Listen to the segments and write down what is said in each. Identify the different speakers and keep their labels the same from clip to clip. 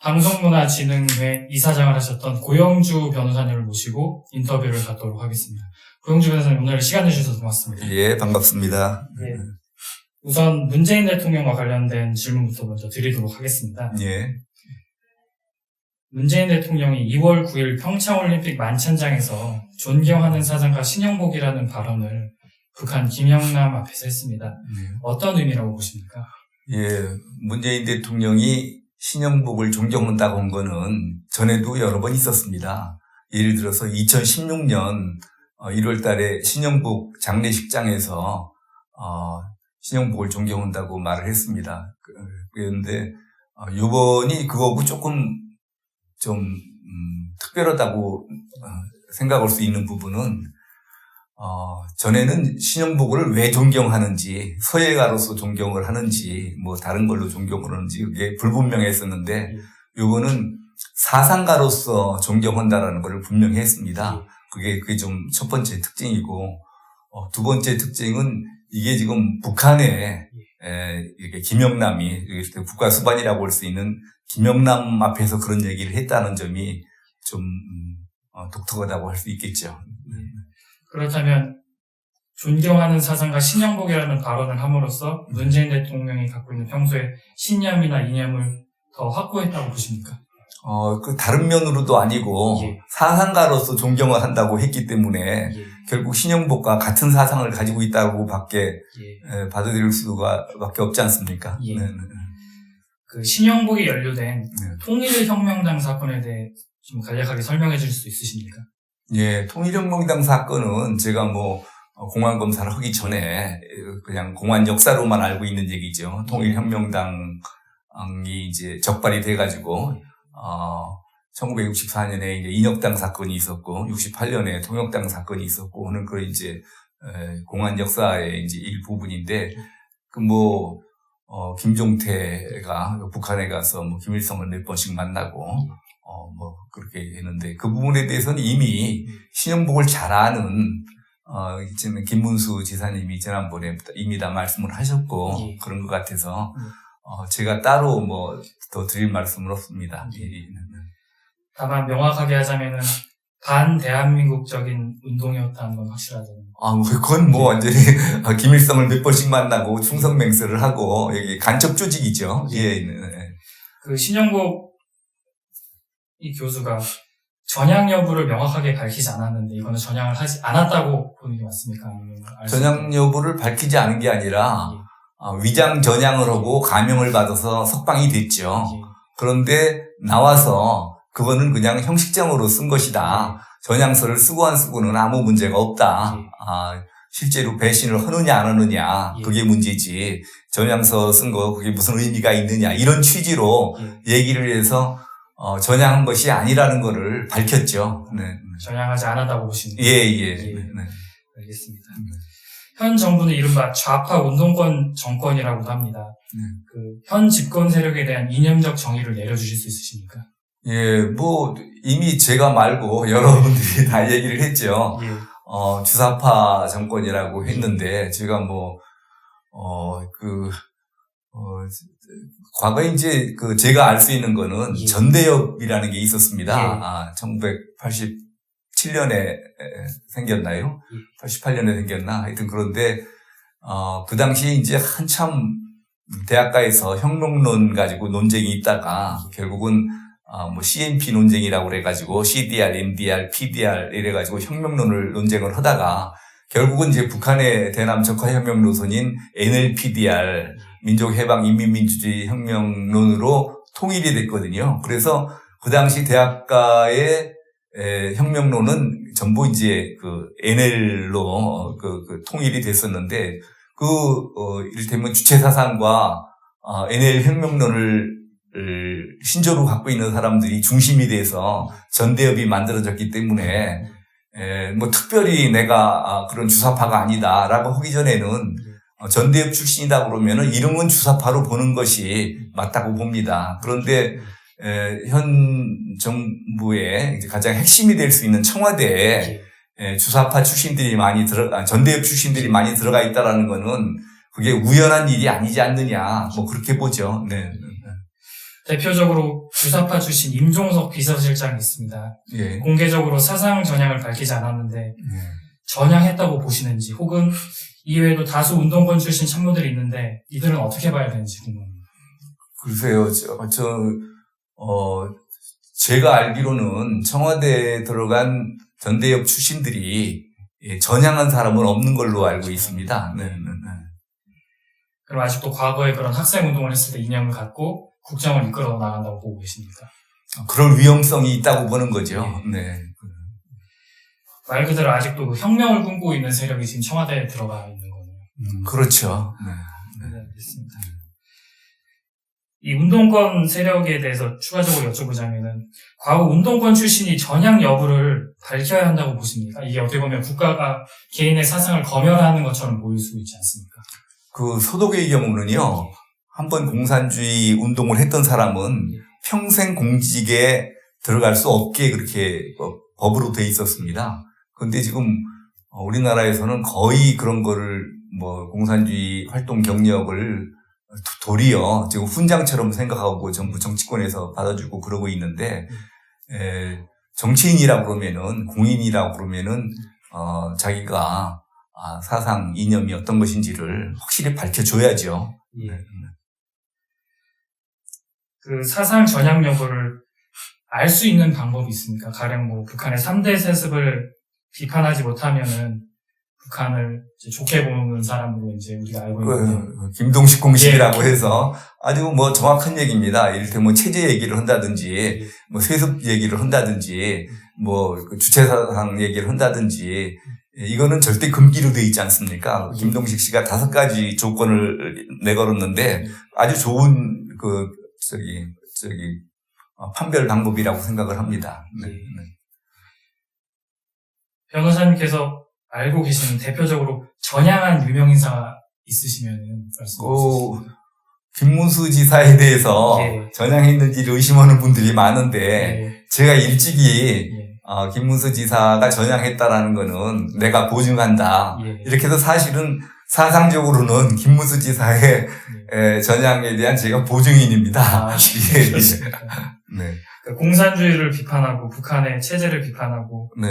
Speaker 1: 방송문화진흥회 이사장을 하셨던 고영주 변호사님을 모시고 인터뷰를 갖도록 하겠습니다. 고영주 변호사님, 오늘 시간 내주셔서 고맙습니다.
Speaker 2: 예, 반갑습니다.
Speaker 1: 예. 우선 문재인 대통령과 관련된 질문부터 먼저 드리도록 하겠습니다.
Speaker 2: 예.
Speaker 1: 문재인 대통령이 2월 9일 평창올림픽 만찬장에서 존경하는 사상가 신영복이라는 발언을 북한 김영남 앞에서 했습니다. 어떤 의미라고 보십니까?
Speaker 2: 예, 문재인 대통령이 신영복을 존경한다고 한 거는 전에도 여러 번 있었습니다. 예를 들어서 2016년 1월 달에 신영복 장례식장에서 신영복을 존경한다고 말을 했습니다. 그런데 이번이 그거하고 조금 좀 특별하다고 생각할 수 있는 부분은 전에는 신영복을 왜 존경하는지, 서예가로서 존경을 하는지, 뭐 다른 걸로 존경을 하는지 그게 불분명했었는데, 요거는 사상가로서 존경한다라는 걸 분명히 했습니다. 그게 좀 첫 번째 특징이고, 두 번째 특징은 이게 지금 북한에 이렇게 김영남이, 이렇게 국가수반이라고 볼 수 있는 김영남 앞에서 그런 얘기를 했다는 점이 좀 독특하다고 할 수 있겠죠.
Speaker 1: 그렇다면 존경하는 사상가 신영복이라는 발언을 함으로써 문재인 대통령이 갖고 있는 평소에 신념이나 이념을 더 확고했다고 보십니까?
Speaker 2: 그 다른 면으로도 아니고
Speaker 1: 예.
Speaker 2: 사상가로서 존경을 한다고 했기 때문에
Speaker 1: 예.
Speaker 2: 결국 신영복과 같은 사상을 가지고 있다고 밖에
Speaker 1: 예.
Speaker 2: 받아들일 수가 밖에 없지 않습니까?
Speaker 1: 예.
Speaker 2: 네.
Speaker 1: 그 신영복이 연루된
Speaker 2: 네.
Speaker 1: 통일혁명당 사건에 대해 좀 간략하게 설명해 줄 수 있으십니까?
Speaker 2: 예, 통일혁명당 사건은 제가 공안 검사를 하기 전에 그냥 공안 역사로만 알고 있는 얘기죠. 통일혁명당이 이제 적발이 돼가지고 1964년에 이제 인혁당 사건이 있었고 68년에 통역당 사건이 있었고 하는 그 이제 공안 역사의 이제 일부분인데 김종태가 북한에 가서 김일성을 몇 번씩 만나고 그렇게 했는데 그 부분에 대해서는 이미 신영복을 잘 아는 김문수 지사님이 지난번에 이미 다 말씀을 하셨고
Speaker 1: 예.
Speaker 2: 그런 것 같아서 제가 따로 더 드릴 말씀은 없습니다.
Speaker 1: 다만 명확하게 하자면은 반대한민국적인 운동이었다는 건 확실하잖아요.
Speaker 2: 그건 완전히 김일성을 몇 번씩 만나고 충성맹세를 하고 여기 간첩 조직이죠. 예.
Speaker 1: 그 신영복 이 교수가 전향 여부를 명확하게 밝히지 않았는데 이거는 전향을 하지 않았다고 보는 게 맞습니까? 아니면
Speaker 2: 전향 여부를 밝히지 않은 게 아니라 위장 전향을 하고 감형을 받아서 석방이 됐죠.
Speaker 1: 예.
Speaker 2: 그런데 나와서 그거는 그냥 형식적으로 쓴 것이다. 전향서를 쓰고 안 쓰고는 아무 문제가 없다. 실제로 배신을 하느냐 안 하느냐 그게 문제지. 전향서 쓴 거 그게 무슨 의미가 있느냐 이런 취지로 얘기를 해서 전향한 것이 아니라는 거를 밝혔죠. 네.
Speaker 1: 전향하지 않았다고 보시는 거예요?
Speaker 2: 예.
Speaker 1: 네.
Speaker 2: 네.
Speaker 1: 알겠습니다. 현 정부는 이른바 좌파 운동권 정권이라고도 합니다. 그 현 집권 세력에 대한 이념적 정의를 내려주실 수 있으십니까?
Speaker 2: 예, 이미 제가 말고 여러분들이 다 얘기를 했죠.
Speaker 1: 예.
Speaker 2: 주사파 정권이라고 했는데, 제가 과거에 이제 제가 알 수 있는 거는
Speaker 1: 예.
Speaker 2: 전대협이라는 게 있었습니다.
Speaker 1: 예.
Speaker 2: 1987년에 생겼나요? 88년에 생겼나? 하여튼 그런데, 그 당시 이제 한참 대학가에서 혁명론 가지고 논쟁이 있다가 결국은 CNP 논쟁이라고 그래가지고 CDR, NDR, PDR 이래가지고 혁명론을 논쟁을 하다가 결국은 이제 북한의 대남 적화혁명 노선인 NLPDR, 민족해방인민민주주의 혁명론으로 통일이 됐거든요. 그래서 그 당시 대학가의 혁명론은 전부 이제 NL로 통일이 됐었는데 이를테면 주체사상과 NL 혁명론을 신조로 갖고 있는 사람들이 중심이 돼서 전대협이 만들어졌기 때문에 특별히 내가 그런 주사파가 아니다라고 하기 전에는 전대협 출신이다 그러면은 이름은 주사파로 보는 것이 맞다고 봅니다. 그런데 현 정부의 가장 핵심이 될 수 있는 청와대에 주사파 출신들이 전대협 출신들이 많이 들어가 있다라는 거는 그게 우연한 일이 아니지 않느냐, 그렇게 보죠. 네.
Speaker 1: 대표적으로 주사파 출신 임종석 비서실장이 있습니다.
Speaker 2: 예.
Speaker 1: 공개적으로 사상 전향을 밝히지 않았는데
Speaker 2: 예.
Speaker 1: 전향했다고 보시는지, 혹은 이외에도 다수 운동권 출신 참모들이 있는데 이들은 어떻게 봐야 되는지 궁금합니다.
Speaker 2: 글쎄요, 제가 알기로는 청와대에 들어간 전대협 출신들이 전향한 사람은 없는 걸로 알고 있습니다. 네, 네, 네.
Speaker 1: 그럼 아직도 과거에 그런 학생 운동을 했을 때 이념을 갖고 국정을 이끌어 나간다고 보고 계십니까?
Speaker 2: 그럴 위험성이 있다고 보는 거죠. 네.
Speaker 1: 말 그대로 아직도 그 혁명을 꿈꾸고 있는 세력이 지금 청와대에 들어가 있는 거네요.
Speaker 2: 그렇죠. 네.
Speaker 1: 네, 알겠습니다. 이 운동권 세력에 대해서 추가적으로 여쭤보자면은, 과거 운동권 출신이 전향 여부를 밝혀야 한다고 보십니까? 이게 어떻게 보면 국가가 개인의 사상을 검열하는 것처럼 보일 수 있지 않습니까?
Speaker 2: 그 소독의 경우는요, 한번 공산주의 운동을 했던 사람은 평생 공직에 들어갈 수 없게 그렇게 법으로 돼 있었습니다. 그런데 지금 우리나라에서는 거의 그런 거를 공산주의 활동 경력을 도리어 지금 훈장처럼 생각하고 정부 정치권에서 받아주고 그러고 있는데, 정치인이라고 그러면은, 공인이라고 그러면은, 자기가 사상, 이념이 어떤 것인지를 확실히 밝혀줘야죠.
Speaker 1: 예. 그 사상 전향 여부를 알 수 있는 방법이 있습니까? 가령 북한의 3대 세습을 비판하지 못하면은 북한을 이제 좋게 보는 사람으로 이제 우리가 알고 있는데.
Speaker 2: 김동식 공식이라고
Speaker 1: 예.
Speaker 2: 해서 아주 정확한 얘기입니다. 이를테면 체제 얘기를 한다든지, 세습 얘기를 한다든지, 그 주체사상 얘기를 한다든지, 이거는 절대 금기로 돼 있지 않습니까? 김동식 씨가 5가지 조건을 내걸었는데 아주 좋은 판별 방법이라고 생각을 합니다. 네. 네.
Speaker 1: 변호사님께서 알고 계시는 대표적으로 전향한 유명인사가 있으시면은 말씀해 주시죠.
Speaker 2: 김문수 지사에 대해서 전향했는지를 의심하는 분들이 많은데 제가 일찍이 김문수 지사가 전향했다라는 거는 내가 보증한다. 이렇게 해서 사실은 사상적으로는 김문수 지사의 전향에 대한 제가 보증인입니다. 네.
Speaker 1: 공산주의를 비판하고 북한의 체제를 비판하고,
Speaker 2: 네.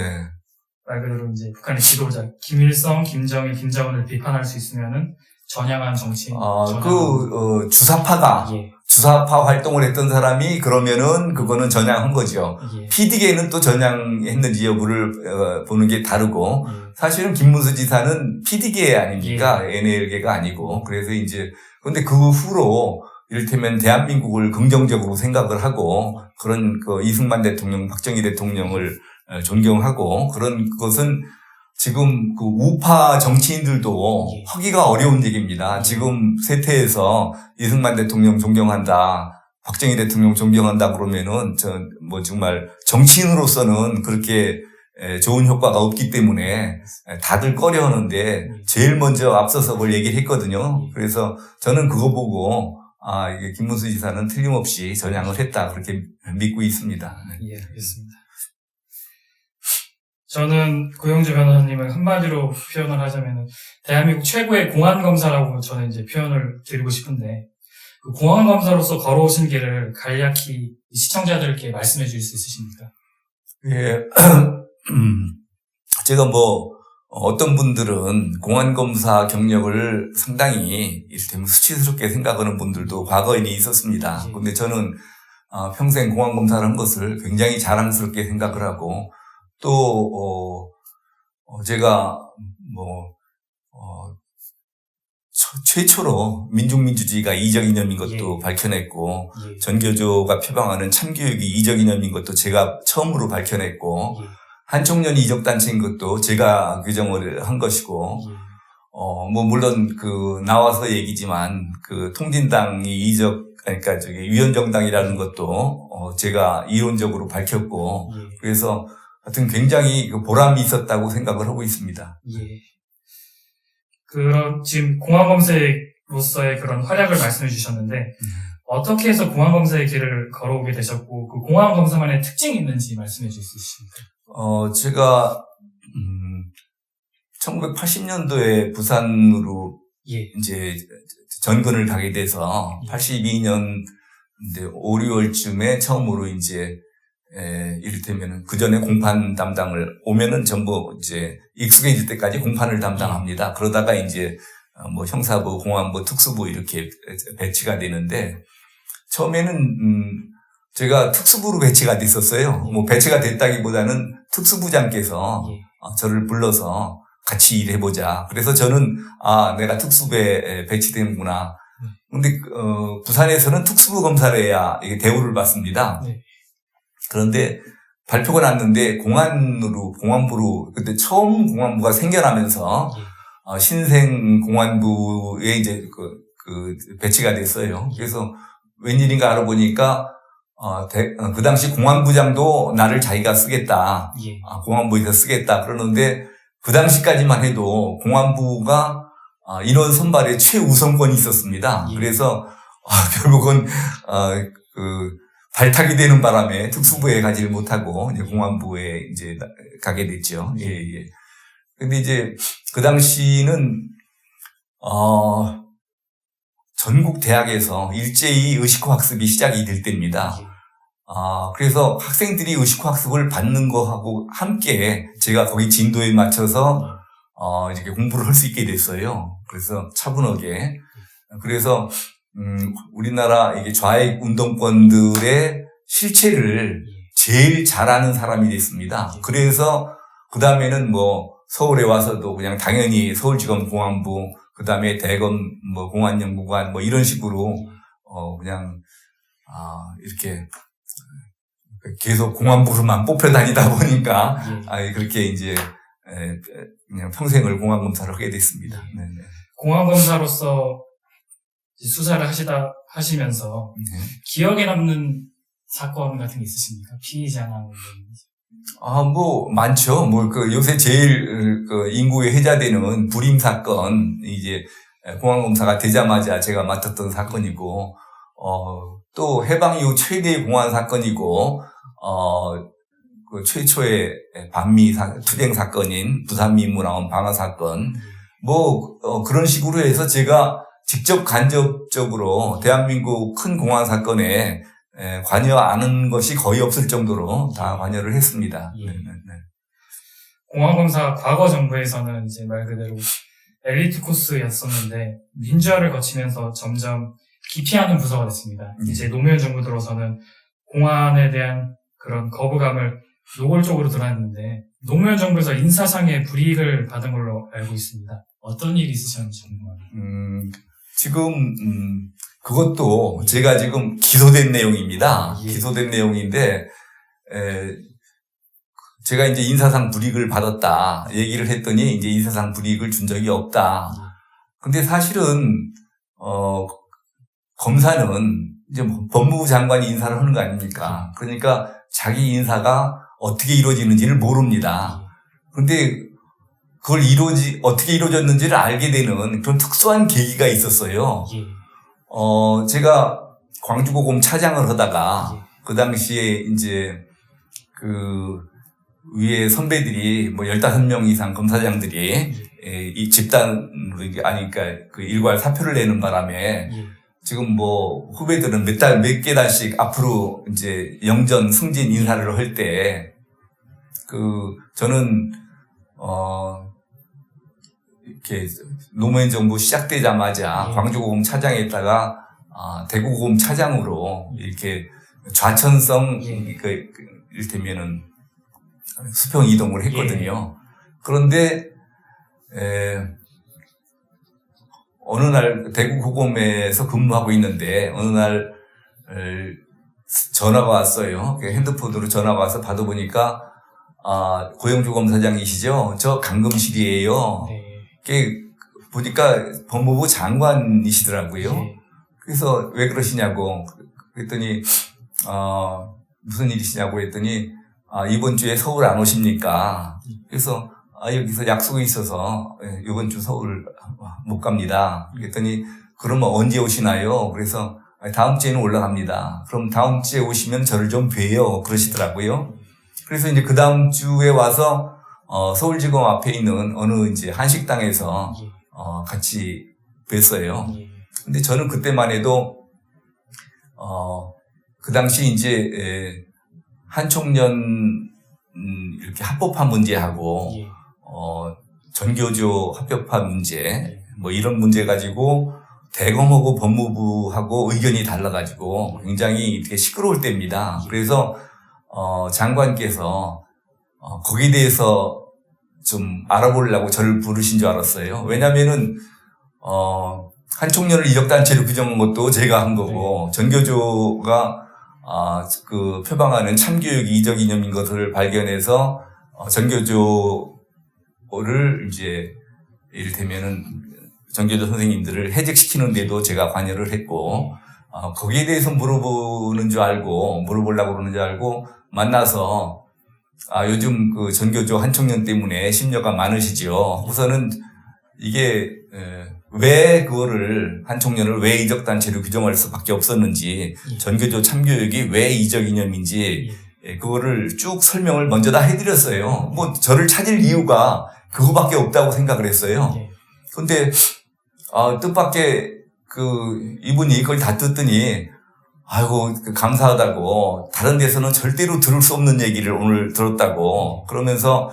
Speaker 1: 말 그대로 이제 북한의 지도자 김일성, 김정일, 김정은을 비판할 수 있으면은 전향한 정치인.
Speaker 2: 주사파가 주사파 활동을 했던 사람이 그러면은 그거는 전향한 거죠. PD계는 또 전향했는지 여부를 보는 게 다르고, 사실은 김문수 지사는 PD계 아닙니까? NL계가 아니고. 그래서 근데 그 후로 이를테면 대한민국을 긍정적으로 생각을 하고, 그런 이승만 대통령, 박정희 대통령을 존경하고, 그런 것은 지금 우파 정치인들도 하기가 어려운 얘기입니다. 지금 세태에서 이승만 대통령 존경한다, 박정희 대통령 존경한다 그러면은 정말 정치인으로서는 그렇게 좋은 효과가 없기 때문에 다들 꺼려 하는데 제일 먼저 앞서서 그걸 얘기를 했거든요. 그래서 저는 그거 보고 이게 김문수 지사는 틀림없이 전향을 했다 그렇게 믿고 있습니다.
Speaker 1: 예, 알겠습니다. 저는 고영주 변호사님을 한마디로 표현을 하자면 대한민국 최고의 공안검사라고 저는 이제 표현을 드리고 싶은데, 그 공안검사로서 걸어오신 길을 간략히 시청자들께 말씀해 주실 수 있으십니까?
Speaker 2: 예, 제가 어떤 분들은 공안검사 경력을 상당히 이를테면 수치스럽게 생각하는 분들도 과거에 있었습니다. 근데 저는 평생 공안검사를 한 것을 굉장히 자랑스럽게 생각을 하고, 또 제가 최초로 민중민주주의가 이적 이념인 것도 밝혀냈고, 전교조가 표방하는 참교육이 이적 이념인 것도 제가 처음으로 밝혀냈고, 한총련이 이적단체인 것도 제가 규정을 한 것이고, 물론 나와서 얘기지만 통진당이 그러니까 위원정당이라는 것도 제가 이론적으로 밝혔고, 그래서 하여튼 굉장히 보람이 있었다고 생각을 하고 있습니다.
Speaker 1: 그런 지금 공안검사로서의 그런 활약을 말씀해 주셨는데, 어떻게 해서 공안검사의 길을 걸어오게 되셨고, 그 공안검사만의 특징이 있는지 말씀해 주실 수 있습니까?
Speaker 2: 제가 1980년도에 부산으로 이제 전근을 가게 돼서 82년 근데 5, 6월쯤에 처음으로 이제 이를테면은 그 전에 공판 담당을 오면은 전부 이제 익숙해질 때까지 공판을 담당합니다. 그러다가 이제 뭐 형사부, 공안부, 특수부 이렇게 배치가 되는데 처음에는 제가 특수부로 배치가 됐었어요. 뭐 배치가 됐다기보다는 특수부장께서 저를 불러서 같이 일해보자. 그래서 저는 내가 특수부에 배치되는구나. 근데 부산에서는 특수부 검사를 해야 이게 대우를 받습니다.
Speaker 1: 네.
Speaker 2: 그런데 발표가 났는데 공안부로 그때 처음 공안부가 생겨나면서 신생 공안부에 이제 배치가 됐어요. 그래서 웬일인가 알아보니까 그 당시 공안부장도 나를 자기가 쓰겠다. 공안부에서 쓰겠다. 그러는데 그 당시까지만 해도 공안부가 인원 선발에 최우선권이 있었습니다. 그래서 결국은 발탁이 되는 바람에 특수부에 가지를 못하고 이제 공안부에 이제 가게 됐죠. 예. 근데 이제 그 당시는 전국 대학에서 일제히 의식화 학습이 시작이 될 때입니다. 그래서 학생들이 의식화 학습을 받는 거하고 함께 제가 거기 진도에 맞춰서 이렇게 공부를 할 수 있게 됐어요. 그래서 차분하게. 그래서 우리나라 이게 좌익 운동권들의 실체를 제일 잘하는 사람이 됐습니다. 그래서 그 다음에는 뭐 서울에 와서도 그냥 당연히 서울지검 공안부, 그 다음에 대검 뭐 공안연구관 뭐 이런 식으로 그냥 이렇게 계속 공안부로만 뽑혀 다니다 보니까 그렇게 이제 그냥 평생을 공안검사를 하게 됐습니다. 네.
Speaker 1: 공안검사로서 수사를 하시면서 기억에 남는 사건 같은 게 있으십니까? 피의자나
Speaker 2: 뭐 많죠. 요새 제일 인구에 회자되는 불임 사건, 이제 공안검사가 되자마자 제가 맡았던 사건이고, 또 해방 이후 최대의 공안 사건이고, 그 최초의 반미 투쟁 사건인 부산 민무나원 방화 사건, 그런 식으로 해서 제가 직접 간접적으로 대한민국 큰 공안 사건에 관여하는 것이 거의 없을 정도로 다 관여를 했습니다. 네.
Speaker 1: 공안검사 과거 정부에서는 이제 말 그대로 엘리트 코스였었는데 민주화를 거치면서 점점 기피하는 부서가 됐습니다. 이제 노무현 정부 들어서는 공안에 대한 그런 거부감을 노골적으로 드러냈는데 노무현 정부에서 인사상의 불이익을 받은 걸로 알고 있습니다. 어떤 일이 있으셨는지 궁금합니다.
Speaker 2: 지금 그것도 제가 지금 기소된 내용입니다. 기소된 내용인데 제가 이제 인사상 불이익을 받았다 얘기를 했더니 이제 인사상 불이익을 준 적이 없다. 근데 사실은 검사는 이제 법무부 장관이 인사를 하는 거 아닙니까? 그러니까 자기 인사가 어떻게 이루어지는지를 모릅니다. 근데 그걸 어떻게 이루어졌는지를 알게 되는 그런 특수한 계기가 있었어요. 제가 광주고검 차장을 하다가 그 당시에 이제 그 위에 선배들이 뭐 15명 이상 검사장들이 이 집단으로 그러니까 그 일괄 사표를 내는 바람에 지금 뭐 후배들은 몇 계단씩 앞으로 이제 영전 승진 인사를 할 때 저는 이렇게 노무현 정부 시작되자마자 광주고검 차장에다가 대구고검 차장으로 이렇게 좌천성 이를테면은 수평 이동을 했거든요. 그런데 어느 날 대구고검에서 근무하고 있는데 어느 날 전화가 왔어요. 핸드폰으로 전화가 와서 받아보니까 고영주 검사장이시죠? 저 감금실이에요. 보니까 법무부 장관이시더라고요. 그래서 왜 그러시냐고 그랬더니 무슨 일이시냐고 했더니 이번 주에 서울 안 오십니까? 그래서 여기서 약속이 있어서 이번 주 서울 못 갑니다. 그랬더니 그러면 언제 오시나요? 그래서 다음 주에는 올라갑니다. 그럼 다음 주에 오시면 저를 좀 뵈요. 그러시더라고요. 그래서 이제 그 다음 주에 와서 서울지검 앞에 있는 어느 이제 한식당에서 같이 뵀어요. 근데 저는 그때만 해도 그 당시 이제 한총련 이렇게 합법화 문제하고
Speaker 1: 예.
Speaker 2: 전교조 합법화 문제 뭐 이런 문제 가지고 대검하고 법무부하고 의견이 달라가지고 굉장히 이렇게 시끄러울 때입니다. 그래서 장관께서 거기에 대해서 좀 알아보려고 저를 부르신 줄 알았어요. 왜냐면은 한총련을 이적단체로 규정한 것도 제가 한 거고 전교조가 그 표방하는 참교육 이적 이념인 것을 발견해서 전교조를 이제 이를테면은 전교조 선생님들을 해직시키는 데도 제가 관여를 했고 거기에 대해서 물어보려고 그러는 줄 알고 만나서 요즘 그 전교조 한총련 때문에 심려가 많으시죠. 우선은 이게 왜 그거를 한총련을 왜 이적단체로 규정할 수밖에 없었는지 전교조 참교육이 왜 이적 이념인지 그거를 쭉 설명을 먼저 다 해드렸어요. 뭐 저를 찾을 이유가 그거밖에 없다고 생각을 했어요. 근데 뜻밖의 이분이 그걸 다 듣더니 아이고 감사하다고 다른 데서는 절대로 들을 수 없는 얘기를 오늘 들었다고 그러면서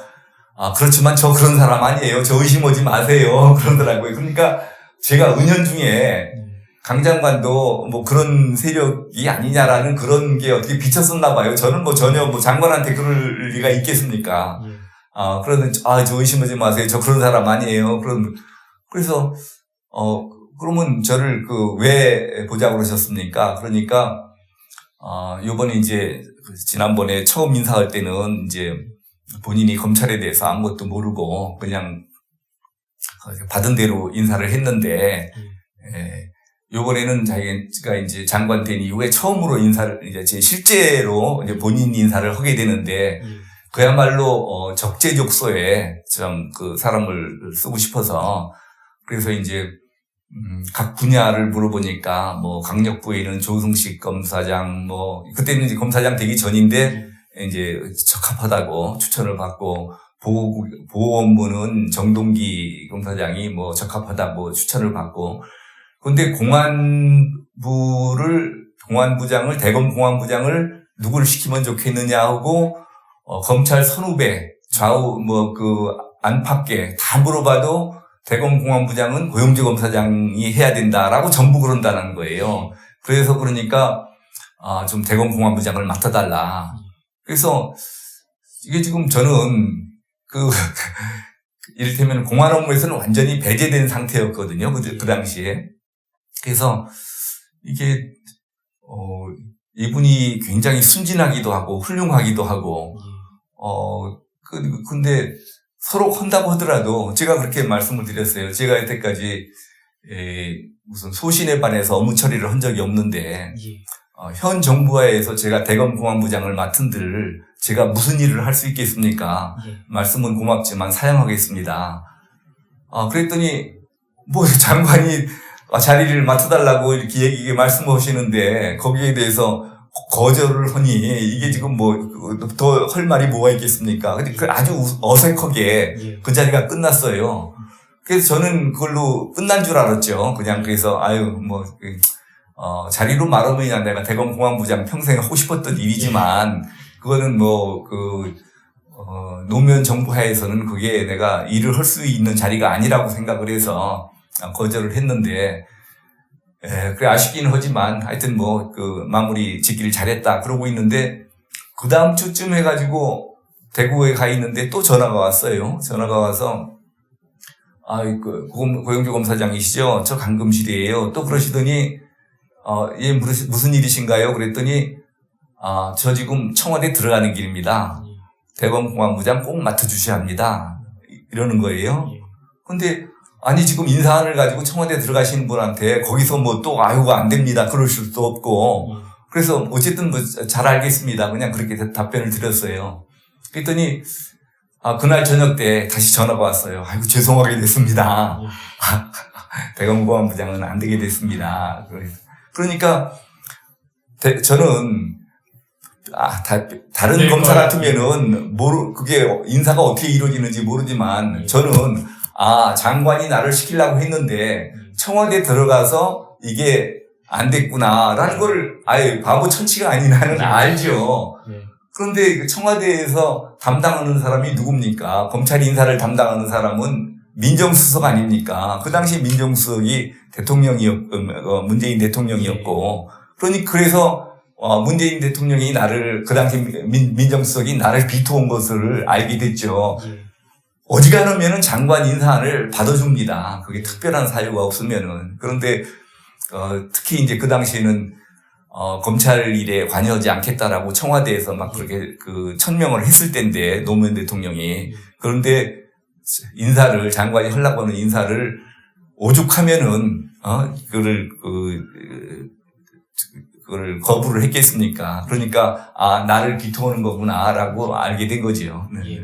Speaker 2: 그렇지만 저 그런 사람 아니에요. 저 의심하지 마세요. 그러더라고요. 그러니까 제가 은연중에 강 장관도 뭐 그런 세력이 아니냐라는 그런 게 어떻게 비쳤었나 봐요. 저는 뭐 전혀 뭐 장관한테 그럴 리가 있겠습니까? 그러는데 저 의심하지 마세요. 저 그런 사람 아니에요. 그래서 그러면 저를 왜 보자고 그러셨습니까? 그러니까 요번에 이제 지난번에 처음 인사할 때는 이제 본인이 검찰에 대해서 아무것도 모르고 그냥 받은 대로 인사를 했는데 요번에는 자기가 이제 장관 된 이후에 처음으로 이제 실제로 이제 본인 인사를 하게 되는데 그야말로 적재적소에 좀 그 사람을 쓰고 싶어서 그래서 이제 각 분야를 물어보니까 뭐 강력부에는 조승식 검사장 뭐 그때는 이제 검사장 되기 전인데 이제 적합하다고 추천을 받고 보건부는 정동기 검사장이 뭐 적합하다고 추천을 받고 근데 공안부장을 대검 공안부장을 누구를 시키면 좋겠느냐 하고 검찰 선후배 좌우 뭐 안팎에 다 물어봐도 대검 공안부장은 고영주 검사장이 해야 된다라고 전부 그런다는 거예요. 그래서 그러니까 좀 대검 공안부장을 맡아달라. 그래서 이게 지금 저는 이를테면 공안 업무에서는 완전히 배제된 상태였거든요. 그 당시에. 그래서 이게 이분이 굉장히 순진하기도 하고 훌륭하기도 하고 근데 서로 한다고 하더라도 제가 그렇게 말씀을 드렸어요. 제가 여태까지 무슨 소신에 반해서 업무 처리를 한 적이 없는데 현 정부하에서 제가 대검 공안부장을 맡은들 제가 무슨 일을 할 수 있겠습니까? 말씀은 고맙지만 사양하겠습니다. 그랬더니 뭐 장관이 자리를 맡아달라고 이렇게 말씀하시는데 거기에 대해서 거절을 하니 이게 지금 뭐 더 할 말이 뭐가 있겠습니까? 근데 아주 어색하게 그 자리가 끝났어요. 그래서 저는 그걸로 끝난 줄 알았죠. 그냥 그래서 자리로 말하면 내가 대검 공안부장 평생 하고 싶었던 일이지만 그거는 노무현 정부 하에서는 그게 내가 일을 할 수 있는 자리가 아니라고 생각을 해서 거절을 했는데 그래 아쉽긴 하지만 하여튼 마무리 짓기를 잘했다 그러고 있는데 그 다음 주쯤 해가지고 대구에 가 있는데 또 전화가 왔어요. 전화가 와서 고영주 검사장이시죠? 저 감금실이에요. 또 그러시더니 예 무슨 일이신가요? 그랬더니 저 지금 청와대 들어가는 길입니다. 대검 공안부장 꼭 맡아주셔야 합니다. 이러는 거예요. 근데 아니 지금 인사안을 가지고 청와대 들어가시는 분한테 거기서 안 됩니다. 그러실 수도 없고 그래서 어쨌든 잘 알겠습니다. 그냥 그렇게 답변을 드렸어요. 그랬더니 그날 저녁 때 다시 전화가 왔어요. 아이고 죄송하게 됐습니다. 대검 공안부장은 안 되게 됐습니다. 그러니까 저는 다른 검사 같으면은 그게 인사가 어떻게 이루어지는지 모르지만 저는 장관이 나를 시키려고 했는데 청와대 들어가서 이게 안 됐구나라는 걸 아예 바보 천치가 아닌 나는 알죠.
Speaker 1: 예.
Speaker 2: 그런데 청와대에서 담당하는 사람이 누굽니까? 검찰 인사를 담당하는 사람은 민정수석 아닙니까? 그 당시 민정수석이 문재인 대통령이었고, 그래서 문재인 대통령이 나를, 그 당시 민정수석이 나를 비토온 것을 알게 됐죠.
Speaker 1: 예.
Speaker 2: 어지간하면은 장관 인사를 받아줍니다. 그게 특별한 사유가 없으면은. 그런데, 특히 이제 그 당시에는, 검찰 일에 관여하지 않겠다라고 청와대에서 막 그렇게 천명을 했을 때인데, 노무현 대통령이. 그런데 장관이 하려고 하는 인사를 오죽하면은, 그걸 거부를 했겠습니까? 그러니까, 나를 비토하는 거구나라고 알게 된 거지요. 네.
Speaker 1: 예.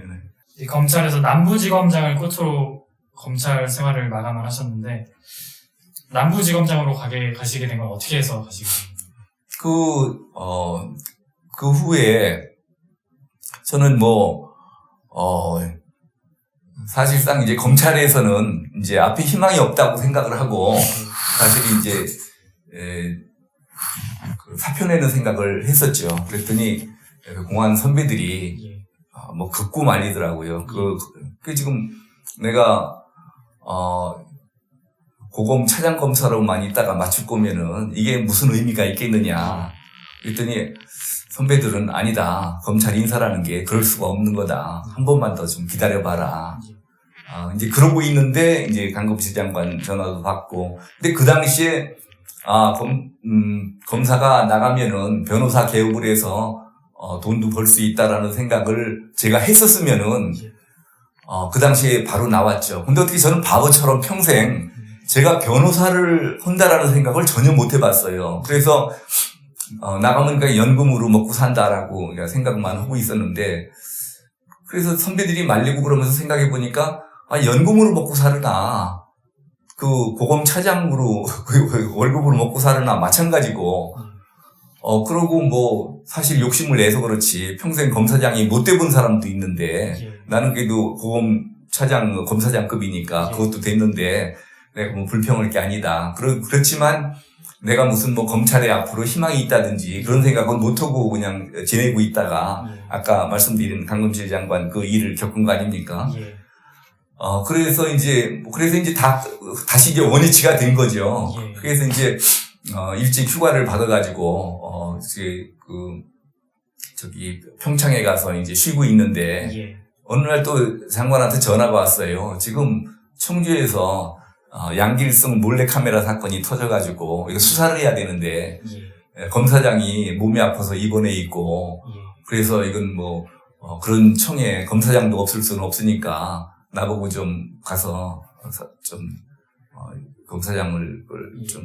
Speaker 1: 이 검찰에서 남부지검장을 끝으로 검찰 생활을 마감을 하셨는데, 남부지검장으로 가시게 된 건 어떻게 해서 가시게 된 건가요?
Speaker 2: 그 후에 저는 사실상 이제 검찰에서는 이제 앞에 희망이 없다고 생각을 하고 사실 이제 사표 내는 생각을 했었죠. 그랬더니 공안 선배들이 극구 말리더라고요. 지금 내가 고검 차장검사로만 있다가 맞출 거면은 이게 무슨 의미가 있겠느냐. 그랬더니 선배들은 아니다. 검찰 인사라는 게 그럴 수가 없는 거다. 한 번만 더 좀 기다려봐라. 이제 그러고 있는데 이제 강금실 장관 전화도 받고. 근데 그 당시에 검사가 나가면은 변호사 개업을 해서 돈도 벌 수 있다라는 생각을 제가 했었으면은 그 당시에 바로 나왔죠. 근데 어떻게 저는 바보처럼 평생 제가 변호사를 한다라는 생각을 전혀 못 해봤어요. 그래서 나가면 그냥 연금으로 먹고 산다라고 생각만 하고 있었는데, 그래서 선배들이 말리고 그러면서 생각해 보니까 연금으로 먹고 사르나 고검 차장으로 월급으로 먹고 사르나 마찬가지고. 그러고 사실 욕심을 내서 그렇지 평생 검사장이 못 돼본 사람도 있는데 나는 그래도 고검 차장 검사장급이니까 그것도 됐는데 내가 불평할 게 아니다. 그렇지만 내가 무슨 검찰에 앞으로 희망이 있다든지 그런 생각은 못하고 그냥 지내고 있다가 아까 말씀드린 강금실 장관 그 일을 겪은 거 아닙니까? 그래서 이제 다시 이제 원위치가 된 거죠. 그래서 이제 일찍 휴가를 받아가지고 평창에 가서 이제 쉬고 있는데 어느 날 또 장관한테 전화가 왔어요. 지금 청주에서 양길성 몰래카메라 사건이 터져가지고 이거 수사를 해야 되는데 검사장이 몸이 아파서 입원해 있고 그래서 이건 그런 청에 검사장도 없을 수는 없으니까 나보고 좀 가서 검사장을 좀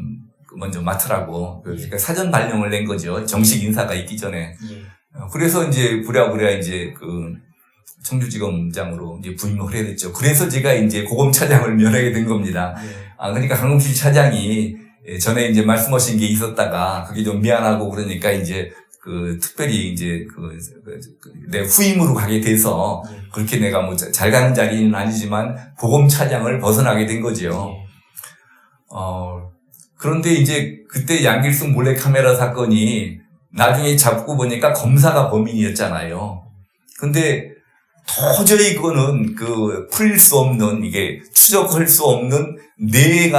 Speaker 2: 먼저 맡으라고 그러니까 사전 발령을 낸 거죠. 정식 인사가 있기 전에. 그래서 이제 부랴부랴 이제 청주지검장으로 이제 부임을 해야 됐죠. 그래서 제가 이제 고검차장을 면하게 된 겁니다. 그러니까 강금실 차장이 전에 이제 말씀하신 게 있었다가 그게 좀 미안하고 그러니까 이제 특별히 이제 내 후임으로 가게 돼서 그렇게 내가 잘 가는 자리는 아니지만 고검차장을 벗어나게 된 거죠. 그런데 이제 그때 양길성 몰래카메라 사건이 나중에 잡고 보니까 검사가 범인이었잖아요. 근데 도저히 그거는 풀릴 수 없는 이게 추적할 수 없는 네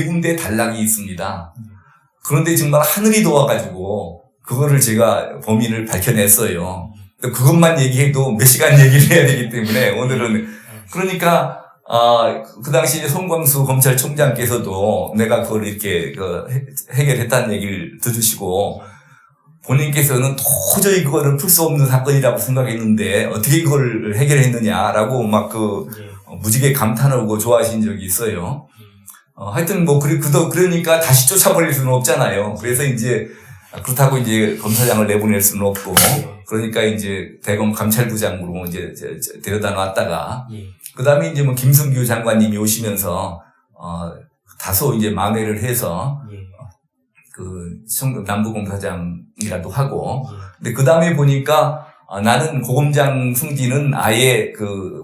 Speaker 2: 군데 단락이 있습니다. 그런데 정말 하늘이 도와가지고 그거를 제가 범인을 밝혀냈어요. 그것만 얘기해도 몇 시간 얘기를 해야 되기 때문에 오늘은 그러니까 그 당시 송광수 검찰총장께서도 내가 그걸 이렇게 해결했다는 얘기를 들으시고 본인께서는 도저히 그거를 풀 수 없는 사건이라고 생각했는데 어떻게 그걸 해결했느냐라고 무지개 감탄하고 좋아하신 적이 있어요. 하여튼 그러니까 다시 쫓아버릴 수는 없잖아요. 그래서 이제 그렇다고 이제 검사장을 내보낼 수는 없고 그러니까 이제 대검 감찰부장으로 이제 데려다 놨다가 그 다음에 이제 김성규 장관님이 오시면서 다소 이제 만회를 해서 남부검사장이라도 하고 근데 그 다음에 보니까 나는 고검장 승진은 아예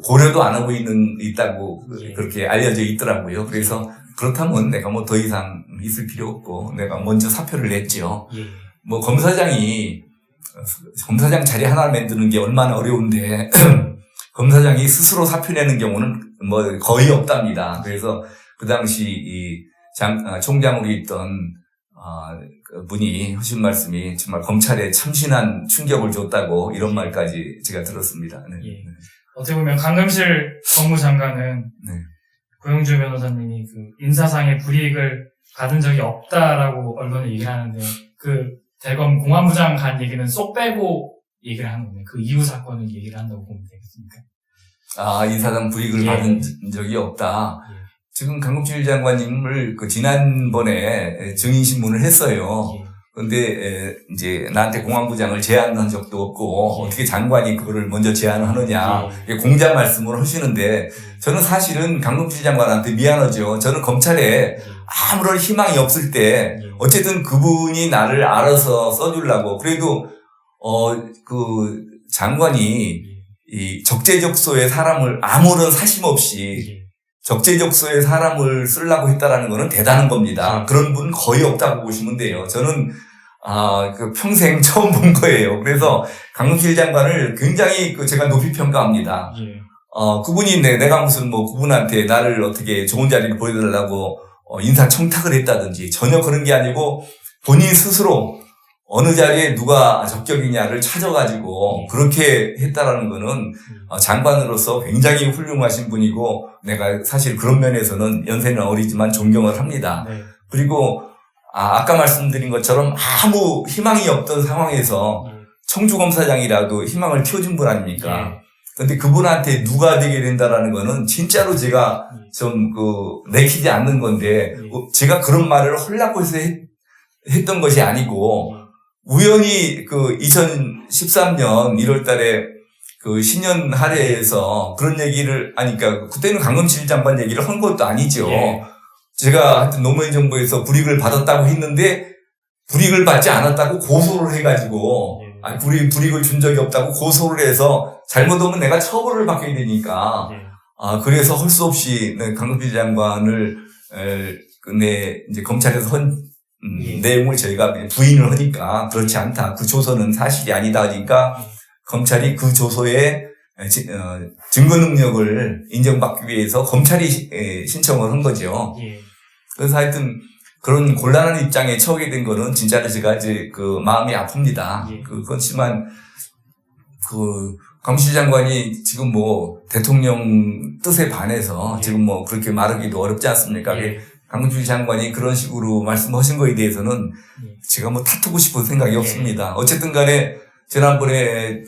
Speaker 2: 고려도 안 하고 있다고
Speaker 1: 예.
Speaker 2: 그렇게 알려져 있더라고요. 그래서 그렇다면 내가 뭐 더 이상 있을 필요 없고 내가 먼저 사표를 냈죠.
Speaker 1: 예.
Speaker 2: 뭐 검사장 자리 하나 만드는 게 얼마나 어려운데 검사장이 스스로 사표 내는 경우는 뭐 거의 없답니다. 그래서 그 당시 총장으로 있던 그 분이 하신 말씀이 정말 검찰에 참신한 충격을 줬다고 이런 말까지 제가 들었습니다. 네.
Speaker 1: 예. 어떻게 보면 강금실 법무장관은
Speaker 2: 네.
Speaker 1: 고영주 변호사님이 그 인사상의 불이익을 받은 적이 없다라고 언론에 얘기를 하는데 그 대검 공안부장 간 얘기는 쏙 빼고 얘기를 하는 거네요. 그 이후 사건을 얘기를 한다고 보면 되겠습니까?
Speaker 2: 인사상 불이익을
Speaker 1: 예.
Speaker 2: 받은 적이 없다.
Speaker 1: 예.
Speaker 2: 지금 강금실 장관님을 지난번에 증인신문을 했어요.
Speaker 1: 예.
Speaker 2: 근데 이제 나한테 공안부장을 제안한 적도 없고
Speaker 1: 예.
Speaker 2: 어떻게 장관이 그거를 먼저 제안하느냐
Speaker 1: 예.
Speaker 2: 공자 말씀을 하시는데 저는 사실은 강금실 장관한테 미안하죠. 저는 검찰에
Speaker 1: 예.
Speaker 2: 아무런 희망이 없을 때
Speaker 1: 예.
Speaker 2: 어쨌든 그분이 나를 알아서 써주려고 그래도 그 장관이 이 적재적소에 사람을 아무런 사심 없이
Speaker 1: 예.
Speaker 2: 적재적소에 사람을 쓰려고 했다라는 거는 대단한 겁니다. 그런 분 거의 없다고 보시면 돼요. 저는 평생 처음 본 거예요. 그래서 강금실 장관을 굉장히 제가 높이 평가합니다.
Speaker 1: 예.
Speaker 2: 그분이 내가 무슨 뭐 그분한테 나를 어떻게 좋은 자리를 보여달라고 인사청탁을 했다든지 전혀 그런 게 아니고 본인 스스로 어느 자리에 누가 적격이냐를 찾아가지고 그렇게 했다라는 거는 장관으로서 굉장히 훌륭하신 분이고 내가 사실 그런 면에서는 연세는 어리지만 존경을 합니다.
Speaker 1: 네.
Speaker 2: 그리고 아까 말씀드린 것처럼 아무 희망이 없던 상황에서 청주검사장이라도 희망을 키워준 분 아닙니까? 근데 그분한테 누가 되게 된다라는 거는 진짜로 제가 좀 내키지 않는 건데 제가 그런 말을 하려고 해서 했던 것이 아니고 우연히 2013년 1월 달에 신년 할애에서 그런 얘기를 하니까 그때는 강금실 장관 얘기를 한 것도 아니죠.
Speaker 1: 예.
Speaker 2: 제가 하여튼 노무현 정부에서 불이익을 받았다고 했는데 불이익을 받지 않았다고 고소를 해가지고 불이익을 준 적이 없다고 고소를 해서 잘못하면 내가 처벌을 받게 되니까 그래서 할 수 없이 강금실 장관을 이제 검찰에서 한 내용을 저희가 부인을 하니까 그렇지 않다. 그 조서는 사실이 아니다 하니까 검찰이 그 조서에 증거 능력을 인정받기 위해서 검찰이 신청을 한 거죠.
Speaker 1: 예.
Speaker 2: 그래서 하여튼 그런 곤란한 입장에 처하게 된 거는 진짜로 제가 이제 마음이 아픕니다.
Speaker 1: 예.
Speaker 2: 그렇지만 강금실 장관이 지금 뭐 대통령 뜻에 반해서 지금 뭐 그렇게 말하기도 어렵지 않습니까? 강금실 장관이 그런 식으로 말씀하신 거에 대해서는 제가 뭐 탓하고 싶은 생각이 없습니다. 어쨌든 간에 지난번에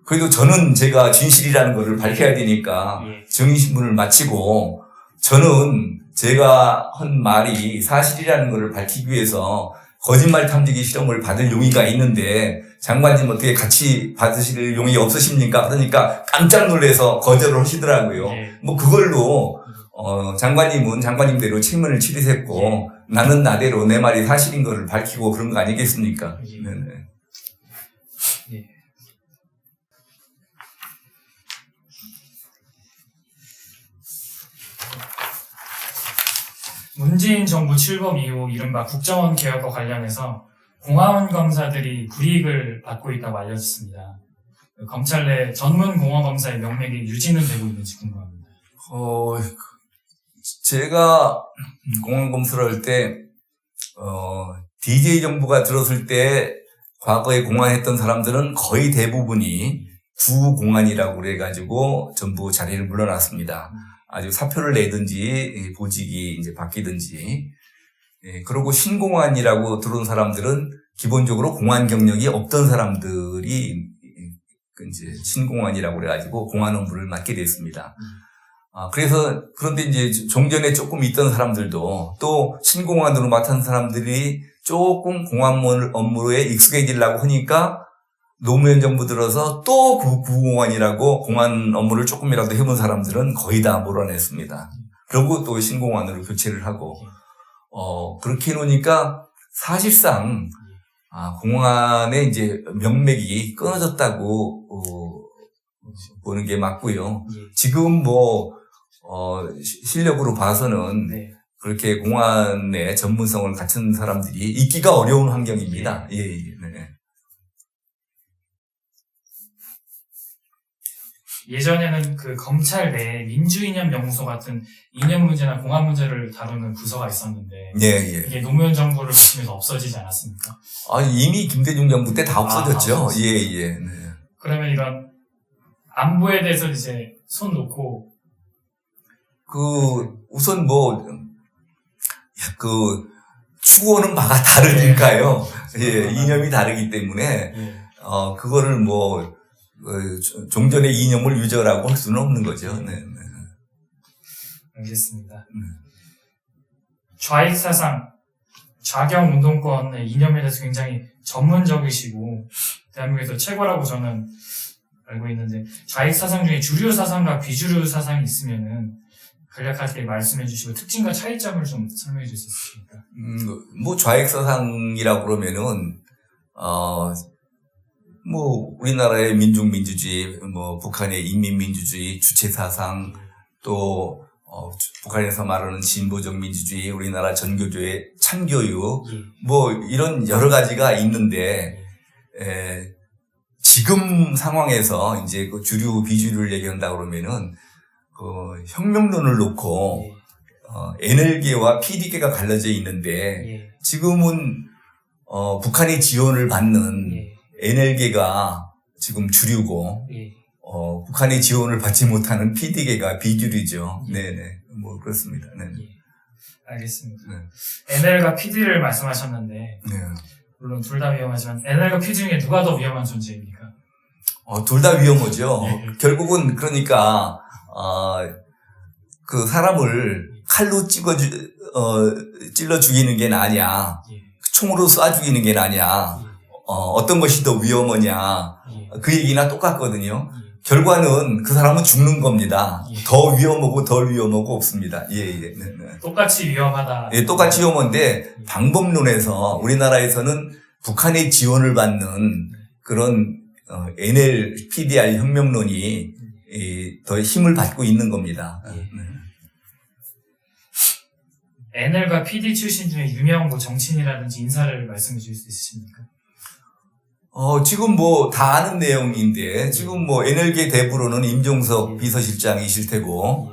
Speaker 2: 그래도 저는 제가 진실이라는 거를 밝혀야 되니까 증인신문을 마치고 저는 제가 한 말이 사실이라는 거를 밝히기 위해서 거짓말 탐지기 실험을 받을 용의가 있는데 장관님 어떻게 같이 받으실 용의 없으십니까? 그러니까 깜짝 놀라서 거절을 하시더라고요. 뭐 그걸로 장관님은 장관님대로 책임을 치르셨고 나는 나대로 내 말이 사실인 거를 밝히고 그런 거 아니겠습니까? 네네.
Speaker 1: 예. 문재인 정부 출범 이후 이른바 국정원 개혁과 관련해서 공화원 검사들이 불이익을 받고 있다고 알려졌습니다. 검찰 내 전문 공화 검사의 명맥이 유지는 되고 있는지 궁금합니다.
Speaker 2: 제가 공안검사를 할 때, DJ 정부가 들었을 때 과거에 공안했던 사람들은 거의 대부분이 구공안이라고 그래가지고 전부 자리를 물러났습니다. 아주 사표를 내든지 보직이 이제 바뀌든지. 그리고 신공안이라고 들어온 사람들은 기본적으로 공안 경력이 없던 사람들이 이제 신공안이라고 그래가지고 공안 업무를 맡게 됐습니다. 그런데 이제 종전에 조금 있던 사람들도 또 신공안으로 맡은 사람들이 조금 공안 업무에 익숙해지려고 하니까 노무현 정부 들어서 또 구공안이라고 공안 업무를 조금이라도 해본 사람들은 거의 다 몰아냈습니다. 그리고 또 신공안으로 교체를 하고, 그렇게 해놓으니까 사실상 공안의 이제 명맥이 끊어졌다고 보는 게 맞고요.
Speaker 1: 예.
Speaker 2: 지금 실력으로 봐서는
Speaker 1: 네.
Speaker 2: 그렇게 공안의 전문성을 갖춘 사람들이 있기가 어려운 환경입니다. 예, 네.
Speaker 1: 예전에는 그 검찰 내에 민주이념 연구소 같은 이념 문제나 공안 문제를 다루는 부서가 있었는데
Speaker 2: 예.
Speaker 1: 이게 노무현 정부를 거치면서 없어지지 않았습니까?
Speaker 2: 이미 김대중 정부 때 다 없어졌죠.
Speaker 1: 다 없어졌어요.
Speaker 2: 예. 네.
Speaker 1: 그러면 이런 안보에 대해서 이제 손 놓고
Speaker 2: 우선 추구하는 바가 다르니까요. 예, 이념이 다르기 때문에,
Speaker 1: 예.
Speaker 2: 그거를 종전의 이념을 유저라고 할 수는 없는 거죠. 네.
Speaker 1: 알겠습니다. 좌익 사상, 좌경 운동권의 이념에 대해서 굉장히 전문적이시고 대한민국에서 최고라고 저는 알고 있는데 좌익 사상 중에 주류 사상과 비주류 사상이 있으면은 간략하게 말씀해 주시고 특징과 차이점을 좀 설명해 줄 수 있습니까?
Speaker 2: 좌익 사상이라고 그러면은, 우리나라의 민중민주주의, 북한의 인민민주주의, 주체사상, 또, 북한에서 말하는 진보적 민주주의, 우리나라 전교조의 참교육, 이런 여러 가지가 있는데, 지금 상황에서 이제 그 주류, 비주류를 얘기한다 그러면은, 혁명론을 놓고, NL계와 PD계가 갈라져 있는데, 지금은, 북한의 지원을 받는 NL계가 지금 주류고, 북한의 지원을 받지 못하는 PD계가 비주류죠. 네네. 그렇습니다. 네.
Speaker 1: 알겠습니다.
Speaker 2: 네.
Speaker 1: NL과 PD를 말씀하셨는데,
Speaker 2: 네.
Speaker 1: 물론 둘 다 위험하지만, NL과 PD 중에 누가 더 위험한 존재입니까?
Speaker 2: 둘 다 위험하죠.
Speaker 1: 네.
Speaker 2: 결국은 그러니까, 그 사람을 칼로 찔러 죽이는 게 나냐, 총으로 쏴 죽이는 게 나냐, 어떤 것이 더 위험하냐, 그 얘기나 똑같거든요. 결과는 그 사람은 죽는 겁니다. 더 위험하고 덜 위험하고 없습니다. 네.
Speaker 1: 똑같이 위험하다.
Speaker 2: 예, 똑같이 위험한데 방법론에서 우리나라에서는 북한의 지원을 받는 그런 NL, PDR 혁명론이 더 힘을 받고 있는 겁니다.
Speaker 1: NL과 PD 출신 중에 유명 정치인이라든지 인사를 말씀해 주실 수 있으십니까?
Speaker 2: 지금 다 아는 내용인데, 지금 NL계 대부로는 임종석 비서실장이실 테고,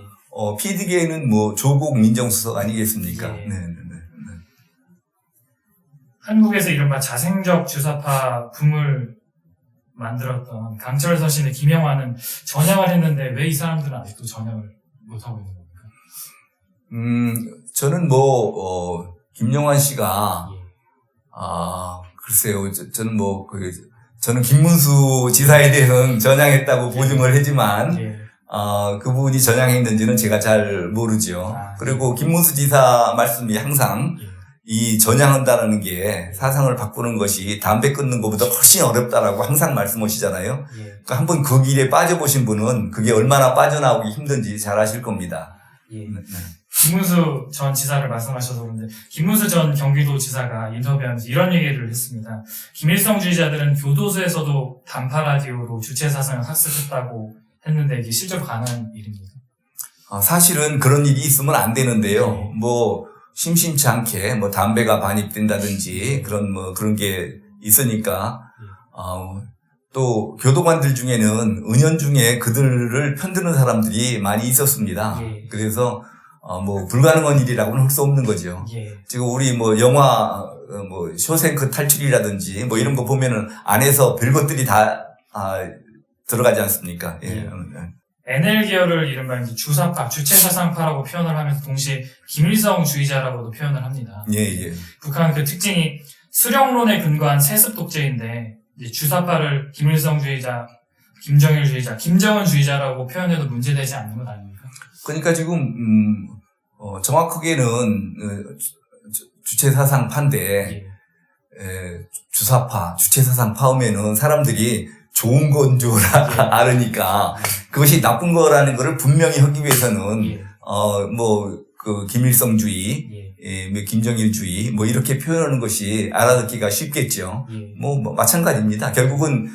Speaker 2: PD계는 조국 민정수석 아니겠습니까? 네.
Speaker 1: 한국에서 이른바 자생적 주사파 붐을 만들었던 강철 서신의 김영환은 전향을 했는데 왜 이 사람들은 아직도 전향을 못하고 있는 겁니까?
Speaker 2: 저는 김영환 씨가, 글쎄요, 저는 김문수 지사에 대해서는 전향했다고 보증을 하지만, 그분이 전향했는지는 제가 잘 모르죠. 그리고 김문수 지사 말씀이 항상 이 전향한다는 게 사상을 바꾸는 것이 담배 끊는 것보다 훨씬 어렵다라고 항상 말씀하시잖아요. 그러니까 한번 그 길에 빠져보신 분은 그게 얼마나 빠져나오기 힘든지 잘 아실 겁니다.
Speaker 1: 김문수 전 지사를 말씀하셔서 그런데 김문수 전 경기도지사가 인터뷰하면서 이런 얘기를 했습니다. 김일성주의자들은 교도소에서도 단파 라디오로 주체 사상을 학습했다고 했는데 이게 실제로 가능한 일입니까?
Speaker 2: 사실은 그런 일이 있으면 안 되는데요. 심심치 않게 담배가 반입된다든지 그런 게 있으니까 또 교도관들 중에는 은연중에 그들을 편드는 사람들이 많이 있었습니다. 그래서 불가능한 일이라고는 할 수 없는 거죠. 지금 우리 영화 쇼생크 탈출이라든지 이런 거 보면은 안에서 별것들이 다 들어가지 않습니까?
Speaker 1: NL 계열을 이른바 주사파, 주체사상파라고 표현을 하면서 동시에 김일성주의자라고도 표현을 합니다. 북한은 그 특징이 수령론에 근거한 세습 독재인데 이제 주사파를 김일성주의자, 김정일주의자, 김정은주의자라고 표현해도 문제되지 않는 것 아닙니까?
Speaker 2: 그러니까 지금 정확하게는 주체사상파인데 주사파, 주체사상파하면은 사람들이 좋은 건 줄 알으니까 그것이 나쁜 거라는 거를 분명히 하기 위해서는 그 김일성주의,
Speaker 1: 예.
Speaker 2: 뭐 김정일주의 뭐 이렇게 표현하는 것이 알아듣기가 쉽겠죠.
Speaker 1: 예.
Speaker 2: 뭐 마찬가지입니다. 결국은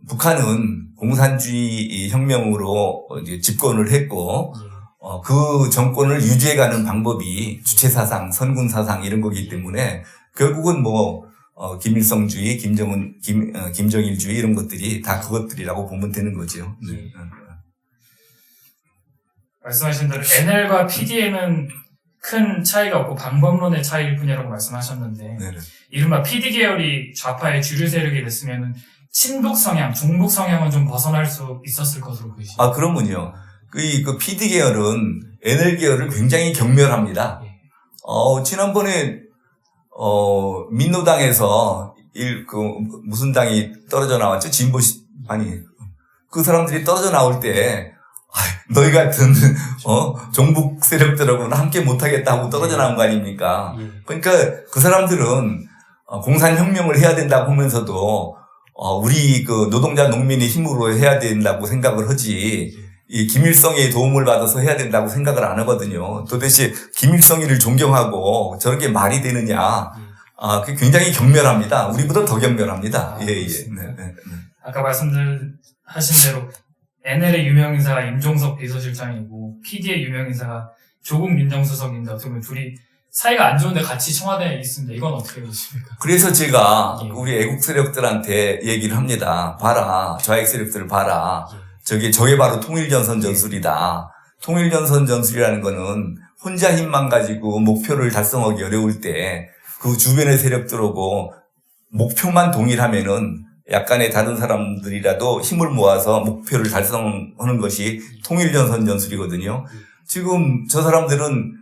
Speaker 2: 북한은 공산주의 혁명으로 이제 집권을 했고
Speaker 1: 예.
Speaker 2: 그 정권을 유지해가는 방법이 주체사상, 선군사상 이런 거기 때문에 결국은 뭐 김일성주의, 김정일주의 이런 것들이 다 그것들이라고 보면 되는 거죠. 네.
Speaker 1: 말씀하신 대로 NL과 PD에는 큰 차이가 없고 방법론의 차이일 뿐이라고 말씀하셨는데
Speaker 2: 네.
Speaker 1: 이른바 PD 계열이 좌파의 주류 세력이 됐으면 친북 성향, 종북 성향은 좀 벗어날 수 있었을 것으로 보이십니다.
Speaker 2: 그러면요. 그 PD 계열은 NL 계열을 굉장히 경멸합니다.
Speaker 1: 예.
Speaker 2: 지난번에 민노당에서 무슨 당이 떨어져 나왔죠? 그 사람들이 떨어져 나올 때 너희 같은 종북 세력들하고는 함께 못하겠다고 떨어져 나온 거 아닙니까? 그러니까 그 사람들은 공산혁명을 해야 된다고 하면서도 우리 그 노동자 농민의 힘으로 해야 된다고 생각을 하지 이 김일성의 도움을 받아서 해야 된다고 생각을 안 하거든요. 도대체 김일성이를 존경하고 저렇게 말이 되느냐? 그게 굉장히 경멸합니다. 우리보다 더 경멸합니다. 예. 네.
Speaker 1: 아까 말씀하신 대로 NL의 유명 인사가 임종석 비서실장이고 PD의 유명 인사가 조국 민정수석인데 어떻게 보면 둘이 사이가 안 좋은데 같이 청와대에 있습니다. 이건 어떻게 보십니까?
Speaker 2: 그래서 제가
Speaker 1: 예.
Speaker 2: 우리 애국 세력들한테 얘기를 합니다. 봐라, 좌익 세력들 봐라. 저게 바로 통일전선 전술이다. 통일전선 전술이라는 거는 혼자 힘만 가지고 목표를 달성하기 어려울 때 그 주변의 세력들하고 목표만 동일하면은 약간의 다른 사람들이라도 힘을 모아서 목표를 달성하는 것이 통일전선 전술이거든요. 지금 저 사람들은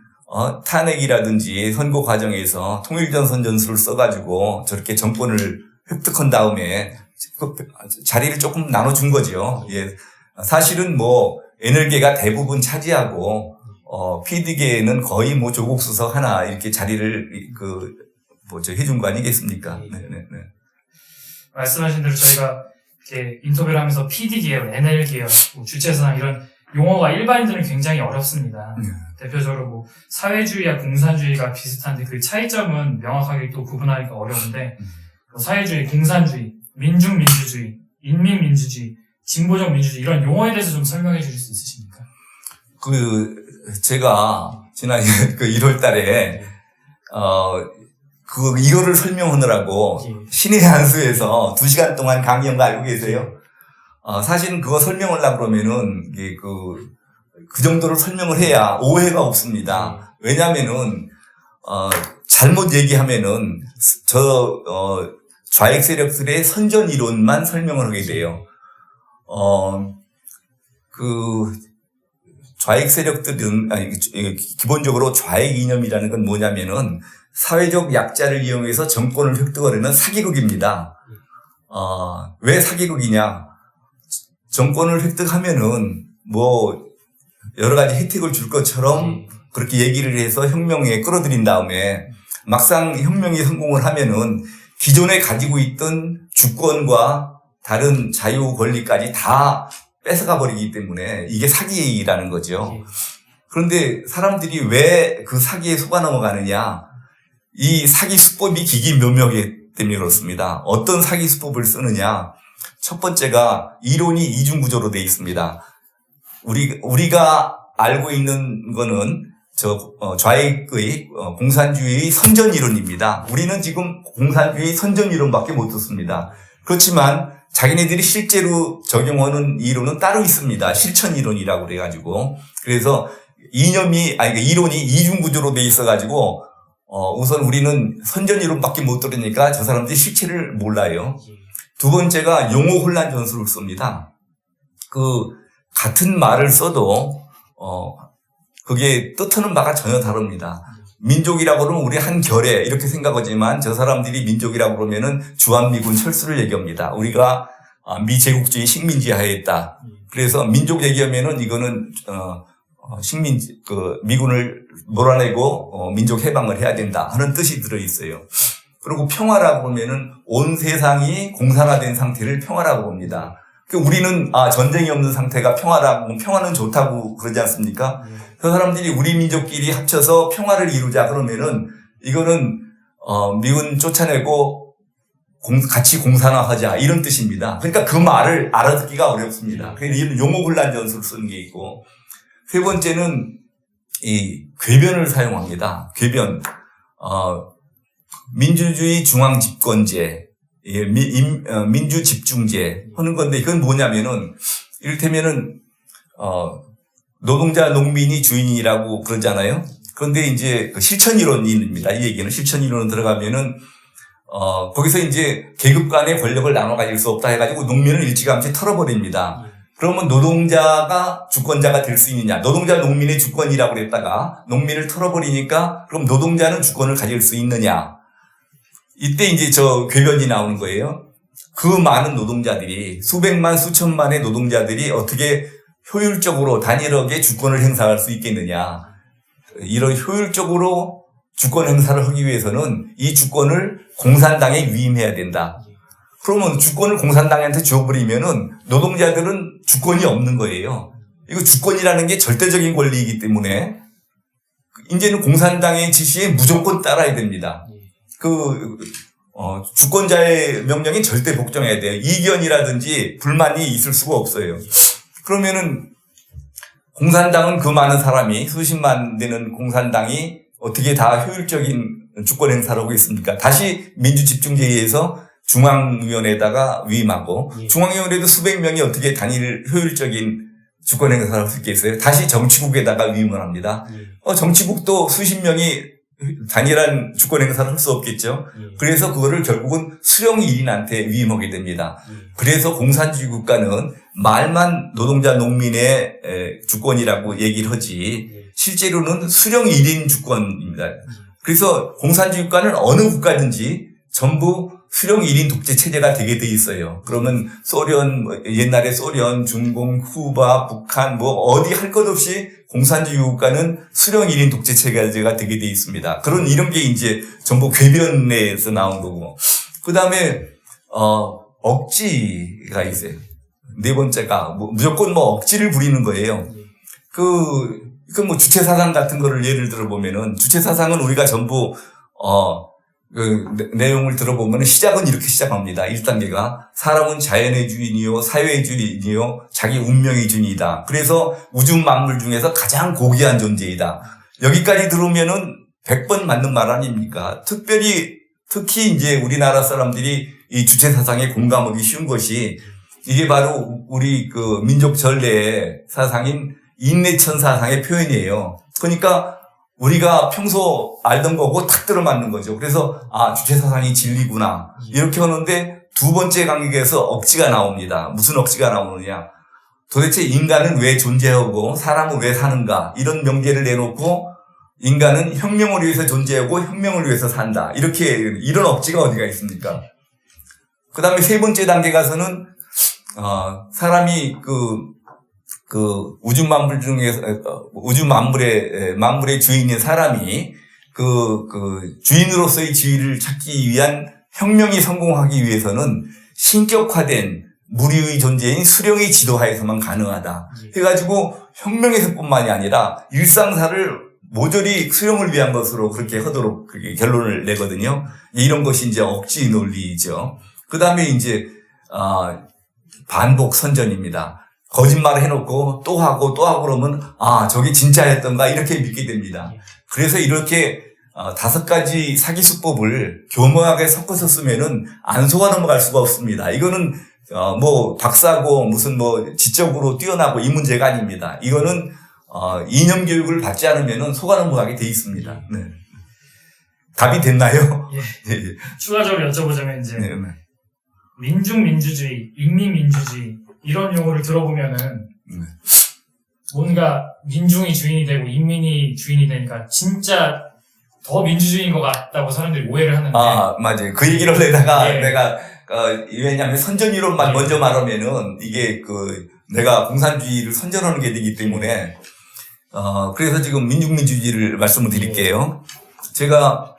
Speaker 2: 탄핵이라든지 선거 과정에서 통일전선 전술을 써가지고 저렇게 정권을 획득한 다음에 그 자리를 조금 나눠준 거죠. 예. 사실은 뭐 NL계가 대부분 차지하고 PD계에는 거의 뭐 조국 수석 하나 이렇게 자리를 해준 거 아니겠습니까? 네.
Speaker 1: 말씀하신 대로 저희가 이렇게 인터뷰를 하면서 PD 계열, NL 계열, 뭐 주체사상 이런 용어가 일반인들은 굉장히 어렵습니다. 대표적으로 뭐 사회주의와 공산주의가 비슷한데 그 차이점은 명확하게 또 구분하기가 어려운데 사회주의, 공산주의, 민중민주주의, 인민민주주의, 진보적 민주주의 이런 용어에 대해서 좀 설명해 주실 수 있으십니까?
Speaker 2: 제가 지난 1월 달에 이거를 설명하느라고 신의 한수에서 2시간 동안 강의한 거 알고 계세요? 사실은 그거 설명을 하려고 그러면은 그 정도로 설명을 해야 오해가 없습니다. 왜냐면은 잘못 얘기하면은 좌익 세력들의 선전 이론만 설명을 하게 돼요. 좌익 세력들은 기본적으로 좌익 이념이라는 건 뭐냐면은 사회적 약자를 이용해서 정권을 획득하려는 사기극입니다. 왜 사기극이냐? 정권을 획득하면은 뭐 여러 가지 혜택을 줄 것처럼 그렇게 얘기를 해서 혁명에 끌어들인 다음에 막상 혁명이 성공을 하면은 기존에 가지고 있던 주권과 다른 자유 권리까지 다 뺏어가 버리기 때문에 이게 사기라는 거죠. 그런데 사람들이 왜 그 사기에 속아 넘어가느냐? 이 사기 수법이 기기묘묘하기 때문에 그렇습니다. 어떤 사기 수법을 쓰느냐? 첫 번째가 이론이 이중구조로 되어 있습니다. 우리가 알고 있는 거는 좌익의 공산주의 선전 이론입니다. 우리는 지금 공산주의 선전 이론밖에 못 듣습니다. 그렇지만 자기네들이 실제로 적용하는 이론은 따로 있습니다. 실천 이론이라고 그래가지고. 그래서 이론이 이중구조로 돼 있어가지고, 우선 우리는 선전 이론밖에 못 들으니까 저 사람들이 실체를 몰라요. 두 번째가 용어 혼란 전술을 씁니다. 같은 말을 써도, 그게 뜻하는 바가 전혀 다릅니다. 민족이라고 그러면 우리 한 결에 이렇게 생각하지만 저 사람들이 민족이라고 그러면은 주한미군 철수를 얘기합니다. 우리가 미제국주의 식민지 하에 있다. 그래서 민족 얘기하면은 이거는 미군을 몰아내고 민족 해방을 해야 된다 하는 뜻이 들어 있어요. 그리고 평화라고 하면은 온 세상이 공산화된 상태를 평화라고 봅니다. 우리는 전쟁이 없는 상태가 평화라고, 평화는 좋다고 그러지 않습니까? 그 사람들이 우리 민족끼리 합쳐서 평화를 이루자 그러면은 이거는 미군 쫓아내고 같이 공산화하자 이런 뜻입니다. 그러니까 그 말을 알아듣기가 어렵습니다. 그래서 이런 용어불란전술을 쓰는 게 있고, 세 번째는 이 궤변을 사용합니다. 궤변. 민주주의 중앙집권제, 민주집중제 하는 건데, 이건 뭐냐면은 이를테면은 노동자 농민이 주인이라고 그러잖아요. 그런데 이제 그 실천이론입니다. 이 얘기는 실천이론 들어가면은 거기서 이제 계급 간의 권력을 나눠 가질 수 없다 해가지고 농민을 일찌감치 털어버립니다. 그러면 노동자가 주권자가 될 수 있느냐? 노동자 농민의 주권이라고 그랬다가 농민을 털어버리니까 그럼 노동자는 주권을 가질 수 있느냐? 이때 이제 저 궤변이 나오는 거예요. 그 많은 노동자들이, 수백만 수천만의 노동자들이 어떻게 효율적으로 단일하게 주권을 행사할 수 있겠느냐? 이런 효율적으로 주권 행사를 하기 위해서는 이 주권을 공산당에 위임해야 된다. 그러면 주권을 공산당한테 줘버리면은 노동자들은 주권이 없는 거예요. 이거 주권이라는 게 절대적인 권리이기 때문에 이제는 공산당의 지시에 무조건 따라야 됩니다. 주권자의 명령에 절대 복종해야 돼요. 이견이라든지 불만이 있을 수가 없어요. 그러면은 공산당은 그 많은 사람이, 수십만 되는 공산당이 어떻게 다 효율적인 주권 행사를 하고 있습니까? 다시 민주집중제에 의해서 중앙위원회에다가 위임하고, 중앙위원회도 수백 명이 어떻게 단일 효율적인 주권 행사를 할 수 있겠어요? 다시 정치국에다가 위임을 합니다. 정치국도 수십 명이 단일한 주권 행사를 할 수 없겠죠. 그래서 그거를 결국은 수령 1인한테 위임하게 됩니다. 그래서 공산주의 국가는 말만 노동자 농민의 주권이라고 얘기를 하지 실제로는 수령 1인 주권입니다. 그래서 공산주의 국가는 어느 국가든지 전부 수령 1인 독재 체제가 되게 돼 있어요. 그러면 소련, 옛날에 소련, 중공, 쿠바, 북한 어디 할 것 없이 공산주의 국가는 수령 1인 독재 체제가 되게 돼 있습니다. 이런 게 이제 전부 궤변에서 나온 거고. 그 다음에, 억지가 있어요. 네 번째가, 무조건 억지를 부리는 거예요. 주체사상 같은 거를 예를 들어보면은, 주체사상은 우리가 전부, 내용을 들어보면 시작은 이렇게 시작합니다. 1단계가 사람은 자연의 주인이요, 사회의 주인이요, 자기 운명의 주인이다. 그래서 우주 만물 중에서 가장 고귀한 존재이다. 여기까지 들으면은 100번 맞는 말 아닙니까? 특히 이제 우리나라 사람들이 이 주체 사상에 공감하기 쉬운 것이 이게 바로 우리 민족 전례의 사상인 인내천 사상의 표현이에요. 그러니까 우리가 평소 알던 거고 탁 들어맞는 거죠. 그래서 주체 사상이 진리구나 이렇게 하는데 두 번째 강의에서 억지가 나옵니다. 무슨 억지가 나오느냐? 도대체 인간은 왜 존재하고 사람은 왜 사는가? 이런 명제를 내놓고 인간은 혁명을 위해서 존재하고 혁명을 위해서 산다. 이런 억지가 어디가 있습니까? 그 다음에 세 번째 단계 가서는 사람이 우주 만물 중에서, 만물의 주인인 사람이 주인으로서의 지위를 찾기 위한 혁명이 성공하기 위해서는 신격화된 무리의 존재인 수령의 지도하에서만 가능하다. 해가지고 혁명에서뿐만이 아니라 일상사를 모조리 수령을 위한 것으로 그렇게 하도록 그렇게 결론을 내거든요. 이런 것이 이제 억지 논리죠. 그 다음에 이제, 반복 선전입니다. 거짓말을 해놓고 또 하고 그러면 저게 진짜였던가 이렇게 믿게 됩니다. 그래서 이렇게 5가지 사기 수법을 교묘하게 섞어서 쓰면은 안 속아 넘어갈 수가 없습니다. 이거는 박사고 무슨 지적으로 뛰어나고 이 문제가 아닙니다. 이거는 이념 교육을 받지 않으면은 속아 넘어가게 돼 있습니다. 네. 답이 됐나요?
Speaker 1: 예.
Speaker 2: 네.
Speaker 1: 추가적으로 여쭤보자면 이제
Speaker 2: 네.
Speaker 1: 민중민주주의, 인민민주주의 이런 용어를 들어보면은 뭔가 민중이 주인이 되고 인민이 주인이 되니까 진짜 더 민주주의인 것 같다고 사람들이 오해를 하는데.
Speaker 2: 맞아요. 그 얘기를 하려다가
Speaker 1: 네.
Speaker 2: 내가 왜냐하면 선전이론만 먼저 말하면은 이게 내가 공산주의를 선전하는 게 되기 때문에 그래서 지금 민중민주주의를 말씀을 드릴게요. 제가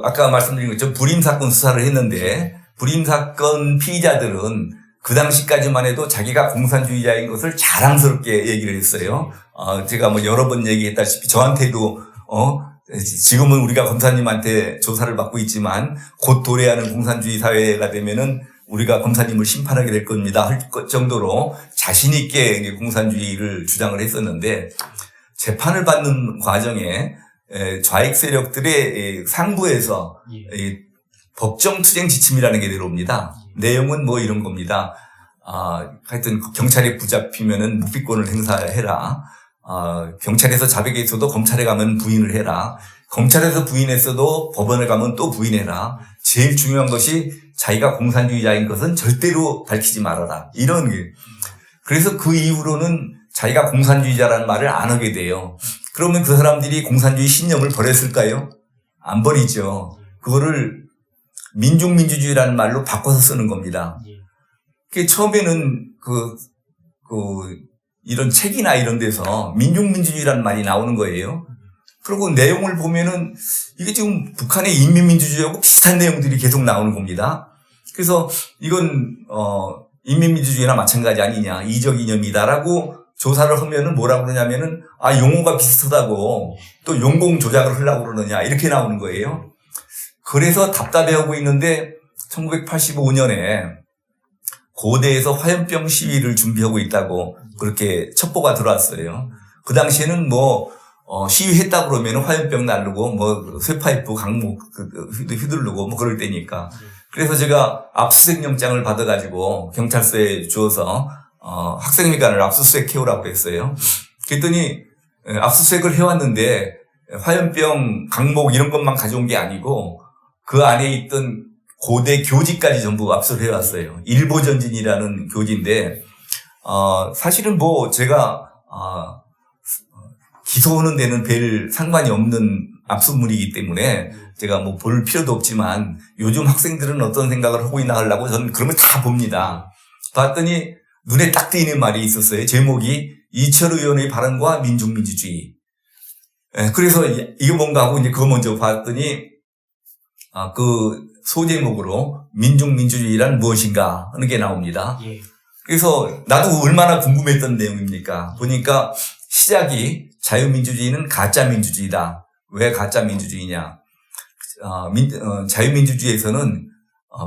Speaker 2: 아까 말씀드린 것처럼 불임사건 수사를 했는데 불임사건 피의자들은 그 당시까지만 해도 자기가 공산주의자인 것을 자랑스럽게 얘기를 했어요. 제가 뭐 여러 번 얘기했다시피 저한테도 지금은 우리가 검사님한테 조사를 받고 있지만 곧 도래하는 공산주의 사회가 되면은 우리가 검사님을 심판하게 될 겁니다 할 정도로 자신 있게 공산주의를 주장을 했었는데 재판을 받는 과정에 좌익 세력들의 상부에서 법정 투쟁 지침이라는 게 내려옵니다. 내용은 뭐 이런 겁니다. 하여튼 경찰에 붙잡히면은 묵비권을 행사해라. 경찰에서 자백에 있어도 검찰에 가면 부인을 해라. 검찰에서 부인했어도 법원에 가면 또 부인해라. 제일 중요한 것이 자기가 공산주의자인 것은 절대로 밝히지 말아라. 이런 게. 그래서 그 이후로는 자기가 공산주의자라는 말을 안 하게 돼요. 그러면 그 사람들이 공산주의 신념을 버렸을까요? 안 버리죠. 그거를 민중민주주의라는 말로 바꿔서 쓰는 겁니다. 그게 처음에는 이런 책이나 이런 데서 민중민주주의라는 말이 나오는 거예요. 그리고 내용을 보면은 이게 지금 북한의 인민민주주의하고 비슷한 내용들이 계속 나오는 겁니다. 그래서 이건, 인민민주주의나 마찬가지 아니냐, 이적 이념이다라고 조사를 하면은 뭐라고 그러냐면은, 용어가 비슷하다고 또 용공 조작을 하려고 그러느냐, 이렇게 나오는 거예요. 그래서 답답해하고 있는데 1985년에 고대에서 화염병 시위를 준비하고 있다고 그렇게 첩보가 들어왔어요. 그 당시에는 시위했다 그러면 화염병 날르고 쇠파이프 강목 휘두르고 그럴 때니까. 그래서 제가 압수수색 영장을 받아가지고 경찰서에 주어서 학생회관을 압수수색 해오라고 했어요. 그랬더니 압수수색을 해왔는데 화염병 강목 이런 것만 가져온 게 아니고 그 안에 있던 고대 교지까지 전부 압수를 해왔어요. 일보전진이라는 교지인데 사실은 제가 기소하는 데는 별 상관이 없는 압수물이기 때문에 제가 볼 필요도 없지만 요즘 학생들은 어떤 생각을 하고 있나 하려고 저는 그런 걸 다 봅니다. 봤더니 눈에 딱 띄는 말이 있었어요. 제목이 이철 의원의 발언과 민중민주주의. 그래서 이게 뭔가 하고 이제 그거 먼저 봤더니 그 소제목으로 민중민주주의란 무엇인가 하는 게 나옵니다. 그래서 나도 얼마나 궁금했던 내용입니까? 보니까 시작이 자유민주주의는 가짜민주주의다. 왜 가짜민주주의냐? 자유민주주의에서는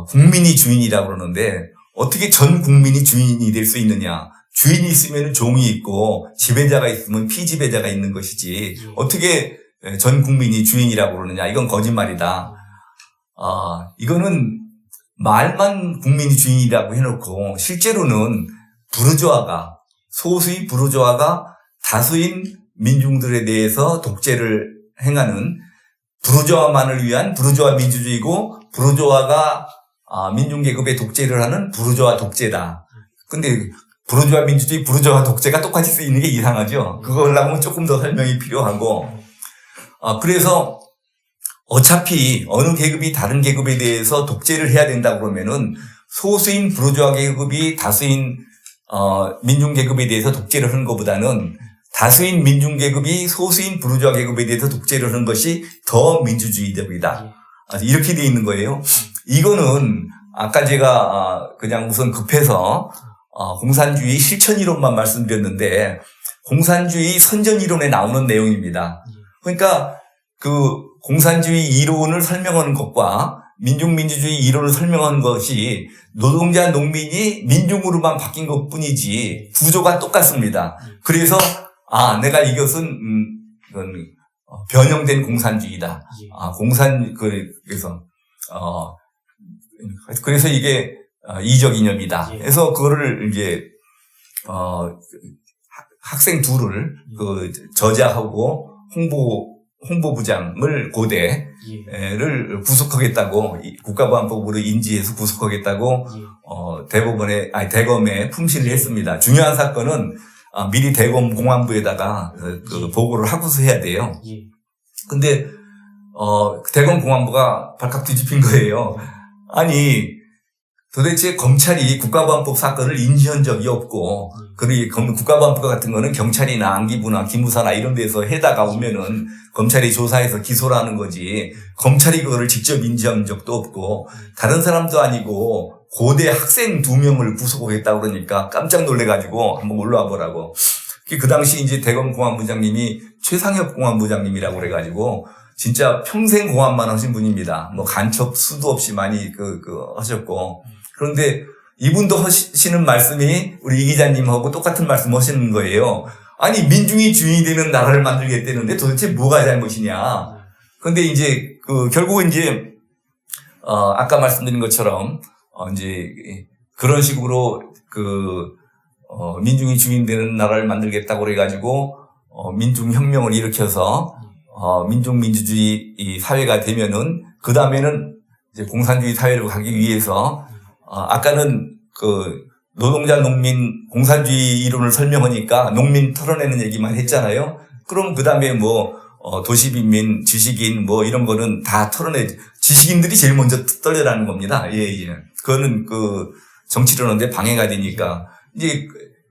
Speaker 2: 국민이 주인이라고 그러는데 어떻게 전 국민이 주인이 될 수 있느냐? 주인이 있으면 종이 있고 지배자가 있으면 피지배자가 있는 것이지 어떻게 전 국민이 주인이라고 그러느냐? 이건 거짓말이다. 이거는 말만 국민이 주인이라고 해놓고 실제로는 소수의 부르주아가 다수인 민중들에 대해서 독재를 행하는 부르주아만을 위한 부르주아 민주주의고 부르주아가 민중계급의 독재를 하는 부르주아 독재다. 근데 부르주아 민주주의, 부르주아 독재가 똑같이 쓰이는 게 이상하죠. 그거 하려면 조금 더 설명이 필요하고 그래서 어차피 어느 계급이 다른 계급에 대해서 독재를 해야 된다고 그러면은 소수인 부르주아 계급이 다수인 민중 계급에 대해서 독재를 하는 것보다는 다수인 민중 계급이 소수인 부르주아 계급에 대해서 독재를 하는 것이 더 민주주의적이다. 이렇게 돼 있는 거예요. 이거는 아까 제가 그냥 우선 급해서 공산주의 실천 이론만 말씀드렸는데 공산주의 선전 이론에 나오는 내용입니다. 그러니까 그 공산주의 이론을 설명하는 것과 민중민주주의 이론을 설명하는 것이 노동자, 농민이 민중으로만 바뀐 것 뿐이지 구조가 똑같습니다. 그래서 내가 이것은 이건 변형된 공산주의다. 그래서 이게 이적 이념이다. 그래서 그거를 이제 학생 둘을 저자하고 홍보부장을 고대를 구속하겠다고 국가보안법으로 인지해서 구속하겠다고 대검에 품신을 했습니다. 중요한 사건은 미리 대검 공안부에다가 그 보고를 하고서 해야 돼요. 근데 대검 공안부가 발칵 뒤집힌 거예요. 아니 도대체 검찰이 국가보안법 사건을 인지한 적이 없고, 그리고 국가보안법 같은 거는 경찰이나 안기부나 기무사나 이런 데서 해다가 오면은 검찰이 조사해서 기소를 하는 거지, 검찰이 그거를 직접 인지한 적도 없고, 다른 사람도 아니고, 고대 학생 2명을 구속했다고 그러니까 깜짝 놀래가지고 한번 올라와 보라고. 그 당시 이제 대검 공안부장님이 최상엽 공안부장님이라고 그래가지고 진짜 평생 공안만 하신 분입니다. 뭐 간첩 수도 없이 많이 하셨고. 그런데 이분도 하시는 말씀이 우리 이 기자님하고 똑같은 말씀 하시는 거예요. 아니, 민중이 주인이 되는 나라를 만들겠다는데 도대체 뭐가 잘못이냐. 근데 이제, 결국은 이제, 아까 말씀드린 것처럼, 이제, 그런 식으로, 민중이 주인 되는 나라를 만들겠다고 그래가지고, 민중혁명을 일으켜서, 민족민주주의 이 사회가 되면은, 그 다음에는 이제 공산주의 사회로 가기 위해서, 아까는 노동자, 농민, 공산주의 이론을 설명하니까 농민 털어내는 얘기만 했잖아요. 그럼 그 다음에 도시빈민, 지식인 이런 거는 다 지식인들이 제일 먼저 떨려라는 겁니다. 예. 그거는 정치론인데 방해가 되니까. 이제,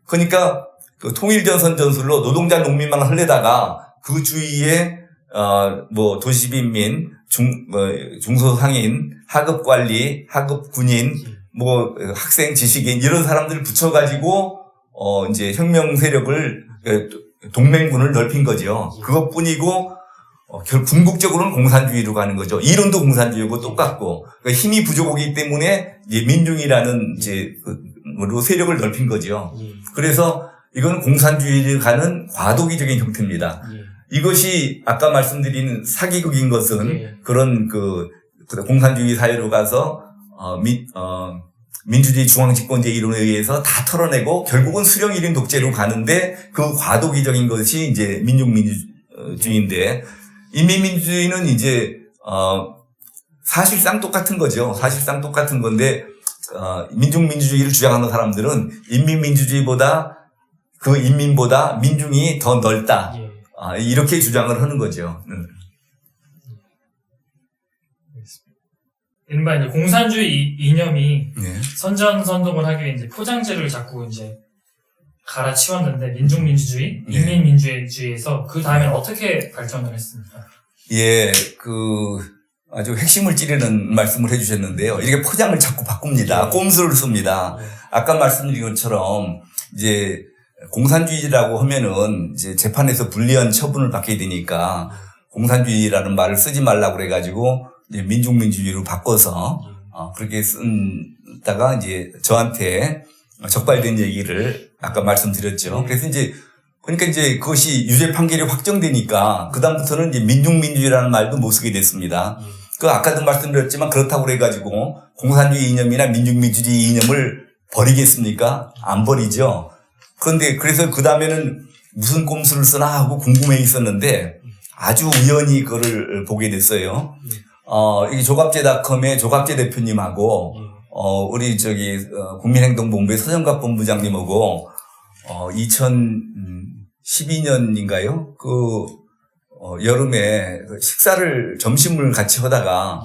Speaker 2: 그러니까 통일전선 전술로 노동자, 농민만 하려다가 그 주위에, 도시빈민, 중소상인, 하급관리, 하급군인, 학생, 지식인, 이런 사람들을 붙여가지고, 이제 혁명 세력을, 동맹군을 넓힌 거죠. 그것뿐이고, 궁극적으로는 공산주의로 가는 거죠. 이론도 공산주의고 똑같고, 그러니까 힘이 부족하기 때문에, 이제 민중이라는 세력을 넓힌 거죠. 그래서 이건 공산주의를 가는 과도기적인 형태입니다. 이것이 아까 말씀드린 사기극인 것은 그런 공산주의 사회로 가서, 민주주의 중앙집권제 이론에 의해서 다 털어내고 결국은 수령 1인 독재로 가는데 그 과도기적인 것이 이제 민중민주주의인데 인민민주주의는 이제 사실상 똑같은 거죠. 사실상 똑같은 건데 민중민주주의를 주장하는 사람들은 인민민주주의보다 그 인민보다 민중이 더 넓다. 이렇게 주장을 하는 거죠.
Speaker 1: 이른바 이제 공산주의 이념이
Speaker 2: 네.
Speaker 1: 선전선동을 하기 위해 이제 포장재를 자꾸 이제 갈아치웠는데 민중민주주의,
Speaker 2: 네.
Speaker 1: 인민민주주의에서 그 다음에 어떻게 발전을 했습니까?
Speaker 2: 예, 아주 핵심을 찌르는 말씀을 해주셨는데요. 이렇게 포장을 자꾸 바꿉니다. 꼼수를 씁니다. 아까 말씀드린 것처럼 이제 공산주의라고 하면은 이제 재판에서 불리한 처분을 받게 되니까 공산주의라는 말을 쓰지 말라고 그래가지고 이제 민중민주주의로 바꿔서 그렇게 쓴다가 이제 저한테 적발된 얘기를 아까 말씀드렸죠. 그래서 그러니까 이제 그것이 유죄 판결이 확정되니까 그다음부터는 이제 민중민주주의라는 말도 못 쓰게 됐습니다. 아까도 말씀드렸지만 그렇다고 그래가지고 공산주의 이념이나 민중민주주의 이념을 버리겠습니까? 안 버리죠. 그런데 그래서 그다음에는 무슨 꼼수를 쓰나 하고 궁금해 있었는데 아주 우연히 그거를 보게 됐어요. 이 조갑제닷컴의 조갑제 대표님하고 우리 국민행동본부의 서정갑 본부장님하고 2012년인가요? 여름에 점심을 같이 하다가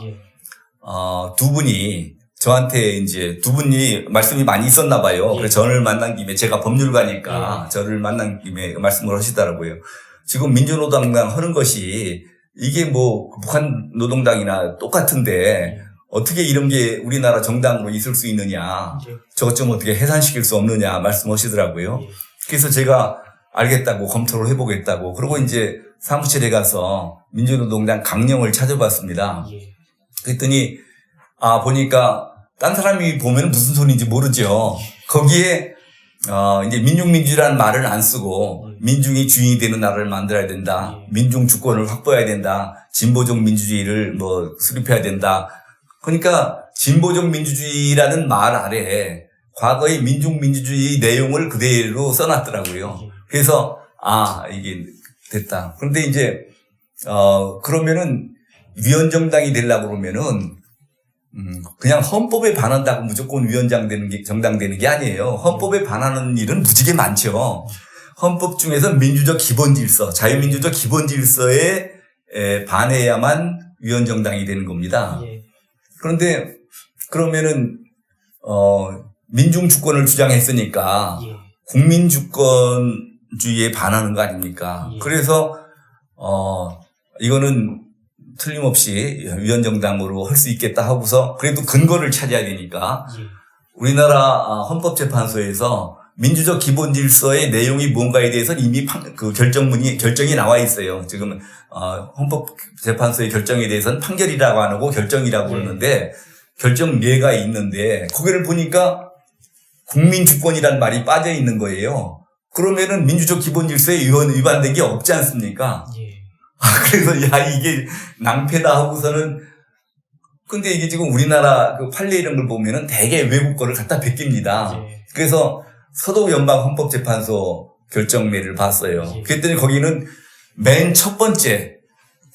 Speaker 2: 두 분이 저한테 이제 두 분이 말씀이 많이 있었나 봐요. 그래서 저를 만난 김에 제가 법률가니까 저를 만난 김에 말씀을 하시더라고요. 지금 민주노동당 하는 것이 이게 북한 노동당이나 똑같은데 어떻게 이런 게 우리나라 정당으로 있을 수 있느냐. 저것 좀 어떻게 해산시킬 수 없느냐 말씀하시더라고요. 그래서 제가 알겠다고 검토를 해보겠다고. 그리고 이제 사무실에 가서 민주노동당 강령을 찾아봤습니다. 그랬더니 보니까 딴 사람이 보면 무슨 소리인지 모르죠. 거기에 이제 민중민주라는 말을 안 쓰고 민중이 주인이 되는 나라를 만들어야 된다. 민중 주권을 확보해야 된다. 진보적 민주주의를 수립해야 된다. 그러니까 진보적 민주주의라는 말 아래에 과거의 민중민주주의 내용을 그대로 써놨더라고요. 그래서 이게 됐다. 그런데 이제 그러면은 위원정당이 되려고 그러면은 그냥 헌법에 반한다고 무조건 정당 되는 게 아니에요. 헌법에 반하는 일은 무지개 많죠. 헌법 중에서 민주적 기본 질서, 자유민주적 기본 질서에 반해야만 위원정당이 되는 겁니다. 그런데 그러면은 민중 주권을 주장했으니까 국민 주권주의에 반하는 거 아닙니까? 그래서 이거는 틀림없이 위원정당으로 할 수 있겠다 하고서 그래도 근거를 찾아야 되니까 우리나라 헌법재판소에서 민주적 기본 질서의 내용이 뭔가에 대해서 이미 결정이 나와 있어요. 지금 헌법재판소의 결정에 대해서는 판결이라고 안 하고 결정이라고 그러는데 결정례가 있는데 거기를 보니까 국민주권이란 말이 빠져 있는 거예요. 그러면은 민주적 기본 질서에 위반된 게 없지 않습니까? 그래서 이게 낭패다 하고서는 근데 이게 지금 우리나라 그 판례 이런 걸 보면은 대개 외국 거를 갖다 베낍니다. 그래서 서독연방헌법재판소 결정례를 봤어요. 그랬더니 거기는 맨 첫 번째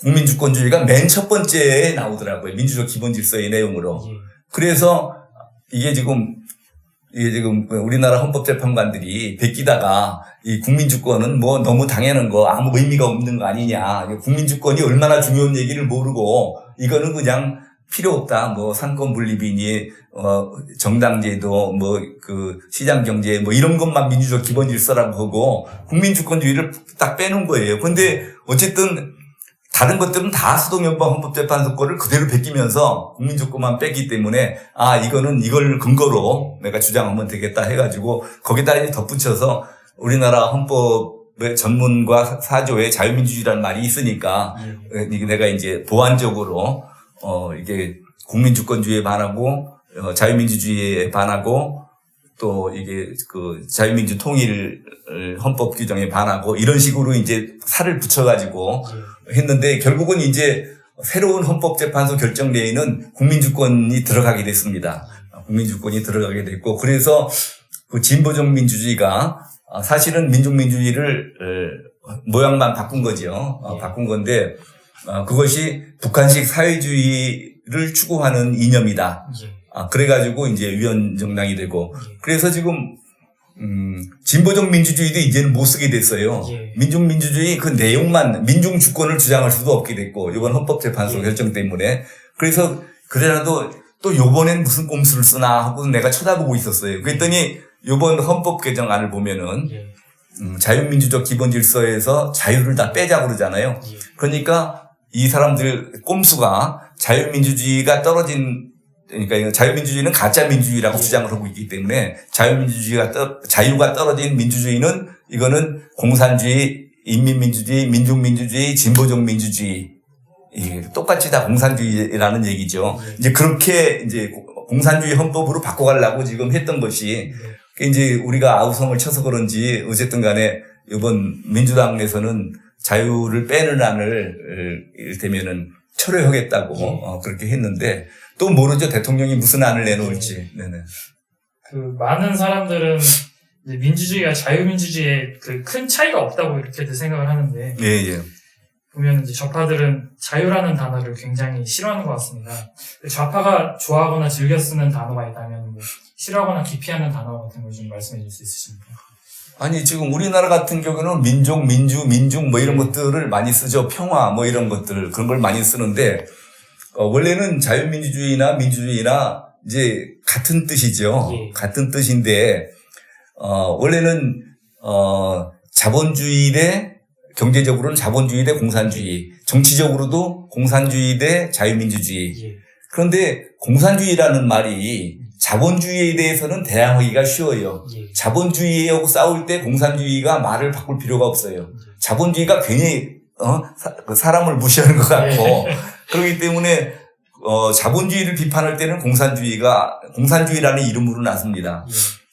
Speaker 2: 국민주권주의가 맨 첫 번째에 나오더라고요. 민주적 기본 질서의 내용으로. 그래서 이게 지금 우리나라 헌법재판관들이 베끼다가 이 국민주권은 뭐 너무 당연한 거 아무 의미가 없는 거 아니냐. 국민주권이 얼마나 중요한 얘기를 모르고 이거는 그냥 필요 없다. 뭐 상권 분립이니 정당제도 뭐 그 시장 경제 뭐 이런 것만 민주적 기본 질서라고 하고 국민주권주의를 딱 빼놓은 거예요. 근데 어쨌든 다른 것들은 다 서독연방헌법재판소 거를 그대로 베끼면서 국민주권만 뺐기 때문에 이거는 이걸 근거로 내가 주장하면 되겠다 해가지고 거기다 이제 덧붙여서 우리나라 헌법의 전문과 사조에 자유민주주의라는 말이 있으니까 내가 이제 보완적으로 이게 국민주권주의에 반하고 자유민주주의에 반하고 또 이게 그 자유민주 통일 헌법 규정에 반하고 이런 식으로 이제 살을 붙여가지고 했는데 결국은 이제 새로운 헌법재판소 결정례에는 국민주권이 들어가게 됐습니다. 국민주권이 들어가게 됐고 그래서 그 진보적 민주주의가 사실은 민족민주주의를 모양만 바꾼 거죠. 바꾼 건데 그것이 북한식 사회주의를 추구하는 이념이다. 그래가지고 이제 위헌정당이 되고 그래서 지금 진보적 민주주의도 이제는 못 쓰게 됐어요. 민족민주주의 그 내용만 민중주권을 주장할 수도 없게 됐고 이번 헌법재판소 결정 때문에 그래서 그래라도 또 요번엔 무슨 꼼수를 쓰나 하고 내가 쳐다보고 있었어요. 그랬더니 요번 헌법 개정안을 보면은 자유민주적 기본 질서에서 자유를 다 빼자 그러잖아요. 그러니까 이 사람들 꼼수가 자유민주주의가 떨어진 그러니까 자유민주주의는 가짜 민주주의라고 주장을 하고 있기 때문에 자유가 떨어진 민주주의는 이거는 공산주의, 인민민주주의, 민족민주주의, 진보적 민주주의 똑같이 다 공산주의라는 얘기죠. 이제 그렇게 이제 공산주의 헌법으로 바꿔가려고 지금 했던 것이 이제 우리가 아우성을 쳐서 그런지 어쨌든 간에 이번 민주당에서는 자유를 빼는 안을 이를테면은 철회하겠다고 그렇게 했는데 또 모르죠. 대통령이 무슨 안을 내놓을지. 네네.
Speaker 1: 그 많은 사람들은 이제 민주주의와 자유민주주의에 그 큰 차이가 없다고 이렇게들 생각을 하는데
Speaker 2: 예.
Speaker 1: 보면 이제 좌파들은 자유라는 단어를 굉장히 싫어하는 것 같습니다. 좌파가 좋아하거나 즐겨 쓰는 단어가 있다면 뭐 싫어하거나 기피하는 단어 같은 걸 좀 말씀해 줄 수 있으십니까?
Speaker 2: 아니 지금 우리나라 같은 경우는 민족, 민중 뭐 이런 것들을 많이 쓰죠. 평화 뭐 이런 것들 그런 걸 많이 쓰는데 원래는 자유민주주의나 민주주의나 이제 같은 뜻이죠. 같은 뜻인데 원래는 자본주의 대 경제적으로는 자본주의 대 공산주의, 정치적으로도 공산주의 대 자유민주주의. 그런데 공산주의라는 말이 자본주의에 대해서는 대항하기가 쉬워요. 자본주의하고 싸울 때 공산주의가 말을 바꿀 필요가 없어요. 자본주의가 괜히 사람을 무시하는 것 같고 그렇기 때문에 자본주의를 비판할 때는 공산주의라는 이름으로 나섭니다.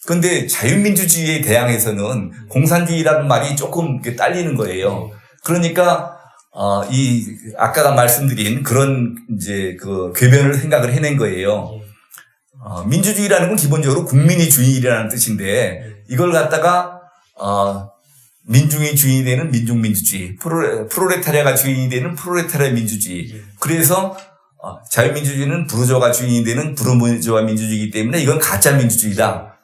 Speaker 2: 그런데 자유민주주의에 대항해서는 공산주의라는 말이 조금 딸리는 거예요. 그러니까 아까 말씀드린 그런 이제 그 궤변을 생각을 해낸 거예요. 민주주의라는 건 기본적으로 국민이 주인이라는 뜻인데 이걸 갖다가 민중이 주인이 되는 민족민주주의, 프롤레타리아가 주인이 되는 프롤레타리아 민주주의. 그래서 자유민주주의는 부르주아가 주인이 되는 부르주아 민주주의이기 때문에 이건 가짜 민주주의다.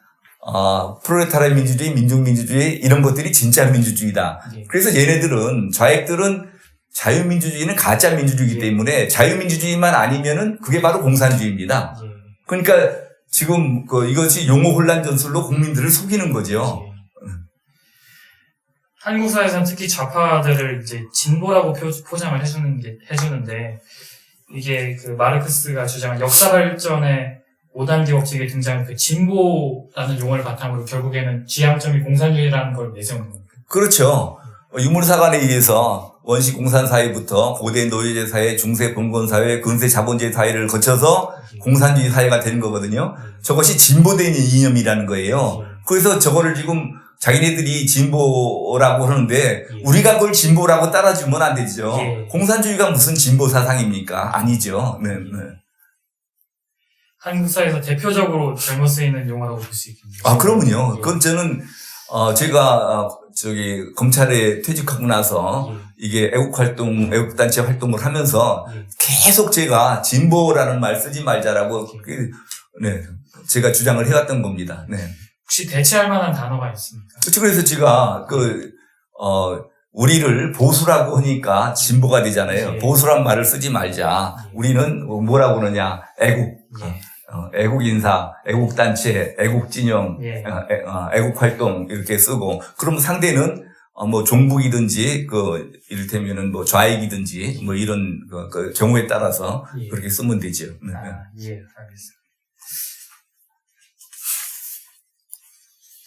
Speaker 2: 프롤레타리아 민주주의, 민족민주주의 이런 것들이 진짜 민주주의다. 그래서 얘네들은 좌익들은 자유민주주의는 가짜 민주주의이기 때문에 자유민주주의만 아니면은 그게 바로 공산주의입니다. 그러니까 지금 이것이 용어 혼란 전술로 국민들을 속이는 거죠.
Speaker 1: 한국 사회에서는 특히 좌파들을 이제 진보라고 포장을 해주는데 이게 그 마르크스가 주장한 역사 발전의 오단기 법칙에 등장한 그 진보라는 용어를 바탕으로 결국에는 지향점이 공산주의라는 걸 내세우는 겁니다.
Speaker 2: 그렇죠. 유물사관에 의해서 원시 공산사회부터 고대 노예제 사회, 중세 봉건사회, 근세 자본주의 사회를 거쳐서 공산주의 사회가 되는 거거든요. 저것이 진보된 이념이라는 거예요. 그래서 저거를 지금 자기네들이 진보라고 하는데 우리가 그걸 진보라고 따라주면 안 되죠.
Speaker 1: 예.
Speaker 2: 공산주의가 무슨 진보 사상입니까? 아니죠. 네, 네.
Speaker 1: 한국 사회에서 대표적으로 잘못 쓰이는 용어라고 볼 수 있겠네요.
Speaker 2: 아, 그러면요.
Speaker 1: 예.
Speaker 2: 그건 저는 제가 검찰에 퇴직하고 나서 이게 애국단체 활동을 하면서 계속 제가 진보라는 말 쓰지 말자라고 네, 제가 주장을 해왔던 겁니다. 네.
Speaker 1: 혹시 대체할 만한 단어가 있습니까?
Speaker 2: 그래서 제가 우리를 보수라고 하니까 진보가 되잖아요.
Speaker 1: 예. 보수란
Speaker 2: 보수란 말을 쓰지 말자. 우리는 뭐라고 그러냐? 애국인사, 애국단체, 애국진영,
Speaker 1: 예.
Speaker 2: 애국활동 이렇게 쓰고, 그럼 상대는 뭐 종북이든지 이를테면은 뭐 좌익이든지 뭐 이런 그 경우에 따라서
Speaker 1: 예.
Speaker 2: 그렇게 쓰면 되죠. 네.
Speaker 1: 예, 알겠습니다.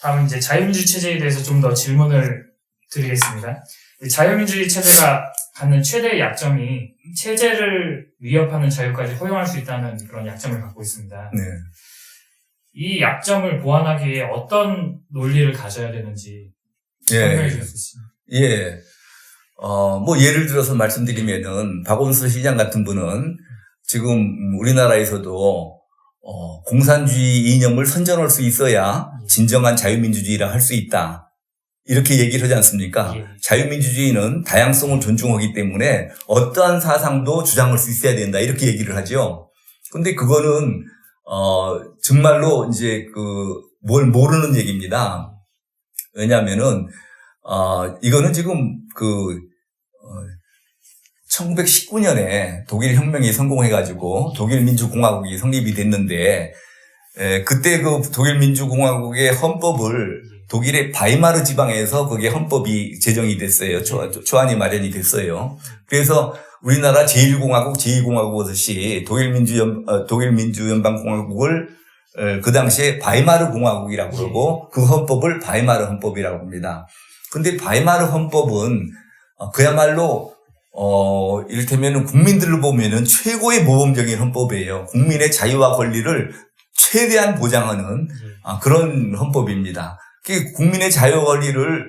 Speaker 1: 다음은 이제 자유민주 체제에 대해서 좀 더 질문을 드리겠습니다. 자유민주주의 체제가 갖는 최대의 약점이 체제를 위협하는 자유까지 허용할 수 있다는 그런 약점을 갖고 있습니다.
Speaker 2: 네.
Speaker 1: 이 약점을 보완하기 위해 어떤 논리를 가져야 되는지 설명해 주실 수 있습니까?
Speaker 2: 예. 뭐 예를 들어서 말씀드리면은 박원순 시장 같은 분은 지금 우리나라에서도 공산주의 이념을 선전할 수 있어야 진정한 자유민주주의라 할 수 있다. 이렇게 얘기를 하지 않습니까?
Speaker 1: 예.
Speaker 2: 자유민주주의는 다양성을 존중하기 때문에 어떠한 사상도 주장할 수 있어야 된다. 이렇게 얘기를 하죠. 근데 그거는, 정말로 이제 뭘 모르는 얘기입니다. 왜냐면은, 이거는 지금 1919년에 독일 혁명이 성공해가지고 독일 민주공화국이 성립이 됐는데, 그때 독일 민주공화국의 헌법을 독일의 바이마르 지방에서 그게 헌법이 제정이 됐어요. 초안이 마련이 됐어요. 그래서 우리나라 제1공화국, 제2공화국 하듯이 독일 민주연방공화국을 그 당시에 바이마르 공화국이라고 그러고 그 헌법을 바이마르 헌법이라고 합니다. 근데 바이마르 헌법은 그야말로 이를테면 국민들을 보면은 최고의 모범적인 헌법이에요. 국민의 자유와 권리를 최대한 보장하는 그런 헌법입니다. 국민의 자유와 권리를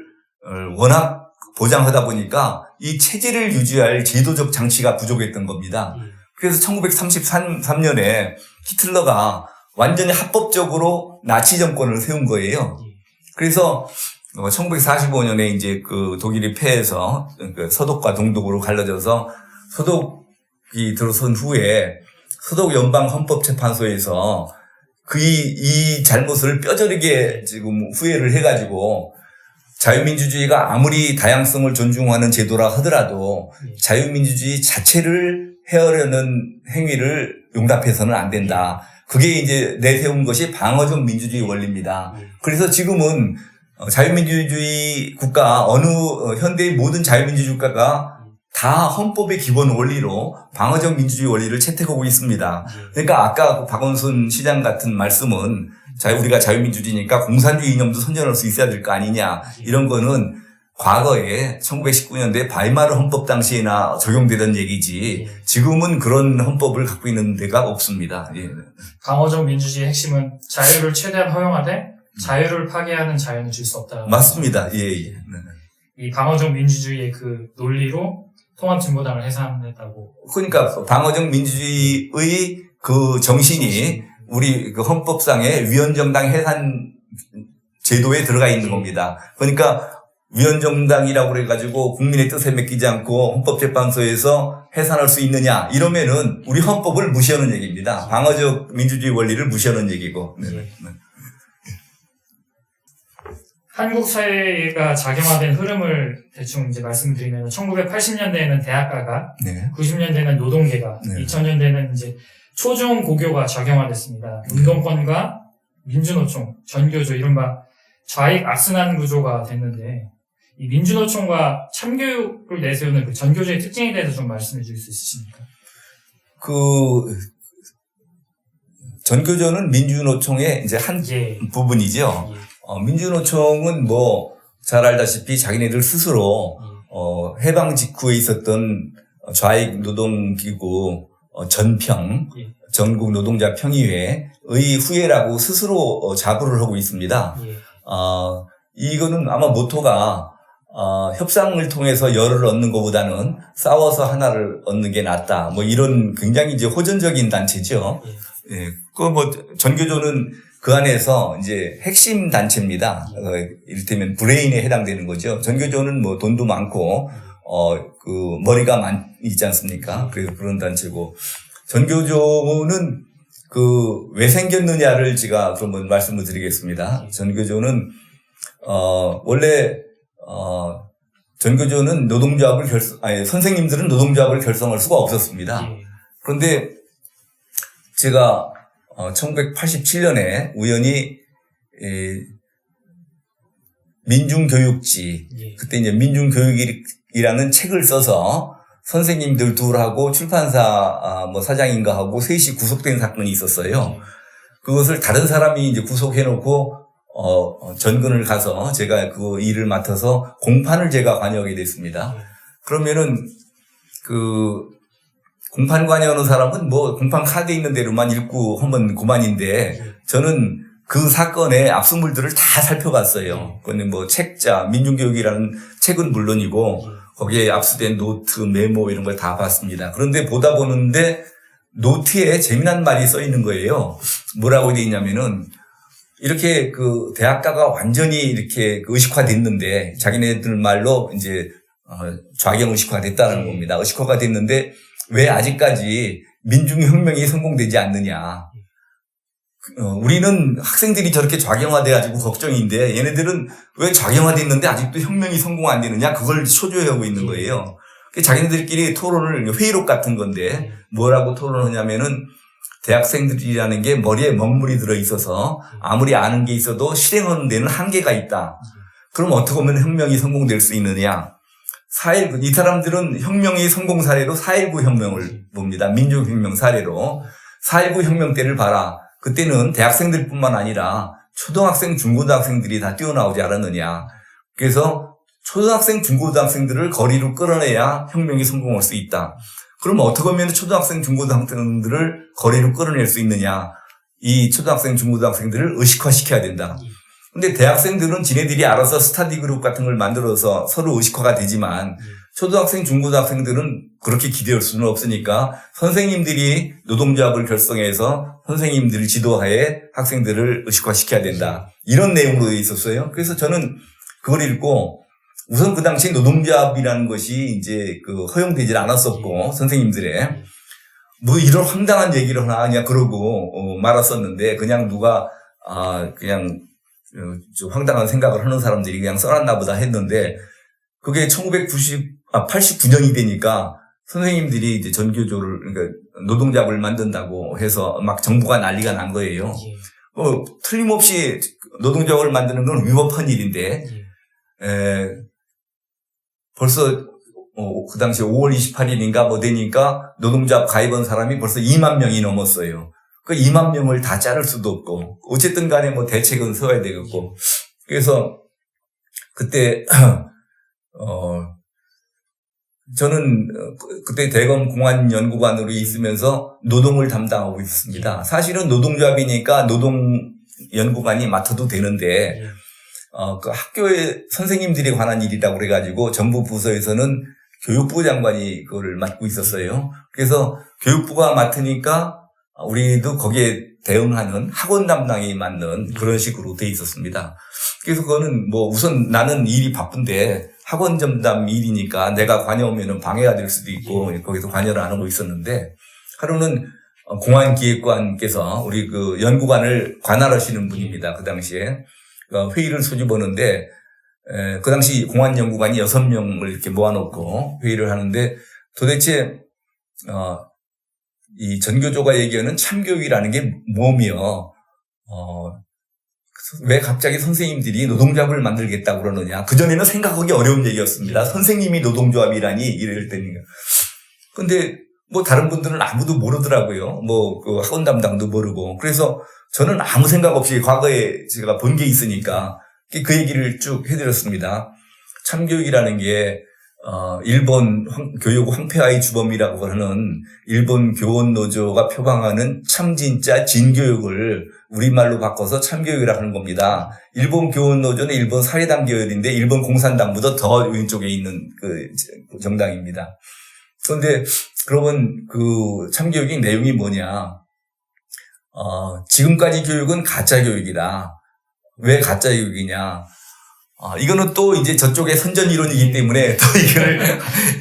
Speaker 2: 워낙 보장하다 보니까 이 체제를 유지할 제도적 장치가 부족했던 겁니다. 그래서 1933년에 히틀러가 완전히 합법적으로 나치 정권을 세운 거예요. 그래서 1945년에 이제 독일이 패해서 서독과 동독으로 갈라져서 서독이 들어선 후에 서독 연방 헌법재판소에서 이 잘못을 뼈저리게 지금 후회를 해가지고 자유민주주의가 아무리 다양성을 존중하는 제도라 하더라도 자유민주주의 자체를 해하려는 행위를 용납해서는 안 된다. 그게 이제 내세운 것이 방어적 민주주의 원리입니다. 그래서 지금은 자유민주주의 국가, 현대의 모든 자유민주주의 국가가 다 헌법의 기본 원리로 방어적 민주주의 원리를 채택하고 있습니다. 그러니까 아까 박원순 시장 같은 말씀은 우리가 자유민주주의니까 공산주의 이념도 선전할 수 있어야 될 거 아니냐. 이런 거는 과거에 1919년대 바이마르 헌법 당시에나 적용되던 얘기지 지금은 그런 헌법을 갖고 있는 데가 없습니다. 예.
Speaker 1: 방어적 민주주의의 핵심은 자유를 최대한 허용하되 자유를 파괴하는 자유는 줄 수 없다.
Speaker 2: 맞습니다. 예, 예.
Speaker 1: 이 방어적 민주주의의 그 논리로 통합진보당을 해산했다고.
Speaker 2: 그러니까 방어적 민주주의의 그 정신이 우리 헌법상의 위헌정당 해산 제도에 들어가 있는 겁니다. 그러니까 위헌정당이라고 그래가지고 국민의 뜻에 맡기지 않고 헌법재판소에서 해산할 수 있느냐 이러면은 우리 헌법을 무시하는 얘기입니다. 방어적 민주주의 원리를 무시하는 얘기고. 네.
Speaker 1: 한국 사회가 작용화된 흐름을 대충 이제 말씀드리면 1980년대에는 대학가가, 90년대에는 노동계가, 2000년대에는 이제 초중 고교가 작용화됐습니다. 운동권과 민주노총, 전교조, 이른바 좌익 악순환 구조가 됐는데 이 민주노총과 참교육을 내세우는 그 전교조의 특징에 대해서 좀 말씀해 주실 수 있으십니까?
Speaker 2: 전교조는 민주노총의 이제 한
Speaker 1: 예.
Speaker 2: 부분이죠.
Speaker 1: 예.
Speaker 2: 민주노총은 뭐 잘 알다시피 자기네들 스스로 해방 직후에 있었던 좌익 노동기구 전평,
Speaker 1: 예.
Speaker 2: 전국 노동자 평의회의 후예라고 스스로 자부를 하고 있습니다.
Speaker 1: 예.
Speaker 2: 이거는 아마 모토가 협상을 통해서 열을 얻는 것보다는 싸워서 하나를 얻는 게 낫다. 뭐 이런 굉장히 이제 호전적인 단체죠. 예, 그 뭐 전교조는 그 안에서 이제 핵심 단체입니다. 이를테면 브레인에 해당되는 거죠. 전교조는 뭐 돈도 많고 그 머리가 있지 않습니까? 그래서 그런 단체고 전교조는 그 왜 생겼느냐를 제가 그러면 말씀을 드리겠습니다. 전교조는 원래 전교조는 선생님들은 노동조합을 결성할 수가 없었습니다. 그런데 제가 1987년에 우연히 민중교육지, 그때 이제 민중교육이라는 책을 써서 선생님들 둘하고 출판사 사장인가 하고 셋이 구속된 사건이 있었어요. 그것을 다른 사람이 이제 구속해놓고 전근을 가서 제가 그 일을 맡아서 공판을 제가 관여하게 됐습니다. 그러면은 그 공판 관여하는 사람은 뭐 공판 카드 있는 대로만 읽고 하면 그만인데 저는 그 사건의 압수물들을 다 살펴봤어요. 그런데 뭐 책자, 민중교육이라는 책은 물론이고 거기에 압수된 노트, 메모 이런 걸 다 봤습니다. 그런데 보다 보는데 노트에 재미난 말이 써 있는 거예요. 뭐라고 되어 있냐면은 이렇게 그 대학가가 완전히 이렇게 의식화됐는데 자기네들 말로 이제 좌경 의식화됐다는 겁니다. 의식화가 됐는데 왜 아직까지 민중혁명이 성공되지 않느냐. 우리는 학생들이 저렇게 좌경화돼가지고 걱정인데 얘네들은 왜 좌경화됐는데 아직도 혁명이 성공 안 되느냐. 그걸 초조해하고 있는 거예요. 자기네들끼리 토론을 회의록 같은 건데 뭐라고 토론하냐면은 대학생들이라는 게 머리에 먹물이 들어있어서 아무리 아는 게 있어도 실행하는 데는 한계가 있다. 그럼 어떻게 하면 혁명이 성공될 수 있느냐. 4.19, 이 사람들은 혁명의 성공 사례로 4.19 혁명을 봅니다. 민주혁명 사례로. 4.19 혁명 때를 봐라. 그때는 대학생들뿐만 아니라 초등학생, 중고등학생들이 다 뛰어나오지 않았느냐. 그래서 초등학생, 중고등학생들을 거리로 끌어내야 혁명이 성공할 수 있다. 그럼 어떻게 하면 초등학생, 중고등학생들을 거리로 끌어낼 수 있느냐. 이 초등학생, 중고등학생들을 의식화시켜야 된다. 근데 대학생들은 지네들이 알아서 스터디 그룹 같은 걸 만들어서 서로 의식화가 되지만 초등학생, 중고등학생들은 그렇게 기대할 수는 없으니까 선생님들이 노동조합을 결성해서 선생님들을 지도하에 학생들을 의식화시켜야 된다. 이런 내용으로 되어 있었어요. 그래서 저는 그걸 읽고 우선 그 당시에 노동조합이라는 것이 이제 허용되질 않았었고 선생님들의 뭐 이런 황당한 얘기를 하나 그냥 그러고 말았었는데 그냥 누가 그냥 좀 황당한 생각을 하는 사람들이 그냥 써놨나 보다 했는데 그게 89년이 되니까 선생님들이 이제 전교조를 그러니까 노동조합을 만든다고 해서 막 정부가 난리가 난 거예요. 틀림없이 노동조합을 만드는 건 위법한 일인데 벌써 그 당시 5월 28일인가 뭐 되니까 노동조합 가입한 사람이 벌써 2만 명이 넘었어요. 그 2만 명을 다 자를 수도 없고 어쨌든 간에 뭐 대책은 세워야 되겠고 그래서 그때 저는 그때 대검 공안연구관으로 있으면서 노동을 담당하고 있습니다. 사실은 노동조합이니까 노동연구관이 맡아도 되는데 그 학교의 선생님들이 관한 일이라고 그래가지고 정부 부서에서는 교육부 장관이 그거를 맡고 있었어요. 그래서 교육부가 맡으니까 우리도 거기에 대응하는 학원 담당이 맡는 그런 식으로 돼 있었습니다. 그래서 그거는 뭐 우선 나는 일이 바쁜데 학원 전담 일이니까 내가 관여하면 방해가 될 수도 있고 거기서 관여를 안 하고 있었는데 하루는 공안기획관께서 우리 그 연구관을 관할하시는 분입니다. 그 당시에 회의를 소집하는데 그 당시 공안연구관이 6명을 이렇게 모아놓고 회의를 하는데 도대체 이 전교조가 얘기하는 참교육이라는 게 뭐며 왜 갑자기 선생님들이 노동조합을 만들겠다고 그러느냐. 그전에는 생각하기 어려운 얘기였습니다. 선생님이 노동조합이라니 이럴 때니까. 근데 뭐 다른 분들은 아무도 모르더라고요. 뭐 그 학원 담당도 모르고. 그래서 저는 아무 생각 없이 과거에 제가 본 게 있으니까 그 얘기를 쭉 해드렸습니다. 참교육이라는 게 일본 교육 황폐화의 주범이라고 하는 일본 교원 노조가 표방하는 참 진짜 진교육을 우리말로 바꿔서 참교육이라고 하는 겁니다. 일본 교원 노조는 일본 사회당 계열인데 일본 공산당보다 더 왼쪽에 있는 그 정당입니다. 그런데 그러면 그 참교육의 내용이 뭐냐? 지금까지 교육은 가짜 교육이다. 왜 가짜 교육이냐? 이거는 또 이제 저쪽의 선전 이론이기 때문에 또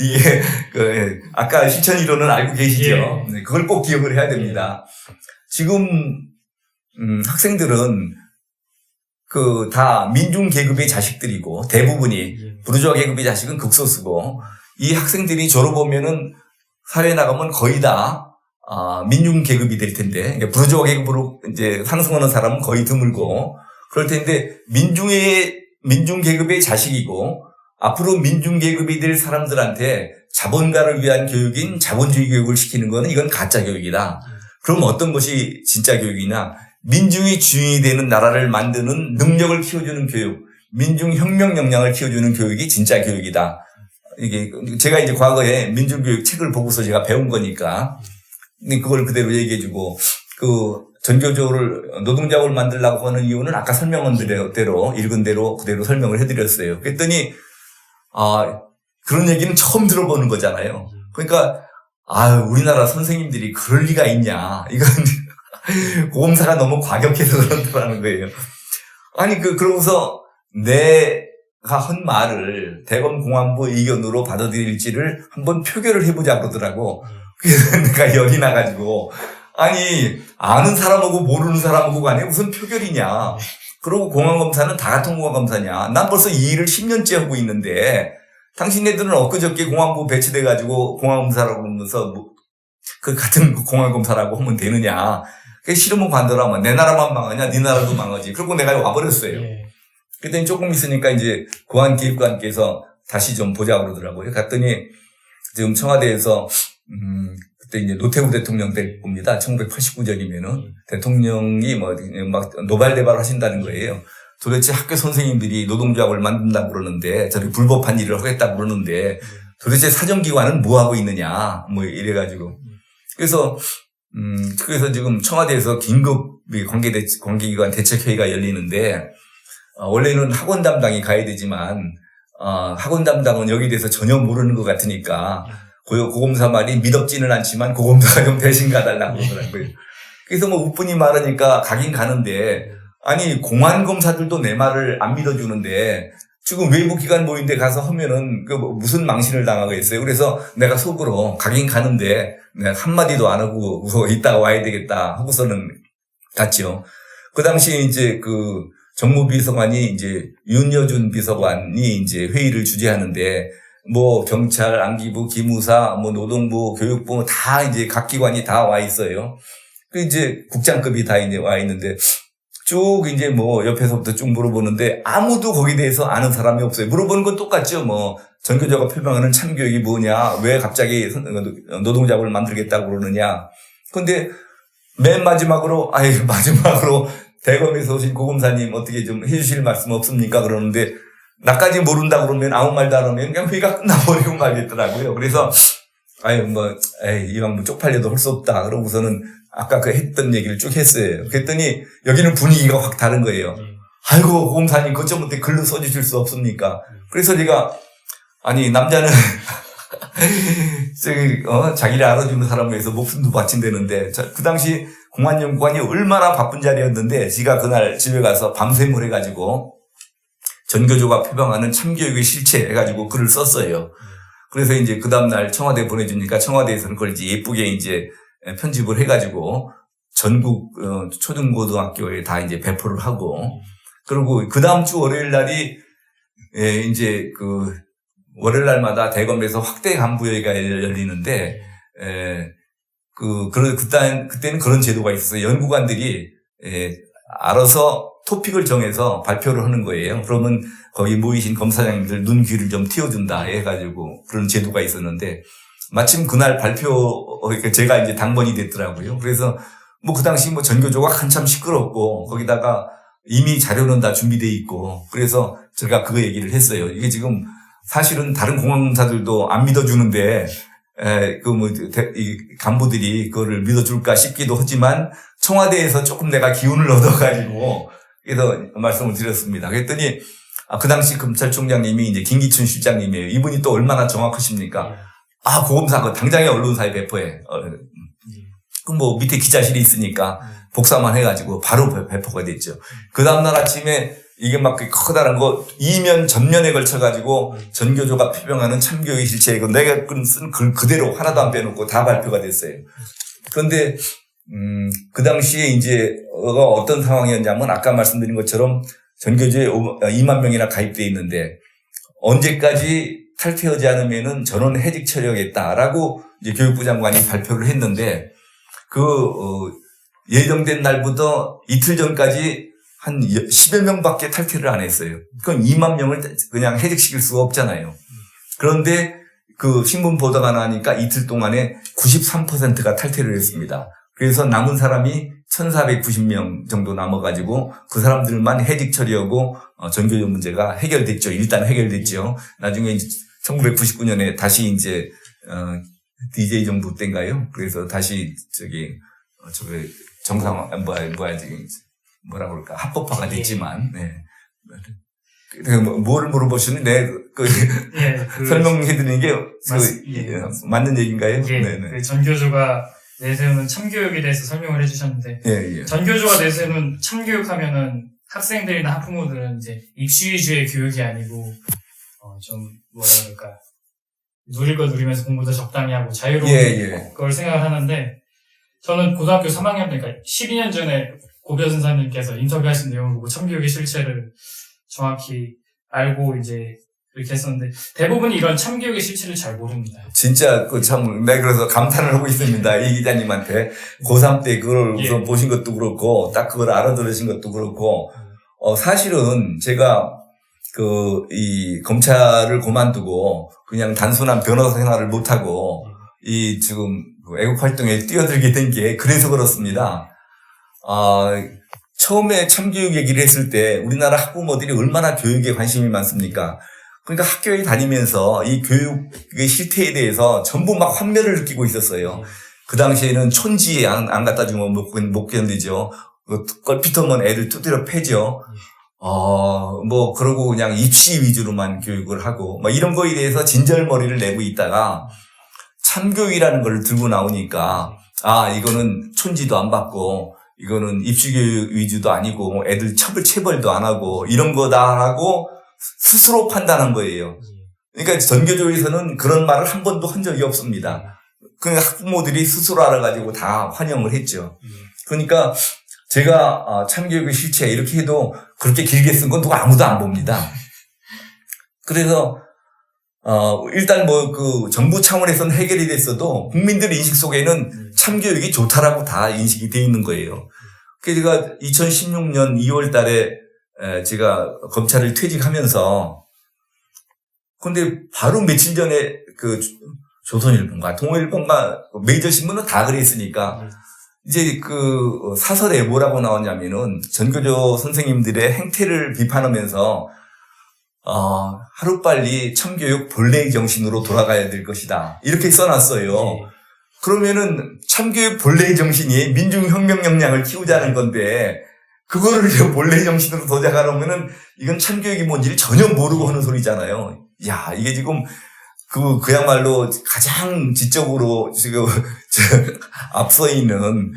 Speaker 2: 이게 아까 실천 이론은 알고 계시죠? 네, 그걸 꼭 기억을 해야 됩니다. 지금 학생들은 그 다 민중 계급의 자식들이고 대부분이 부르주아 계급의 자식은 극소수고 이 학생들이 졸업 오면은 사회에 나가면 거의 다 민중 계급이 될 텐데 그러니까 부르주아 계급으로 이제 상승하는 사람은 거의 드물고 그럴 텐데 민중 계급의 자식이고 앞으로 민중 계급이 될 사람들한테 자본가를 위한 교육인 자본주의 교육을 시키는 거는 이건 가짜 교육이다. 그럼 어떤 것이 진짜 교육이냐? 민중이 주인이 되는 나라를 만드는 능력을 키워주는 교육, 민중 혁명 역량을 키워주는 교육이 진짜 교육이다. 이게 제가 이제 과거에 민중교육 책을 보고서 제가 배운 거니까 그걸 그대로 얘기해주고 그 전교조를 노동자업을 만들려고 하는 이유는 아까 설명한 대로 읽은 대로 그대로 설명을 해드렸어요. 그랬더니 그런 얘기는 처음 들어보는 거잖아요. 그러니까 우리나라 선생님들이 그럴 리가 있냐? 이건 고검사가 너무 과격해서 그런다는 거예요. 아니 그러고서 내가 한 말을 대검 공안부 의견으로 받아들일지를 한번 표결을 해보자 그러더라고. 그래서 내가 열이 나가지고 아니 아는 사람하고 모르는 사람하고 간에 무슨 표결이냐. 그러고 공안검사는 다 같은 공안검사냐. 난 벌써 이 일을 10년째 하고 있는데 당신네들은 엊그저께 공안부 배치돼가지고 공안검사라고 그러면서 그 같은 공안검사라고 하면 되느냐. 그게 싫으면 관둬라. 내 나라만 망하냐 네 나라도 망하지. 그러고 내가 와버렸어요. 그랬더니 조금 있으니까 이제 고안기획관께서 다시 좀 보자 그러더라고요. 갔더니 지금 청와대에서 그때 이제 노태우 대통령 될 겁니다. 1989년이면은 대통령이 막 노발대발 하신다는 거예요. 도대체 학교 선생님들이 노동조합을 만든다고 그러는데 저렇게 불법한 일을 하겠다고 그러는데 도대체 사정기관은 뭐 하고 있느냐 뭐 이래가지고 그래서 지금 청와대에서 긴급 관계기관 대책회의가 열리는데 원래는 학원 담당이 가야 되지만 학원 담당은 여기 대해서 전혀 모르는 것 같으니까 고검사 말이 미덥지는 않지만 고검사가 좀 대신 가달라고 그러더라고요. 그래서 뭐 우뿐히 말하니까 가긴 가는데 아니 공안검사들도 내 말을 안 믿어주는데 지금 외부기관 모임대 가서 하면은 무슨 망신을 당하겠어요. 그래서 내가 속으로 가긴 가는데 내가 한마디도 안 하고 이따가 와야 되겠다 하고서는 갔죠. 그 당시에 이제 그 정무비서관이 이제 윤여준 비서관이 이제 회의를 주재하는데 뭐 경찰, 안기부, 기무사, 뭐 노동부, 교육부 다 이제 각 기관이 다 와 있어요. 그 이제 국장급이 다 이제 와 있는데 쭉 이제 뭐 옆에서부터 쭉 물어보는데 아무도 거기에 대해서 아는 사람이 없어요. 물어보는 건 똑같죠. 뭐 전교조가 표방하는 참교육이 뭐냐, 왜 갑자기 노동자업을 만들겠다고 그러느냐. 근데 맨 마지막으로 대검에서 오신 고검사님 어떻게 좀 해주실 말씀 없습니까? 그러는데 나까지 모른다 그러면 아무 말도 안 하면 그냥 회의가 끝나버리고 말겠더라고요. 그래서 이왕 뭐 쪽팔려도 할 수 없다. 그러고서는 아까 그 했던 얘기를 쭉 했어요. 그랬더니 여기는 분위기가 확 다른 거예요. 아이고 고검사님 그것 좀 어떻게 글로 써주실 수 없습니까? 그래서 제가 아니 남자는 자기를 알아주는 사람을 위해서 목숨도 바친다는데 그 당시 공안연구관이 얼마나 바쁜 자리였는데 제가 그날 집에 가서 밤샘을 해가지고 전교조가 표방하는 참교육의 실체 해가지고 글을 썼어요. 그래서 이제 그 다음날 청와대에 보내주니까 청와대에서는 그걸 이제 예쁘게 이제 편집을 해가지고 전국 초등고등학교에 다 이제 배포를 하고 그리고 그 다음 주 월요일 날이 이제 그 월요일 날마다 대검에서 확대 간부회의가 열리는데 그때는 그런 제도가 있었어요. 연구관들이 알아서 토픽을 정해서 발표를 하는 거예요. 그러면 거기 모이신 검사장님들 눈 귀를 좀 틔워준다 해가지고 그런 제도가 있었는데 마침 그날 제가 이제 당번이 됐더라고요. 그래서 뭐 그 당시 뭐 전교조가 한참 시끄럽고 거기다가 이미 자료는 다 준비돼 있고 그래서 제가 그 얘기를 했어요. 이게 지금 사실은 다른 공항사들도 안 믿어주는데 이 간부들이 그거를 믿어줄까 싶기도 하지만 청와대에서 조금 내가 기운을 얻어가지고 그래서 말씀을 드렸습니다. 그랬더니 그 당시 검찰총장님이 이제 김기춘 실장님이에요. 이분이 또 얼마나 정확하십니까? 고검사 그 당장에 언론사에 배포해. 그럼 뭐 밑에 기자실이 있으니까 복사만 해가지고 바로 배포가 됐죠. 그 다음날 아침에 이게 막 커다란 거 이면 전면에 걸쳐가지고 전교조가 표명하는 참교육의 실체 이거 내가 쓴 글 그대로 하나도 안 빼놓고 다 발표가 됐어요. 그런데 그 당시에 이제 어떤 상황이었냐면 아까 말씀드린 것처럼 전교조에 2만 명이나 가입돼 있는데 언제까지 탈퇴하지 않으면은 전원 해직 처리하겠다라고 이제 교육부 장관이 발표를 했는데 예정된 날부터 이틀 전까지 한 10여 명밖에 탈퇴를 안 했어요. 그럼 2만 명을 그냥 해직시킬 수가 없잖아요. 그런데 그 신문 보도가 나니까 이틀 동안에 93%가 탈퇴를 했습니다. 그래서 남은 사람이 1,490명 정도 남아가지고 그 사람들만 해직 처리하고 전교조 문제가 해결됐죠. 일단 해결됐죠. 나중에 이제 1999년에 다시 이제 DJ 정부 때인가요? 그래서 다시 정상 뭐라 그럴까 합법화가 됐지만 네. 뭐를 물어보시는데 설명해드리는 게 맞는 얘기인가요?
Speaker 1: 예, 그 전교조가 내세우는 참교육에 대해서 설명을 해주셨는데 전교조가 내세우는 참교육하면은 학생들이나 학부모들은 이제 입시 위주의 교육이 아니고 좀 뭐라 그럴까 누릴 거 누리면서 공부도 적당히 하고 자유로운 걸 생각을 하는데 저는 고등학교 3학년 때 그러니까 12년 전에 고별 선생님께서 인터뷰하신 내용을 보고 참교육의 실체를 정확히 알고 이제 그렇게 했었는데 대부분이 이런 참교육의 실체를 잘 모릅니다.
Speaker 2: 진짜 그래서 감탄을 하고 있습니다. 이 기자님한테 고3 때 그걸 우선 보신 것도 그렇고 딱 그걸 알아들으신 것도 그렇고 사실은 제가 이 검찰을 그만두고 그냥 단순한 변호사 생활을 못하고 이 지금 애국 활동에 뛰어들게 된 게 그래서 그렇습니다. 처음에 참교육 얘기를 했을 때 우리나라 학부모들이 얼마나 교육에 관심이 많습니까? 그러니까 학교에 다니면서 이 교육의 실태에 대해서 전부 막 환멸을 느끼고 있었어요. 그 당시에는 촌지 안 갖다 주면 못 견디죠. 껄핏하면 애들 두드려 패죠. 그러고 그냥 입시 위주로만 교육을 하고, 이런 거에 대해서 진절머리를 내고 있다가 참교육이라는 걸 들고 나오니까, 이거는 촌지도 안 받고, 이거는 입시교육 위주도 아니고, 애들 체벌도 안 하고, 이런 거다 하고, 스스로 판단한 거예요. 그러니까 전교조에서는 그런 말을 한 번도 한 적이 없습니다. 그러니까 학부모들이 스스로 알아가지고 다 환영을 했죠. 그러니까 제가 참교육의 실체 이렇게 해도 그렇게 길게 쓴 건 누가 아무도 안 봅니다. 그래서 일단 정부 차원에서는 해결이 됐어도 국민들 인식 속에는 참교육이 좋다라고 다 인식이 돼 있는 거예요. 그래서 제가 2016년 2월 달에 제가 검찰을 퇴직하면서 근데 바로 며칠 전에 조선일보인가 동아일보인가 메이저 신문은 다 그랬으니까 이제 사설에 뭐라고 나왔냐면은 전교조 선생님들의 행태를 비판하면서 하루빨리 참교육 본래의 정신으로 돌아가야 될 것이다. 이렇게 써놨어요. 그러면은 참교육 본래의 정신이 민중혁명 역량을 키우자는 건데 그거를 본래의 정신으로 도작하려면은 이건 참교육이 뭔지를 전혀 모르고 하는 소리잖아요. 야, 이게 지금 그야말로 가장 지적으로 지금 앞서 있는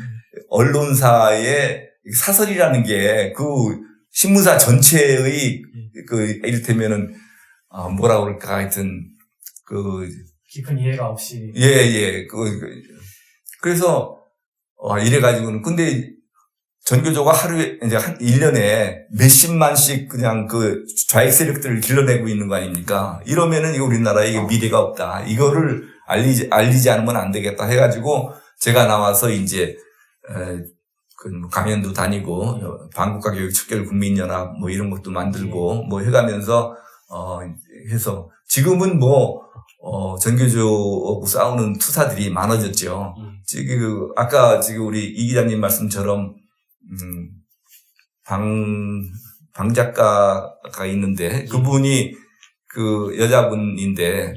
Speaker 2: 언론사의 사설이라는 게 신문사 전체의 이를테면은 뭐라 그럴까 하여튼
Speaker 1: 깊은 이해가 없이
Speaker 2: 그래서 이래가지고는 근데 전교조가 하루에 이제 한 1년에 몇십만씩 그냥 좌익 세력들을 길러내고 있는 거 아닙니까? 이러면은 이거 우리나라에 미래가 없다. 이거를 알리지 않으면 안 되겠다 해가지고 제가 나와서 이제 강연도 다니고 반국가 교육 척결 국민연합 이런 것도 만들고 해가면서 해서 지금은 전교조하고 싸우는 투사들이 많아졌죠. 지금 아까 지금 우리 이 기자님 말씀처럼 방 작가가 있는데 그분이 그 여자분인데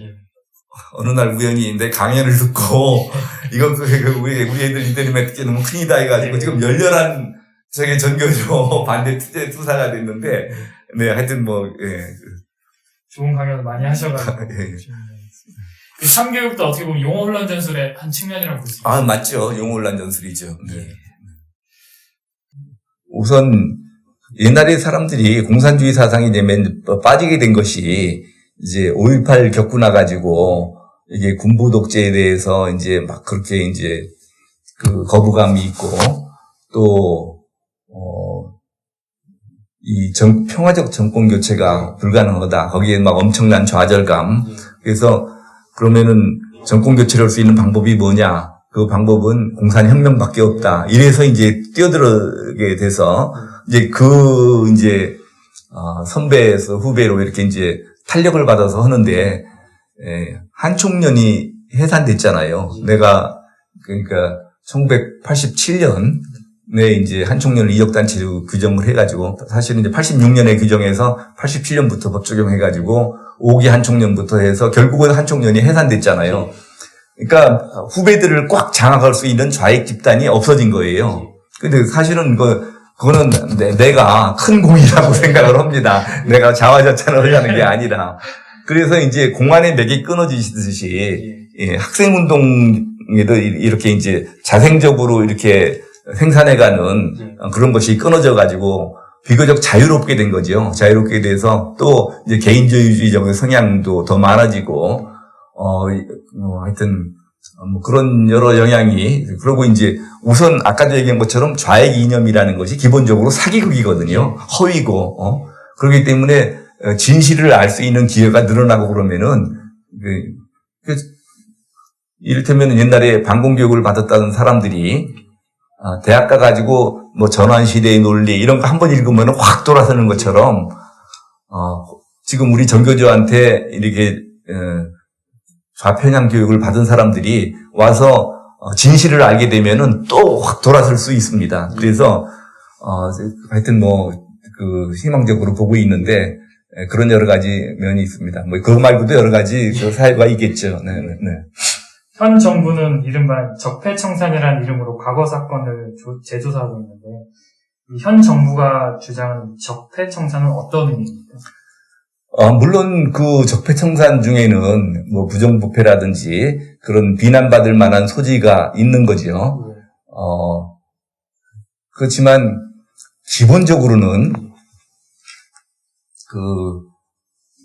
Speaker 2: 어느 날 우연히 내 강연을 듣고 이건 우리 애들 인터넷에 듣기 너무 큰이다 해가지고 지금 열렬한 저게 전교조 반대 투사가 됐는데 네 하여튼 뭐 예.
Speaker 1: 좋은 강연을 많이 하셔가지고.
Speaker 2: 예.
Speaker 1: 그 참교육도 어떻게 보면 용어 혼란 전술의 한 측면이라고 볼 수 있어요.
Speaker 2: 아 맞죠. 용어혼란 전술이죠. 네. 우선 옛날에 사람들이 공산주의 사상이 이제 빠지게 된 것이 이제 5.18 겪고 나가지고 이게 군부 독재에 대해서 이제 막 그렇게 이제 그 거부감이 있고 또 이 평화적 정권 교체가 불가능하다. 거기에 막 엄청난 좌절감. 그래서 그러면은 정권 교체를 할 수 있는 방법이 뭐냐? 그 방법은 공산혁명밖에 없다. 이래서 이제 뛰어들게 돼서 이제 선배에서 후배로 이렇게 이제 탄력을 받아서 하는데, 한 총련이 해산됐잖아요. 내가, 그러니까 1987년에 이제 한 총련을 이적단체로 규정을 해가지고, 사실은 이제 86년에 규정해서 87년부터 법 적용해가지고, 5기 한 총련부터 해서 결국은 한 총련이 해산됐잖아요. 그러니까 후배들을 꽉 장악할 수 있는 좌익 집단이 없어진 거예요. 근데 사실은 그거는 내가 큰 공이라고 생각을 합니다. 내가 자화자찬을 하려는 게 아니라. 그래서 이제 공안의 맥이 끊어지듯이 학생운동에도 이렇게 이제 자생적으로 이렇게 생산해가는 그런 것이 끊어져가지고 비교적 자유롭게 된 거죠. 자유롭게 돼서 또 이제 개인주의적 성향도 더 많아지고, 하여튼, 뭐 그런 여러 영향이, 그리고 이제 우선 아까도 얘기한 것처럼 좌익 이념이라는 것이 기본적으로 사기극이거든요. 허위고, 그렇기 때문에 진실을 알 수 있는 기회가 늘어나고 그러면은, 이를테면 옛날에 반공교육을 받았다는 사람들이 대학 가가지고 뭐 전환시대의 논리 이런 거 한번 읽으면 확 돌아서는 것처럼 지금 우리 전교조한테 이렇게 좌편향 교육을 받은 사람들이 와서 진실을 알게 되면은 또 확 돌아설 수 있습니다. 그래서 하여튼 뭐 그 희망적으로 보고 있는데 그런 여러 가지 면이 있습니다. 뭐 그거 말고도 여러 가지 사회가 있겠죠. 네.
Speaker 1: 현 정부는 이른바 적폐청산이라는 이름으로 과거 사건을 재조사하고 있는데, 현 정부가 주장하는 적폐청산은 어떤 의미입니까?
Speaker 2: 물론 그 적폐청산 중에는 뭐 부정부패라든지 그런 비난받을 만한 소지가 있는 거죠. 그렇지만 기본적으로는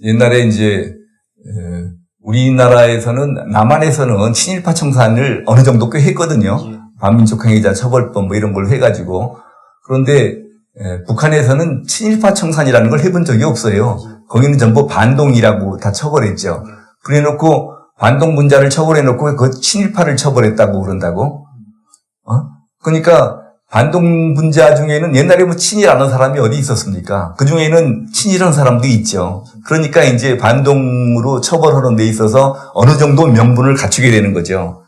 Speaker 2: 옛날에 이제 우리나라에서는 남한에서는 친일파 청산을 어느 정도 꽤 했거든요. 반민족 행위자 처벌법 뭐 이런 걸 해가지고. 그런데 북한에서는 친일파 청산이라는 걸 해본 적이 없어요. 거기는 전부 반동이라고 다 처벌했죠. 그래놓고 반동 분자를 처벌해놓고 그 친일파를 처벌했다고 그런다고. 그러니까 반동 분자 중에는 옛날에 뭐 친일하는 사람이 어디 있었습니까? 그 중에는 친일한 사람도 있죠. 그러니까 이제 반동으로 처벌하는 데 있어서 어느 정도 명분을 갖추게 되는 거죠.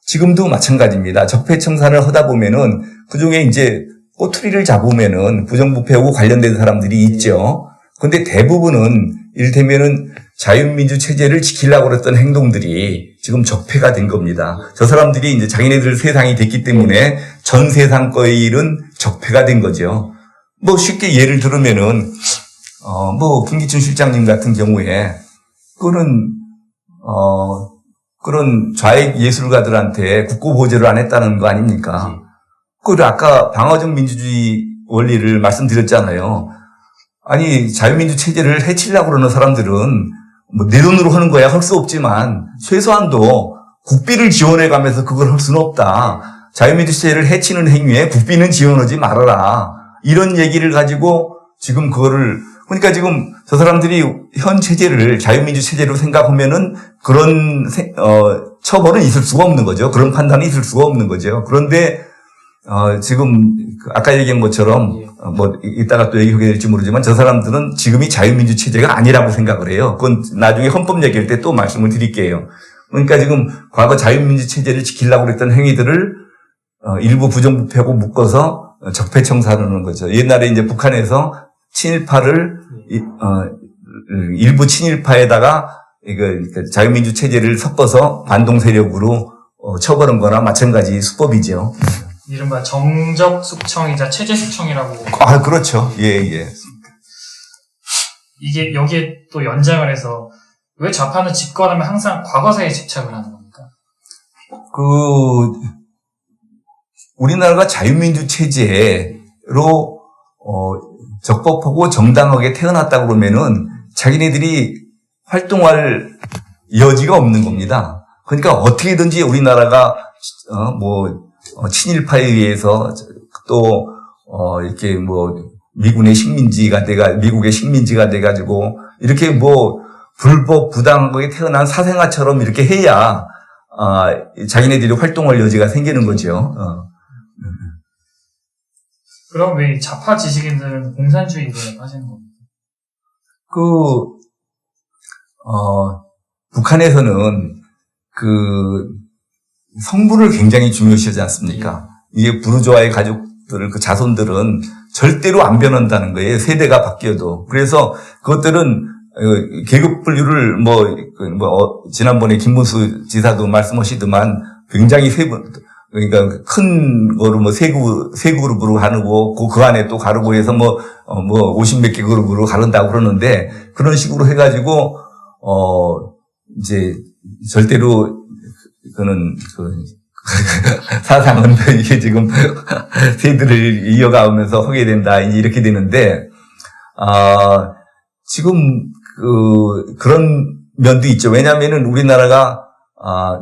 Speaker 2: 지금도 마찬가지입니다. 적폐청산을 하다 보면은 그 중에 이제 꼬투리를 잡으면은 부정부패하고 관련된 사람들이 있죠. 근데 대부분은 이를테면은 자유민주 체제를 지키려고 그랬던 행동들이 지금 적폐가 된 겁니다. 저 사람들이 이제 자기네들 세상이 됐기 때문에 전 세상 거의 일은 적폐가 된 거죠. 뭐 쉽게 예를 들으면은 뭐 김기춘 실장님 같은 경우에 그런 좌익 예술가들한테 국고 보조를 안 했다는 거 아닙니까? 그리고 아까 방어적 민주주의 원리를 말씀드렸잖아요. 아니 자유민주 체제를 해치려고 그러는 사람들은 뭐 내 돈으로 하는 거야 할 수 없지만 최소한도 국비를 지원해가면서 그걸 할 수는 없다. 자유민주 체제를 해치는 행위에 국비는 지원하지 말아라. 이런 얘기를 가지고 지금 그거를 그러니까 지금 저 사람들이 현 체제를 자유민주 체제로 생각하면은 그런 처벌은 있을 수가 없는 거죠. 그런 판단이 있을 수가 없는 거죠. 그런데 지금 아까 얘기한 것처럼 뭐 이따가 또 얘기하게 될지 모르지만 저 사람들은 지금이 자유민주 체제가 아니라고 생각을 해요. 그건 나중에 헌법 얘기할 때 또 말씀을 드릴게요. 그러니까 지금 과거 자유민주 체제를 지키려고 그랬던 행위들을 일부 부정부패하고 묶어서 적폐청산하는 거죠. 옛날에 이제 북한에서 친일파를 일부 친일파에다가 이거 자유민주 체제를 섞어서 반동 세력으로 처벌한 거나 마찬가지 수법이죠.
Speaker 1: 이른바 정적 숙청이자 체제 숙청이라고.
Speaker 2: 아, 그렇죠. 예, 예.
Speaker 1: 이게 여기에 또 연장을 해서 왜 좌파는 집권하면 항상 과거사에 집착을 하는 겁니까?
Speaker 2: 우리나라가 자유민주 체제로 적법하고 정당하게 태어났다고 그러면은 자기네들이 활동할 여지가 없는 겁니다. 그러니까 어떻게든지 우리나라가 친일파에 의해서 또 이렇게 미국의 식민지가 돼가지고 이렇게 불법 부당하게 태어난 사생아처럼 이렇게 해야 자기네들이 활동할 여지가 생기는 거죠.
Speaker 1: 그럼 왜 좌파 지식인들은 공산주의에 빠지는 겁니까?
Speaker 2: 북한에서는 성분을 굉장히 중요시하지 않습니까? 이게 부르주아의 가족들, 자손들은 절대로 안 변한다는 거예요. 세대가 바뀌어도. 그래서 그것들은 계급 분류를 지난번에 김문수 지사도 말씀하시더만 굉장히 그러니까 큰 거로 세 그룹으로 가르고 그 안에 또 가르고 해서 50몇 개 그룹으로 가른다고 그러는데 그런 식으로 해가지고 이제 절대로 그는 사상은 이게 지금 세대를 이어가면서 하게 된다 이렇게 되는데 지금 그런 면도 있죠. 왜냐하면은 우리나라가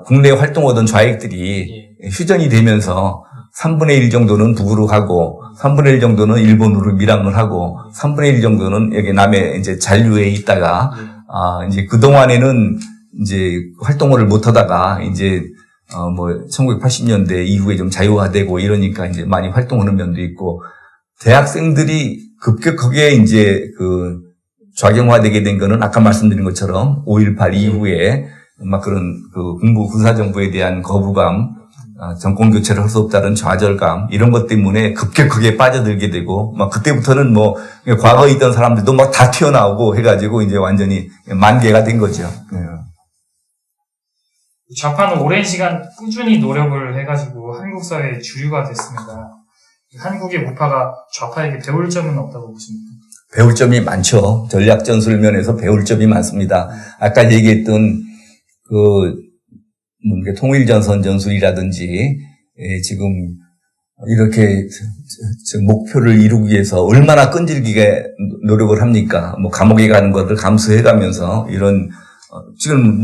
Speaker 2: 국내에 활동하던 좌익들이 휴전이 되면서 3분의 1 정도는 북으로 가고 3분의 1 정도는 일본으로 밀항을 하고 3분의 1 정도는 여기 남해 이제 잔류에 있다가 이제 그동안에는 이제 활동을 못 하다가 이제 1980년대 이후에 좀 자유화되고 이러니까 이제 많이 활동하는 면도 있고 대학생들이 급격하게 이제 좌경화되게 된 거는 아까 말씀드린 것처럼 5.18 이후에 막 그런 군사정부에 대한 거부감, 정권 교체를 할 수 없다는 좌절감, 이런 것 때문에 급격하게 빠져들게 되고, 막 그때부터는 과거에 있던 사람들도 막 다 튀어나오고 해가지고 이제 완전히 만개가 된 거죠.
Speaker 1: 좌파는 오랜 시간 꾸준히 노력을 해가지고 한국 사회의 주류가 됐습니다. 한국의 우파가 좌파에게 배울 점은 없다고 보십니까?
Speaker 2: 배울 점이 많죠. 전략 전술 면에서 배울 점이 많습니다. 아까 얘기했던 통일전선 전술이라든지 지금 이렇게 목표를 이루기 위해서 얼마나 끈질기게 노력을 합니까? 감옥에 가는 것을 감수해가면서 이런 지금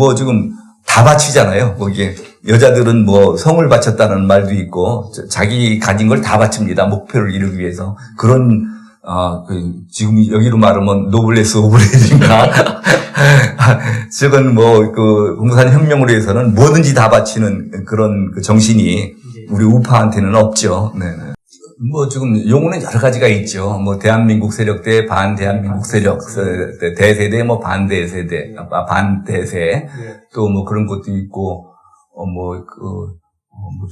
Speaker 2: 다 바치잖아요. 거기에 여자들은 성을 바쳤다는 말도 있고 자기 가진 걸 다 바칩니다. 목표를 이루기 위해서 그런 지금 여기로 말하면 노블레스 오브레인가 지금 공산혁명으로 해서는 뭐든지 다 바치는 그런 정신이 우리 우파한테는 없죠. 네. 지금 용어는 여러 가지가 있죠. 대한민국 세력 대 반대한민국 세력, 대세대, 반대세대, 반대세, 또 그런 것도 있고,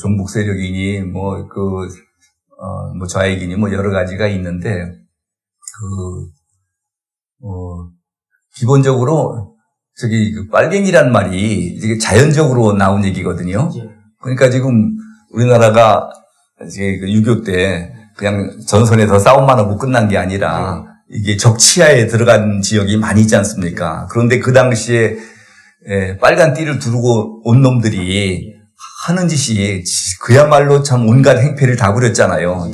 Speaker 2: 종북 세력이니, 좌익이니, 여러 가지가 있는데, 기본적으로, 빨갱이란 말이 이게 자연적으로 나온 얘기거든요. 그러니까 지금 우리나라가 이제 6.25 때 그냥 전선에서 싸움만 하고 끝난 게 아니라 이게 적치하에 들어간 지역이 많이 있지 않습니까? 그런데 그 당시에 빨간 띠를 두르고 온 놈들이 하는 짓이 그야말로 참 온갖 행패를 다 부렸잖아요.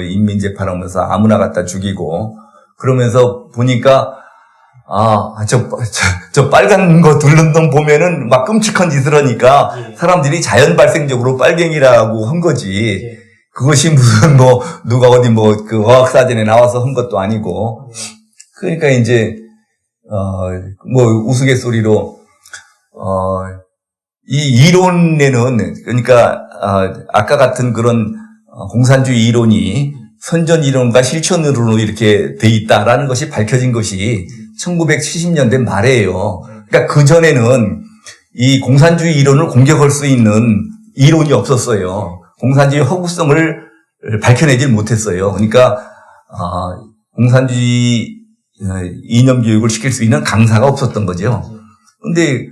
Speaker 2: 인민재판하면서 아무나 갖다 죽이고 그러면서 보니까 저 빨간 거 두른 놈 보면은 막 끔찍한 짓을 하니까 사람들이 자연 발생적으로 빨갱이라고 한 거지. 그것이 무슨 누가 어디 어학사전에 나와서 한 것도 아니고. 그러니까 이제, 우스갯소리로, 이 이론에는, 그러니까, 아까 같은 그런 공산주의 이론이 선전 이론과 실천으로 이렇게 돼 있다라는 것이 밝혀진 것이 1970년대 말이에요. 그러니까 그 전에는 이 공산주의 이론을 공격할 수 있는 이론이 없었어요. 공산주의 허구성을 밝혀내질 못했어요. 그러니까 공산주의 이념 교육을 시킬 수 있는 강사가 없었던 거죠. 그런데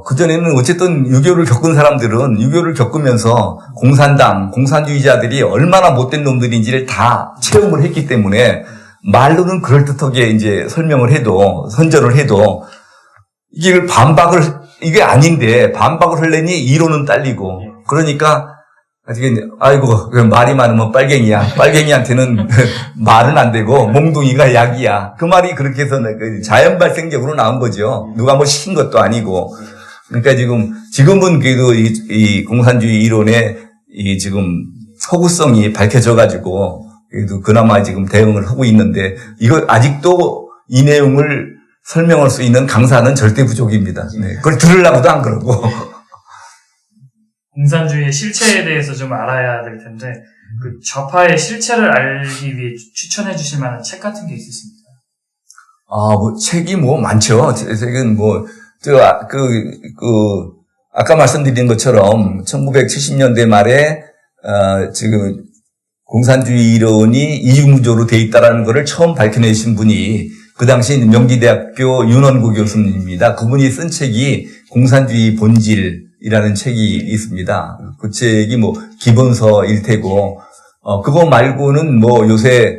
Speaker 2: 그전에는 어쨌든 유교를 겪은 사람들은 유교를 겪으면서 공산당, 공산주의자들이 얼마나 못된 놈들인지를 다 체험을 했기 때문에 말로는 그럴듯하게 이제 설명을 해도, 선전을 해도 이게 아닌데 반박을 하려니 이론은 딸리고 그러니까 아이고 말이 많으면 빨갱이야. 빨갱이한테는 말은 안 되고 몽둥이가 약이야. 그 말이 그렇게 해서 자연 발생적으로 나온 거죠. 누가 뭐 시킨 것도 아니고. 그러니까 지금은 그래도 이 공산주의 이론의 이 지금 허구성이 밝혀져 가지고 그래도 그나마 지금 대응을 하고 있는데 이거 아직도 이 내용을 설명할 수 있는 강사는 절대 부족입니다. 네. 그걸 들으려고도 안 그러고.
Speaker 1: 공산주의의 실체에 대해서 좀 알아야 될 텐데, 그 좌파의 실체를 알기 위해 추천해 주실 만한 책 같은 게 있으십니까?
Speaker 2: 책이 많죠. 책은 아까 말씀드린 것처럼 1970년대 말에, 지금 공산주의 이론이 이중구조로 돼 있다라는 것을 처음 밝혀내신 분이 그 당시 명지대학교 윤원구 교수님입니다. 그분이 쓴 책이 공산주의 본질이라는 책이 있습니다. 그 책이 기본서일 테고, 그거 말고는 요새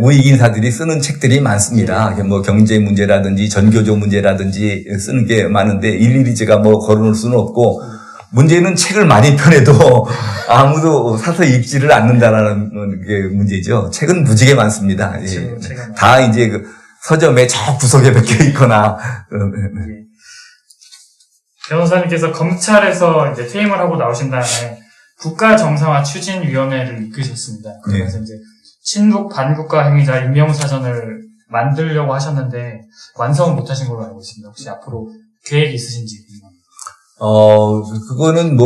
Speaker 2: 우익 인사들이 쓰는 책들이 많습니다. 경제 문제라든지 전교조 문제라든지 쓰는 게 많은데 일일이 제가 거론할 수는 없고, 문제는 책을 많이 펴내도 아무도 사서 읽지를 않는다라는 게 문제죠. 책은 무지개 많습니다. 예. 다 이제 서점에 저 구석에 박혀 있거나.
Speaker 1: 변호사님께서 검찰에서 이제 퇴임을 하고 나오신 다음에 국가정상화 추진위원회를 이끄셨습니다. 그래서 이제 친북 반국가 행위자 임명사전을 만들려고 하셨는데 완성은 못하신 걸로 알고 있습니다. 혹시 앞으로 계획이 있으신지 궁금합니다.
Speaker 2: 그거는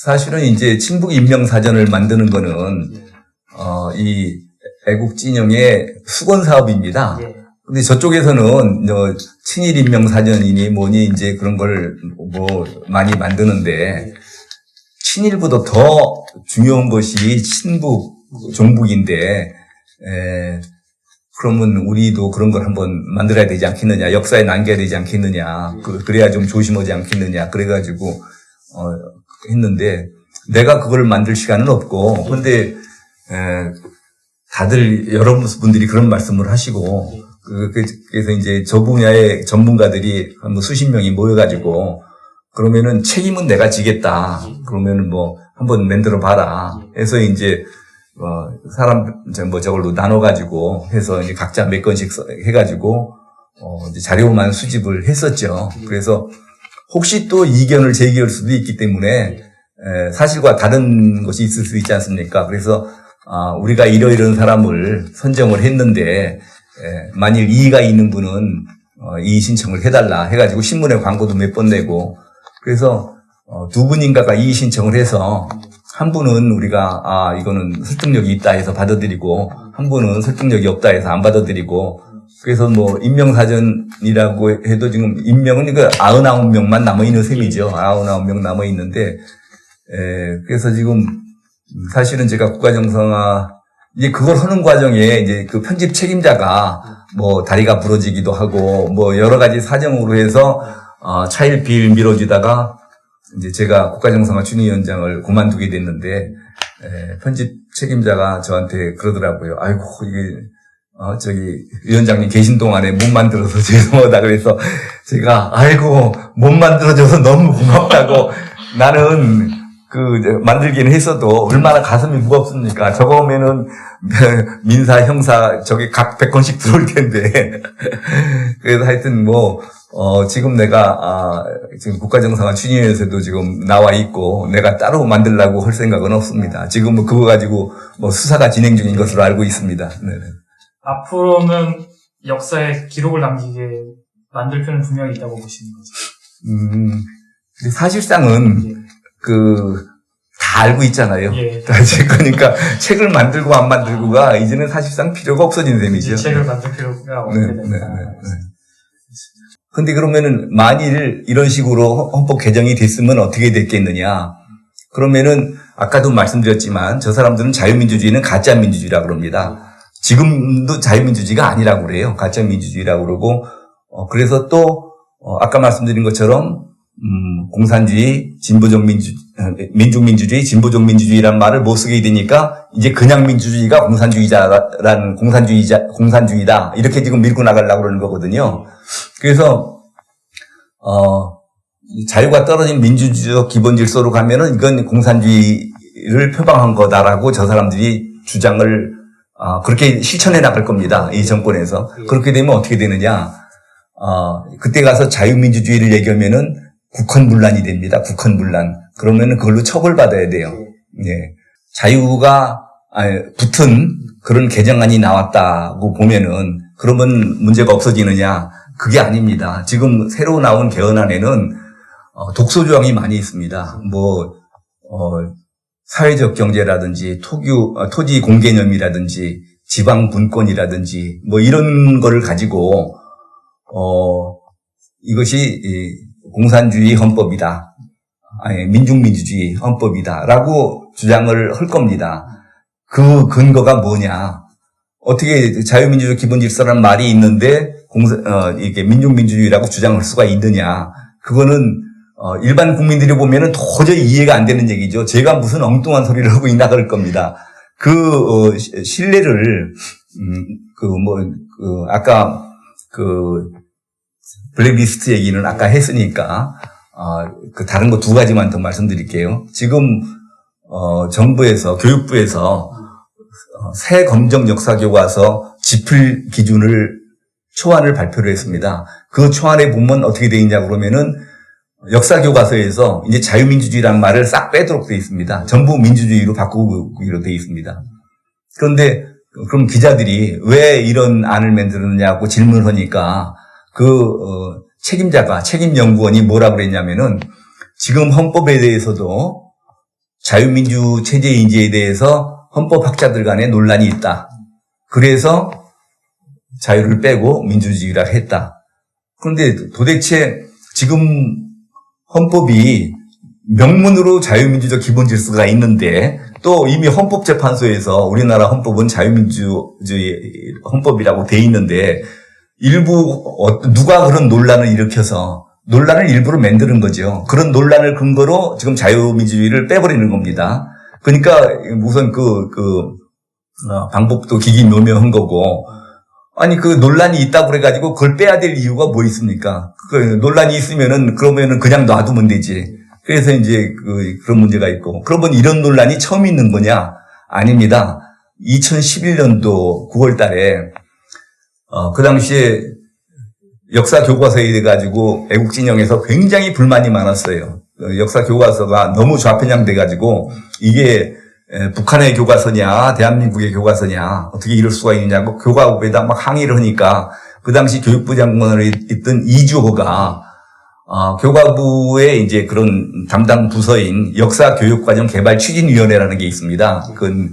Speaker 2: 사실은 이제 친북 임명사전을 만드는 거는 이 애국 진영의 수건 사업입니다. 근데 저쪽에서는 친일 임명 사전이니 뭐니 이제 그런 걸 많이 만드는데 친일보다 더 중요한 것이 친북 종북인데 그러면 우리도 그런 걸 한번 만들어야 되지 않겠느냐, 역사에 남겨야 되지 않겠느냐, 그래야 좀 조심하지 않겠느냐, 그래가지고 했는데 내가 그걸 만들 시간은 없고 근데 다들 여러분들이 그런 말씀을 하시고 그래서 이제 저 분야의 전문가들이 한 수십 명이 모여가지고 그러면은 책임은 내가 지겠다. 그러면은 한번 만들어 봐라. 해서 이제 저걸로 나눠가지고 해서 이제 각자 몇 건씩 해가지고 이제 자료만 수집을 했었죠. 그래서 혹시 또 이견을 제기할 수도 있기 때문에 사실과 다른 것이 있을 수 있지 않습니까? 그래서 우리가 이러이러한 사람을 선정을 했는데 만일 이의가 있는 분은 이의 신청을 해달라 해가지고 신문에 광고도 몇 번 내고 그래서 두 분인가가 이의 신청을 해서 한 분은 우리가 이거는 설득력이 있다 해서 받아들이고 한 분은 설득력이 없다 해서 안 받아들이고 그래서 임명사전이라고 해도 지금 임명은 99명만 남아있는 셈이죠. 99명 남아있는데 그래서 지금 사실은 제가 국가정상화 이제 그걸 하는 과정에 이제 그 편집 책임자가 다리가 부러지기도 하고 여러 가지 사정으로 해서 차일피일 미뤄지다가 이제 제가 국가정상화 추진위원장을 그만두게 됐는데 편집 책임자가 저한테 그러더라고요. 아이고 이게 위원장님 계신 동안에 못 만들어서 죄송하다 그래서 제가 아이고 못 만들어줘서 너무 고맙다고 나는 만들기는 했어도 얼마나 가슴이 무겁습니까? 저거 오면은 민사, 형사 저게 각 100건씩 들어올 텐데. 그래서 하여튼 지금 내가 지금 국가정상화 추진위원회에서도 지금 나와 있고 내가 따로 만들려고 할 생각은 없습니다. 지금은 그거 가지고 수사가 진행 중인 것으로 알고 있습니다. 네네.
Speaker 1: 앞으로는 역사에 기록을 남기게 만들 필요는 분명히 있다고 보시는 거죠?
Speaker 2: 근데 사실상은 다 알고 있잖아요.
Speaker 1: 예.
Speaker 2: 그러니까 책을 만들고 안 만들고가 이제는 사실상 필요가 없어진 셈이죠.
Speaker 1: 책을 만들 필요가 없게 된다.
Speaker 2: 근데 그러면은 만일 이런 식으로 헌법 개정이 됐으면 어떻게 됐겠느냐? 그러면은 아까도 말씀드렸지만 저 사람들은 자유민주주의는 가짜 민주주의라고 그럽니다. 지금도 자유민주주의가 아니라고 그래요. 가짜 민주주의라고 그러고 그래서 또 아까 말씀드린 것처럼 공산주의, 민중민주주의, 진보적 민주주의라는 말을 못 쓰게 되니까 이제 그냥 민주주의가 공산주의다. 이렇게 지금 밀고 나가려고 그러는 거거든요. 그래서, 자유가 떨어진 민주주의적 기본 질서로 가면은 이건 공산주의를 표방한 거다라고 저 사람들이 주장을, 그렇게 실천해 나갈 겁니다. 이 정권에서. 그렇게 되면 어떻게 되느냐. 그때 가서 자유민주주의를 얘기하면은 국헌문란이 됩니다. 국헌문란. 그러면은 그걸로 처벌받아야 돼요. 예. 자유가 붙은 그런 개정안이 나왔다고 보면은 그러면 문제가 없어지느냐? 그게 아닙니다. 지금 새로 나온 개헌안에는 독소 조항이 많이 있습니다. 사회적 경제라든지 토지 공개념이라든지 지방 분권이라든지 이런 거를 가지고 이것이 공산주의 헌법이다. 민중민주주의 헌법이다라고 주장을 할 겁니다. 그 근거가 뭐냐? 어떻게 자유민주주의 기본질서라는 말이 있는데 이게 민중민주주의라고 주장할 수가 있느냐? 그거는 일반 국민들이 보면은 도저히 이해가 안 되는 얘기죠. 제가 무슨 엉뚱한 소리를 하고 있나 그럴 겁니다. 신뢰를 아까 블랙리스트 얘기는 아까 했으니까 다른 거 두 가지만 더 말씀드릴게요. 지금 정부에서 교육부에서 새 검정 역사교과서 지필 기준을 초안을 발표를 했습니다. 그 초안에 보면 어떻게 되어 있냐 그러면은 역사교과서에서 이제 자유민주주의라는 말을 싹 빼도록 되어 있습니다. 전부 민주주의로 바꾸기로 되어 있습니다. 그런데 그럼 기자들이 왜 이런 안을 만들었느냐고 질문을 하니까 책임연구원이 뭐라고 그랬냐면은 지금 헌법에 대해서도 자유민주 체제 인지에 대해서 헌법학자들 간에 논란이 있다. 그래서 자유를 빼고 민주주의라 했다. 그런데 도대체 지금 헌법이 명문으로 자유민주적 기본 질서가 있는데 또 이미 헌법재판소에서 우리나라 헌법은 자유민주주의 헌법이라고 돼 있는데 누가 그런 논란을 일으켜서 논란을 일부러 만드는 거죠. 그런 논란을 근거로 지금 자유민주주의를 빼버리는 겁니다. 그러니까 우선 방법도 기기묘묘한 거고 아니 그 논란이 있다고 그래가지고 그걸 빼야 될 이유가 뭐 있습니까? 논란이 있으면은 그러면은 그냥 놔두면 되지. 그래서 이제 그런 문제가 있고 그러면 이런 논란이 처음 있는 거냐? 아닙니다. 2011년도 9월 달에 그 당시에 역사 교과서에 대해 가지고 애국 진영에서 굉장히 불만이 많았어요. 역사 교과서가 너무 좌편향돼 가지고 이게 북한의 교과서냐 대한민국의 교과서냐 어떻게 이럴 수가 있느냐고 교과부에다 막 항의를 하니까 그 당시 교육부 장관으로 있던 이주호가 교과부에 이제 그런 담당 부서인 역사교육과정개발추진위원회라는 게 있습니다. 그건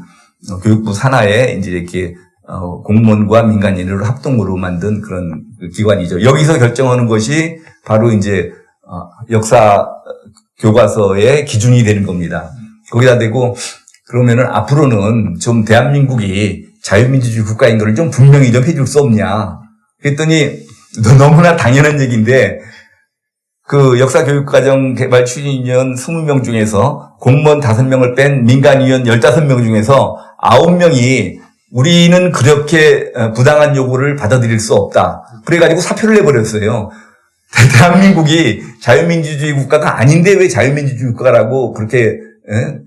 Speaker 2: 교육부 산하에 이제 이렇게 공무원과 민간인으로 합동으로 만든 그런 기관이죠. 여기서 결정하는 것이 바로 이제 역사 교과서의 기준이 되는 겁니다. 거기다 대고 그러면은 앞으로는 좀 대한민국이 자유민주주의 국가인 걸 좀 분명히 좀 해줄 수 없냐. 그랬더니 너무나 당연한 얘기인데 그 역사교육과정개발추진위원 20명 중에서 공무원 5명을 뺀 민간위원 15명 중에서 9명이 우리는 그렇게 부당한 요구를 받아들일 수 없다. 그래가지고 사표를 내버렸어요. 대한민국이 자유민주주의 국가가 아닌데 왜 자유민주주의 국가라고 그렇게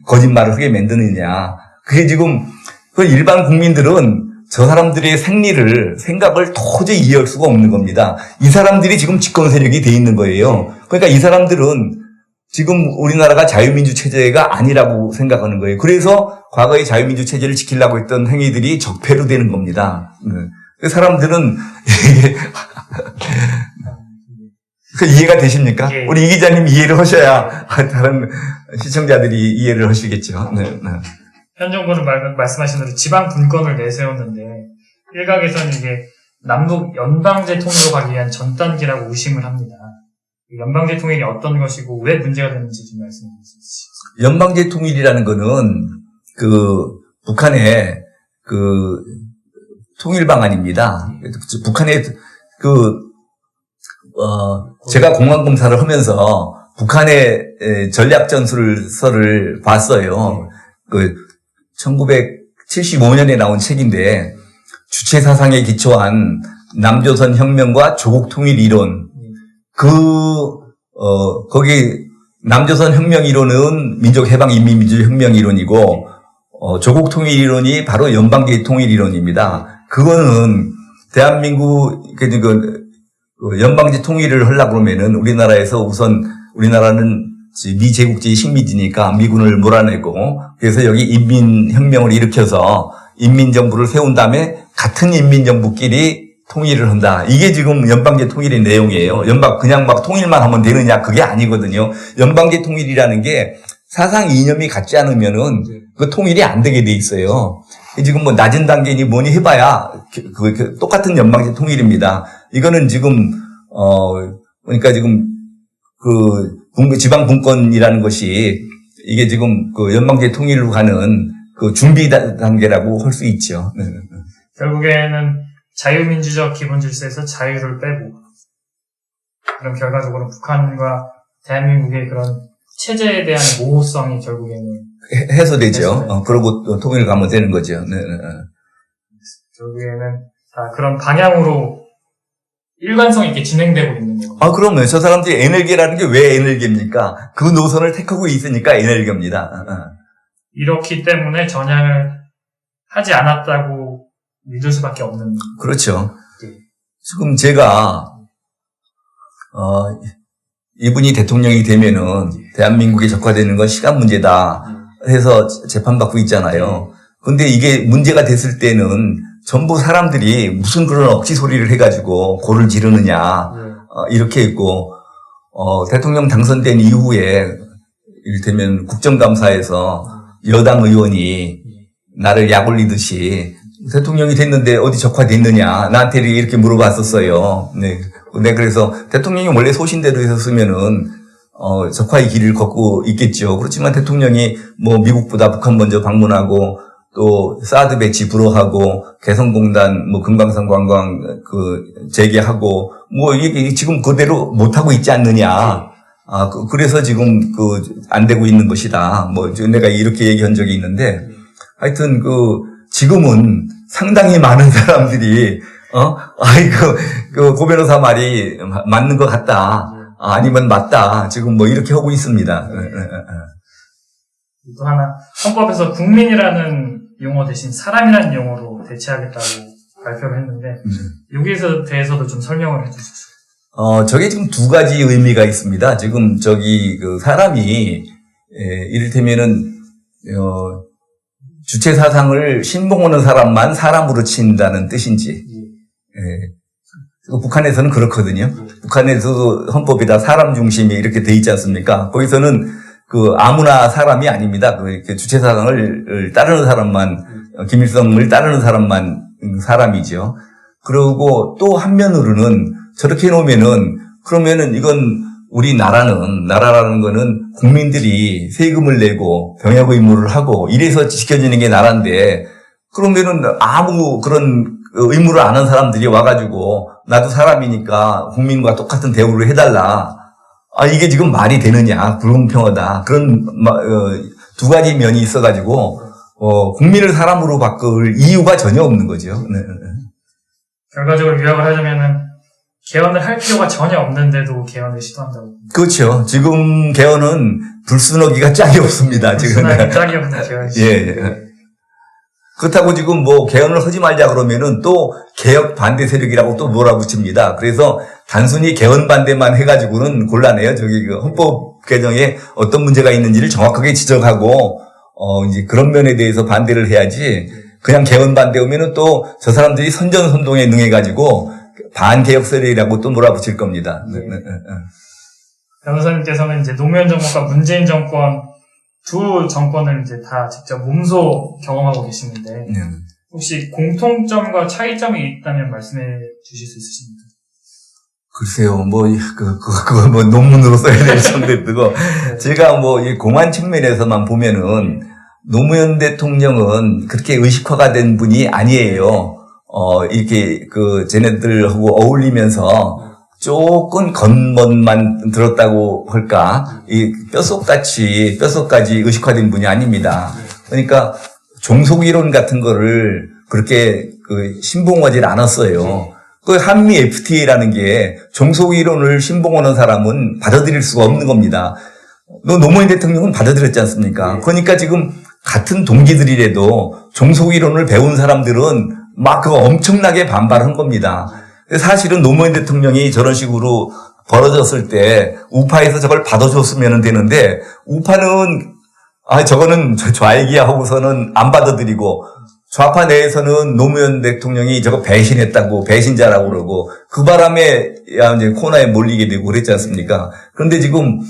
Speaker 2: 거짓말을 하게 만드느냐. 그게 지금 일반 국민들은 저 사람들의 생각을 도저히 이해할 수가 없는 겁니다. 이 사람들이 지금 집권 세력이 돼 있는 거예요. 그러니까 이 사람들은 지금 우리나라가 자유민주 체제가 아니라고 생각하는 거예요. 그래서 과거의 자유민주 체제를 지키려고 했던 행위들이 적폐로 되는 겁니다. 그 사람들은 그 이해가 되십니까?
Speaker 1: 예.
Speaker 2: 우리 이 기자님 이해를 하셔야 다른 시청자들이 이해를 하시겠죠. 네, 네.
Speaker 1: 현 정부는 말씀하신 대로 지방 분권을 내세웠는데 일각에서는 이게 남북 연방제 통일로 가기 위한 전 단계라고 의심을 합니다. 연방제 통일이 어떤 것이고 왜 문제가 되는지 좀 말씀해 주시죠.
Speaker 2: 연방제 통일이라는 거는 그 북한의 그 통일 방안입니다. 북한의 제가 공안 검사를 하면서 북한의 전략 전술서를 봤어요. 그 1975년에 나온 책인데 주체 사상에 기초한 남조선 혁명과 조국 통일 이론. 거기 남조선 혁명 이론은 민족 해방 인민민주주의 혁명 이론이고 조국 통일 이론이 바로 연방제 통일 이론입니다. 그거는 대한민국 연방제 통일을 하려고 그러면은 우리나라에서 우선 우리나라는 미제국주의 식민지니까 미군을 몰아내고 그래서 여기 인민혁명을 일으켜서 인민정부를 세운 다음에 같은 인민정부끼리 통일을 한다. 이게 지금 연방제 통일의 내용이에요. 그냥 막 통일만 하면 되느냐? 그게 아니거든요. 연방제 통일이라는 게 사상 이념이 같지 않으면은 그 통일이 안 되게 돼 있어요. 지금 뭐 낮은 단계니 뭐니 해봐야 똑같은 연방제 통일입니다. 이거는 지금 그러니까 지금 지방 분권이라는 것이 이게 지금 그 연방제 통일로 가는 그 준비 단계라고 할 수 있죠.
Speaker 1: 결국에는 자유민주적 기본 질서에서 자유를 빼고 그럼 결과적으로 북한과 대한민국의 그런 체제에 대한 모호성이 결국에는
Speaker 2: 해소되죠. 그러고 통일을 가면 되는 거죠. 네.
Speaker 1: 결국에는 다 그런 방향으로 일관성 있게 진행되고 있는 거예요.
Speaker 2: 그럼요. 저 사람들이 에너지라는 게 왜 에너지입니까? 그 노선을 택하고 있으니까 에너지입니다.
Speaker 1: 이렇기 때문에 전향을 하지 않았다고 믿을 수밖에 없는.
Speaker 2: 그렇죠. 지금 제가 이분이 대통령이 되면은 대한민국이 적화되는 건 시간 문제다 해서 재판받고 있잖아요. 근데 이게 문제가 됐을 때는 전부 사람들이 무슨 그런 억지 소리를 해가지고 고를 지르느냐 이렇게 했고 대통령 당선된 이후에 이를테면 국정감사에서 여당 의원이 나를 약 올리듯이 대통령이 됐는데 어디 적화됐느냐 나한테 이렇게 물어봤었어요. 네. 그래서 대통령이 원래 소신대로 했었으면은 적화의 길을 걷고 있겠죠. 그렇지만 대통령이 뭐 미국보다 북한 먼저 방문하고 또 사드 배치 불허하고 개성공단 뭐 금강산 관광 재개하고 뭐 이게 지금 그대로 못 하고 있지 않느냐. 그래서 지금 안 되고 있는 것이다. 뭐 내가 이렇게 얘기한 적이 있는데 하여튼 지금은 상당히 많은 사람들이 고 변호사 말이 맞는 것 같다. 아니면 맞다. 지금 뭐 이렇게 하고 있습니다.
Speaker 1: 또 하나, 헌법에서 국민이라는 용어 대신 사람이라는 용어로 대체하겠다고 발표를 했는데, 여기에 대해서도 좀 설명을 해주시죠.
Speaker 2: 저게 지금 두 가지 의미가 있습니다. 지금 사람이, 이를테면은, 주체 사상을 신봉하는 사람만 사람으로 친다는 뜻인지, 북한에서는 그렇거든요. 북한에서도 헌법에다 사람 중심이 이렇게 돼 있지 않습니까? 거기서는 아무나 사람이 아닙니다. 주체 사상을 따르는 사람만, 김일성을 따르는 사람만 사람이죠. 그리고 또 한면으로는 저렇게 해놓으면은, 그러면은 이건 나라라는 거는 국민들이 세금을 내고 병역 의무를 하고 이래서 지켜지는 게 나라인데, 그러면은 아무 그런 의무를 안 한 사람들이 와가지고 나도 사람이니까 국민과 똑같은 대우를 해달라. 이게 지금 말이 되느냐, 불공평하다. 그런 두 가지 면이 있어가지고 국민을 사람으로 바꿀 이유가 전혀 없는 거죠. 네.
Speaker 1: 결과적으로 요약을 하자면은 개헌을 할 필요가 전혀 없는데도 개헌을 시도한다고.
Speaker 2: 그렇죠. 지금 개헌은 불순하기가 짝이 없습니다.
Speaker 1: 불순하기 짝이 없는 개헌.
Speaker 2: 예. 그렇다고 지금 뭐 개헌을 하지 말자 그러면은 또 개혁 반대 세력이라고 또 몰아붙입니다. 그래서 단순히 개헌 반대만 해가지고는 곤란해요. 헌법 개정에 어떤 문제가 있는지를 정확하게 지적하고 이제 그런 면에 대해서 반대를 해야지. 그냥 개헌 반대 오면은 또 저 사람들이 선전선동에 능해가지고 반개혁 세력이라고 또 몰아붙일 겁니다. 네.
Speaker 1: 변호사님께서는 이제 노무현 정권과 문재인 정권 두 정권을 이제 다 직접 몸소 경험하고 계시는데
Speaker 2: 네.
Speaker 1: 혹시 공통점과 차이점이 있다면 말씀해 주실 수 있으십니까?
Speaker 2: 글쎄요, 그거 논문으로 써야 될 정도에 뜨고, 제가 이 공안 측면에서만 보면은, 노무현 대통령은 그렇게 의식화가 된 분이 아니에요. 이렇게, 쟤네들하고 어울리면서 조금 겉멋만 들었다고 할까, 이 뼛속까지 의식화된 분이 아닙니다. 그러니까, 종속이론 같은 거를 그렇게 신봉하지 않았어요. 그 한미 FTA라는 게 종속이론을 신봉하는 사람은 받아들일 수가 없는 겁니다. 노무현 대통령은 받아들였지 않습니까? 그러니까 지금 같은 동기들이라도 종속이론을 배운 사람들은 막 그거 엄청나게 반발한 겁니다. 사실은 노무현 대통령이 저런 식으로 벌어졌을 때 우파에서 저걸 받아줬으면 되는데 우파는 저거는 좌익이야 하고서는 안 받아들이고 좌파 내에서는 노무현 대통령이 저거 배신했다고 배신자라고 그러고 그 바람에 이제 코너에 몰리게 되고 그랬지 않습니까? 그런데 지금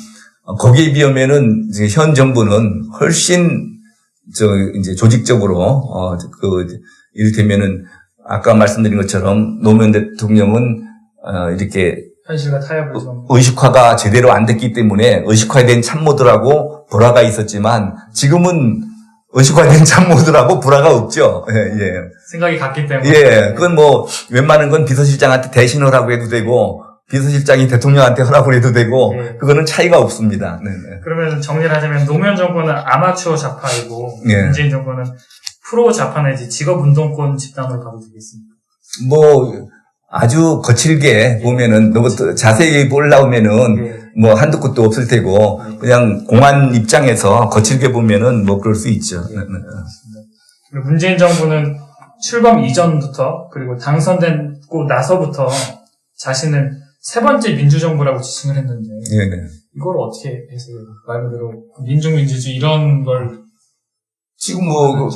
Speaker 2: 거기에 비하면은 이제 현 정부는 훨씬 이제 조직적으로 이를테면은 아까 말씀드린 것처럼 노무현 대통령은 이렇게
Speaker 1: 현실과 타협을 좀
Speaker 2: 의식화가 제대로 안 됐기 때문에 의식화된 참모들하고 불화가 있었지만 지금은 의식화된 참모들하고 불화가 없죠. 예.
Speaker 1: 생각이 같기 때문에.
Speaker 2: 예. 그건 웬만한 건 비서실장한테 대신을 하고 해도 되고, 비서실장이 대통령한테 하라고 해도 되고,
Speaker 1: 예.
Speaker 2: 그거는 차이가 없습니다. 네.
Speaker 1: 그러면 정리를 하자면 노무현 정권은 아마추어 좌파이고,
Speaker 2: 예.
Speaker 1: 문재인 정권은 프로 좌파 내지 직업운동권 집단으로 봐도 되겠습니다.
Speaker 2: 아주 거칠게 보면은, 너무 자세히 올라오면은, 한두 끝도 없을 테고, 그냥 공안 입장에서 거칠게 보면은 그럴 수 있죠. 네.
Speaker 1: 그리고 문재인 정부는 출범 이전부터 그리고 당선되고 나서부터 자신을 세 번째 민주정부라고 지칭을 했는데,
Speaker 2: 네.
Speaker 1: 이걸 어떻게 해석해요? 말 그대로 민중민주주의 이런 걸.
Speaker 2: 지금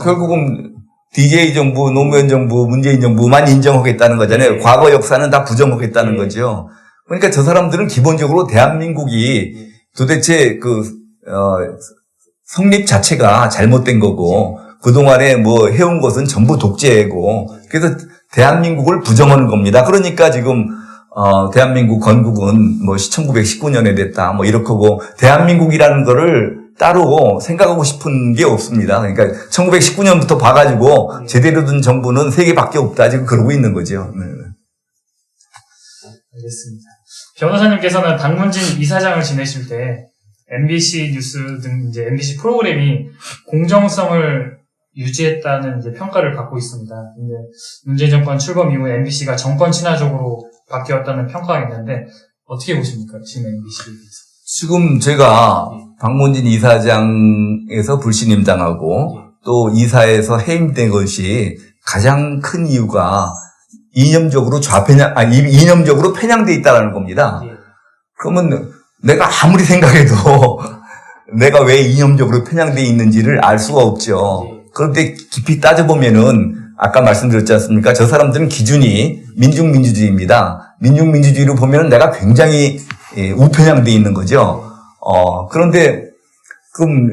Speaker 2: 결국은 DJ 정부, 노무현 정부, 문재인 정부만 인정하겠다는 거잖아요.
Speaker 1: 네.
Speaker 2: 과거 역사는 다 부정하겠다는
Speaker 1: 네.
Speaker 2: 거죠. 그러니까 저 사람들은 기본적으로 대한민국이 도대체 성립 자체가 잘못된 거고, 그동안에 해온 것은 전부 독재고, 그래서 대한민국을 부정하는 겁니다. 그러니까 지금, 대한민국 건국은 1919년에 됐다, 이렇게 하고, 대한민국이라는 거를 따로 생각하고 싶은 게 없습니다. 그러니까 1919년부터 봐가지고 제대로 된 정부는 3개밖에 없다. 지금 그러고 있는 거죠. 네.
Speaker 1: 알겠습니다. 변호사님께서는 박문진 이사장을 지내실 때 MBC 뉴스 등 이제 MBC 프로그램이 공정성을 유지했다는 이제 평가를 받고 있습니다. 근데 문재인 정권 출범 이후에 MBC가 정권 친화적으로 바뀌었다는 평가가 있는데 어떻게 보십니까? 지금 MBC에 대해서.
Speaker 2: 지금 제가 박문진 이사장에서 불신임당하고 또 이사에서 해임된 것이 가장 큰 이유가 이념적으로 이념적으로 편향돼 있다는 겁니다. 그러면 내가 아무리 생각해도 내가 왜 이념적으로 편향돼 있는지를 알 수가 없죠. 그런데 깊이 따져보면은 아까 말씀드렸지 않습니까? 저 사람들은 기준이 민중민주주의입니다. 민중민주주의로 보면은 내가 굉장히 우편향돼 있는 거죠. 그런데 그럼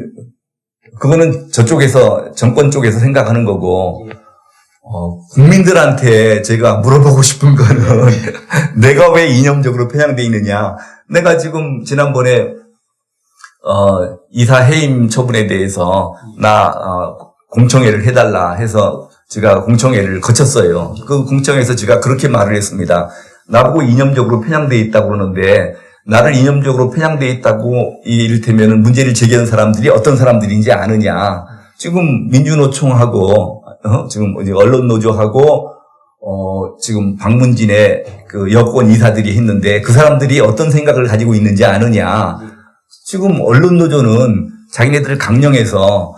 Speaker 2: 그거는 저쪽에서 정권 쪽에서 생각하는 거고 국민들한테 제가 물어보고 싶은 거는 내가 왜 이념적으로 편향돼 있느냐. 내가 지금 지난번에 이사 해임 처분에 대해서 공청회를 해달라 해서 제가 공청회를 거쳤어요. 그 공청회에서 제가 그렇게 말을 했습니다. 나보고 이념적으로 편향돼 있다고 그러는데 나를 이념적으로 편향돼 있다고 이를테면 문제를 제기하는 사람들이 어떤 사람들인지 아느냐. 지금 민주노총하고 지금 언론노조하고 지금 박문진의 그 여권 이사들이 했는데 그 사람들이 어떤 생각을 가지고 있는지 아느냐. 지금 언론노조는 자기네들을 강령해서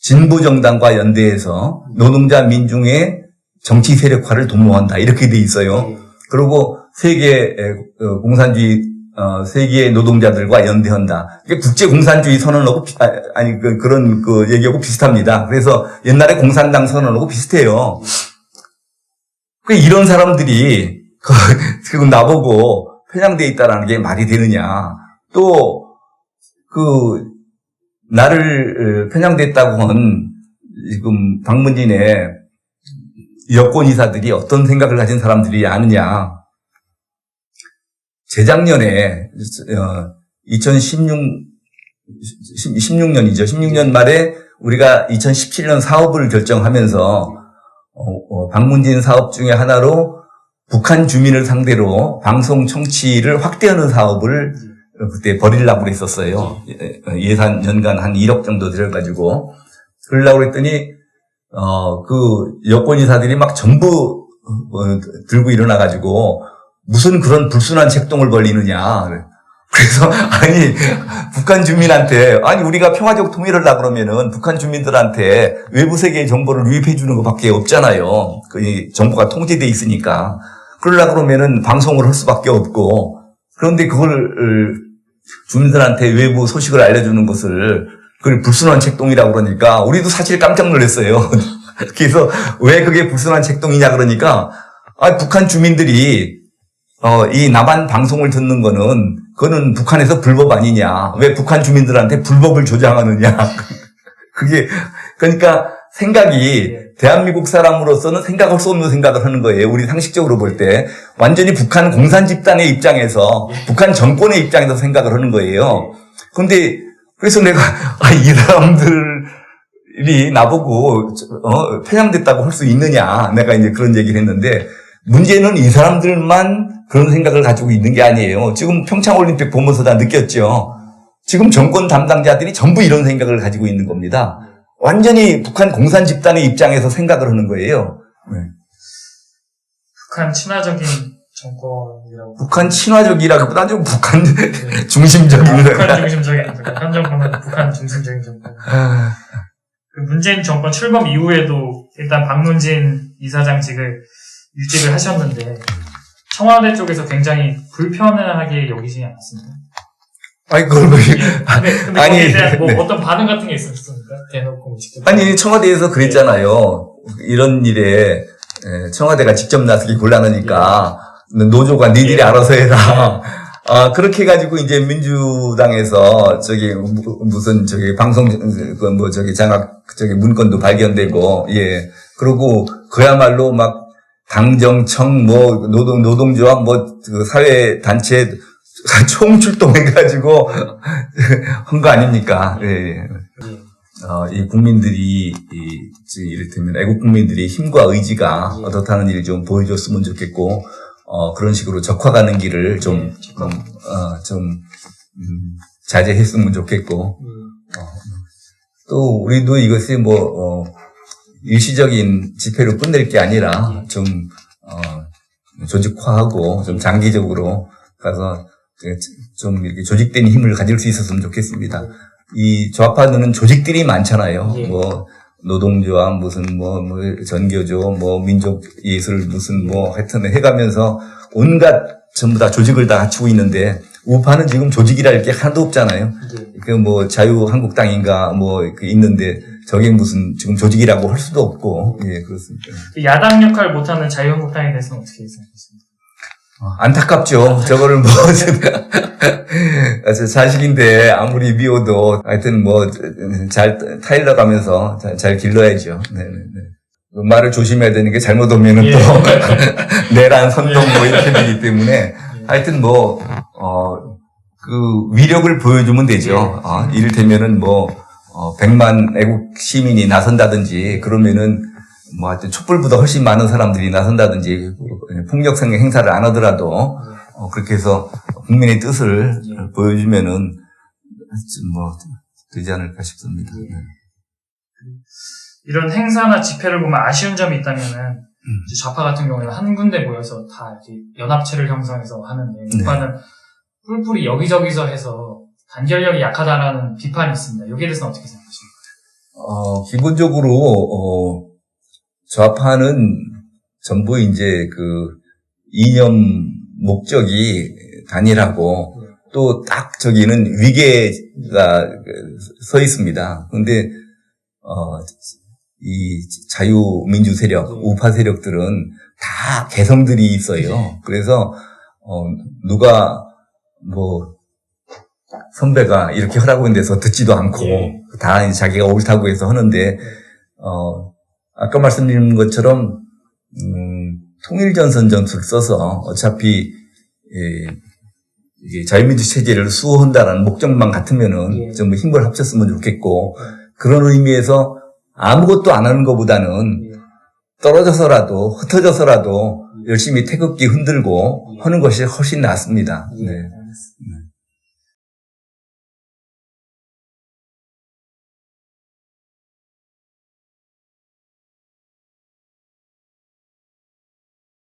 Speaker 2: 진보정당과 연대해서 노동자 민중의 정치 세력화를 도모한다 이렇게 돼 있어요. 그리고 세계 노동자들과 연대한다. 이게 국제 공산주의 선언하고 그런 얘기하고 비슷합니다. 그래서 옛날에 공산당 선언하고 비슷해요. 이런 사람들이 지금 나보고 편향돼 있다라는 게 말이 되느냐. 또 나를 편향됐다고 한 지금 방문진의 여권이사들이 어떤 생각을 가진 사람들이 아느냐. 재작년에 16년이죠. 16년 말에 우리가 2017년 사업을 결정하면서 방문진 사업 중에 하나로 북한 주민을 상대로 방송 청취를 확대하는 사업을 그때 벌이려고 했었어요. 예산 연간 한 1억 정도 들여가지고. 그러려고 했더니, 여권이사들이 막 전부 들고 일어나가지고, 무슨 그런 불순한 책동을 벌이느냐. 그래서, 북한 주민한테, 우리가 평화적 통일을 하려고 그러면은 북한 주민들한테 외부 세계의 정보를 유입해주는 것밖에 없잖아요. 그 정보가 통제돼 있으니까. 그러려고 그러면은 방송을 할 수밖에 없고, 그런데 그걸 주민들한테 외부 소식을 알려주는 것을 그걸 불순한 책동이라고 그러니까 우리도 사실 깜짝 놀랐어요. 그래서 왜 그게 불순한 책동이냐 그러니까 북한 주민들이 이 남한 방송을 듣는 그거는 북한에서 불법 아니냐. 왜 북한 주민들한테 불법을 조장하느냐. 그러니까 생각이 대한민국 사람으로서는 생각할 수 없는 생각을 하는 거예요. 우리 상식적으로 볼 때. 완전히 북한 공산 집단의 입장에서, 북한 정권의 입장에서 생각을 하는 거예요. 그래서 내가, 이 사람들이 나보고, 편향됐다고 할 수 있느냐. 내가 이제 그런 얘기를 했는데, 문제는 이 사람들만 그런 생각을 가지고 있는 게 아니에요. 지금 평창올림픽 보면서 다 느꼈죠. 지금 정권 담당자들이 전부 이런 생각을 가지고 있는 겁니다. 완전히 북한 공산 집단의 입장에서 생각을 하는 거예요. 네.
Speaker 1: 북한 친화적인 정권이라고.
Speaker 2: 북한 친화적이라기보다 좀 북한 중심적인.
Speaker 1: 북한 중심적인 정권. 한 정권은 북한 중심적인 정권. 그 문재인 정권 출범 이후에도 일단 방문진 이사장직을 유직을 하셨는데 청와대 쪽에서 굉장히 불편하게 여기시지 않았습니까?
Speaker 2: 그걸 뭐.
Speaker 1: 근데 거기에 대한 어떤 반응 같은 게 있었습니까? 대놓고 직접.
Speaker 2: 청와대에서 그랬잖아요. 이런 일에 청와대가 직접 나서기 곤란하니까 노조가 니들이 알아서 해라. 그렇게 해가지고 이제 민주당에서 무슨 방송 장악 문건도 발견되고 그러고 그야말로 막 당정청 노동조합 그 사회 단체 총출동해가지고 한 거 아닙니까? 이 국민들이 이를테면 애국 국민들이 힘과 의지가 어떻다는 일을 좀 보여줬으면 좋겠고 그런 식으로 적화가는 길을 좀 자제했으면 좋겠고 또 우리도 이것이 일시적인 집회로 끝낼 게 아니라 좀 조직화하고 좀 장기적으로 가서 좀 이렇게 조직된 힘을 가질 수 있었으면 좋겠습니다. 이 좌파는 조직들이 많잖아요. 노동조합, 무슨 전교조, 민족예술, 무슨 하여튼 해가면서 온갖 전부 다 조직을 다 갖추고 있는데 우파는 지금 조직이랄 게 하나도 없잖아요. 자유한국당인가 있는데 저게 무슨 지금 조직이라고 할 수도 없고 그렇습니다.
Speaker 1: 야당 역할 못하는 자유한국당에 대해서는 어떻게 생각하십니까?
Speaker 2: 안타깝죠. 저거를 자식인데 아무리 미워도 하여튼 잘 타일러 가면서 잘 길러야죠. 네네네. 말을 조심해야 되는 게 잘못 오면은 또 내란 선동 이렇게 되기 때문에 하여튼 그 위력을 보여주면 되죠. 이를테면은 100만 애국 시민이 나선다든지 그러면은 하여튼 촛불보다 훨씬 많은 사람들이 나선다든지 폭력성 행사를 안 하더라도 그렇게 해서 국민의 뜻을 보여주면은 되지 않을까 싶습니다.
Speaker 1: 이런 행사나 집회를 보면 아쉬운 점이 있다면은 좌파 같은 경우에는 한 군데 모여서 다 이렇게 연합체를 형성해서 하는데 우파는 뿔뿔이 여기저기서 해서 단결력이 약하다라는 비판이 있습니다. 여기에 대해서는 어떻게 생각하십니까?
Speaker 2: 기본적으로 좌파는 전부 이제 이념 목적이 단일하고 또 딱 저기는 위계가 서 있습니다. 근데 이 자유민주 세력, 우파 세력들은 다 개성들이 있어요. 그래서 누가 뭐 선배가 이렇게 하라고 했는 데서 듣지도 않고 다 이제 자기가 옳다고 해서 하는데 아까 말씀드린 것처럼 통일전선 전술을 써서 어차피 이게 자유민주 체제를 수호한다라는 목적만 같으면은 좀 힘을 합쳤으면 좋겠고 그런 의미에서 아무것도 안 하는 것보다는 떨어져서라도 흩어져서라도 열심히 태극기 흔들고 하는 것이 훨씬 낫습니다. 네.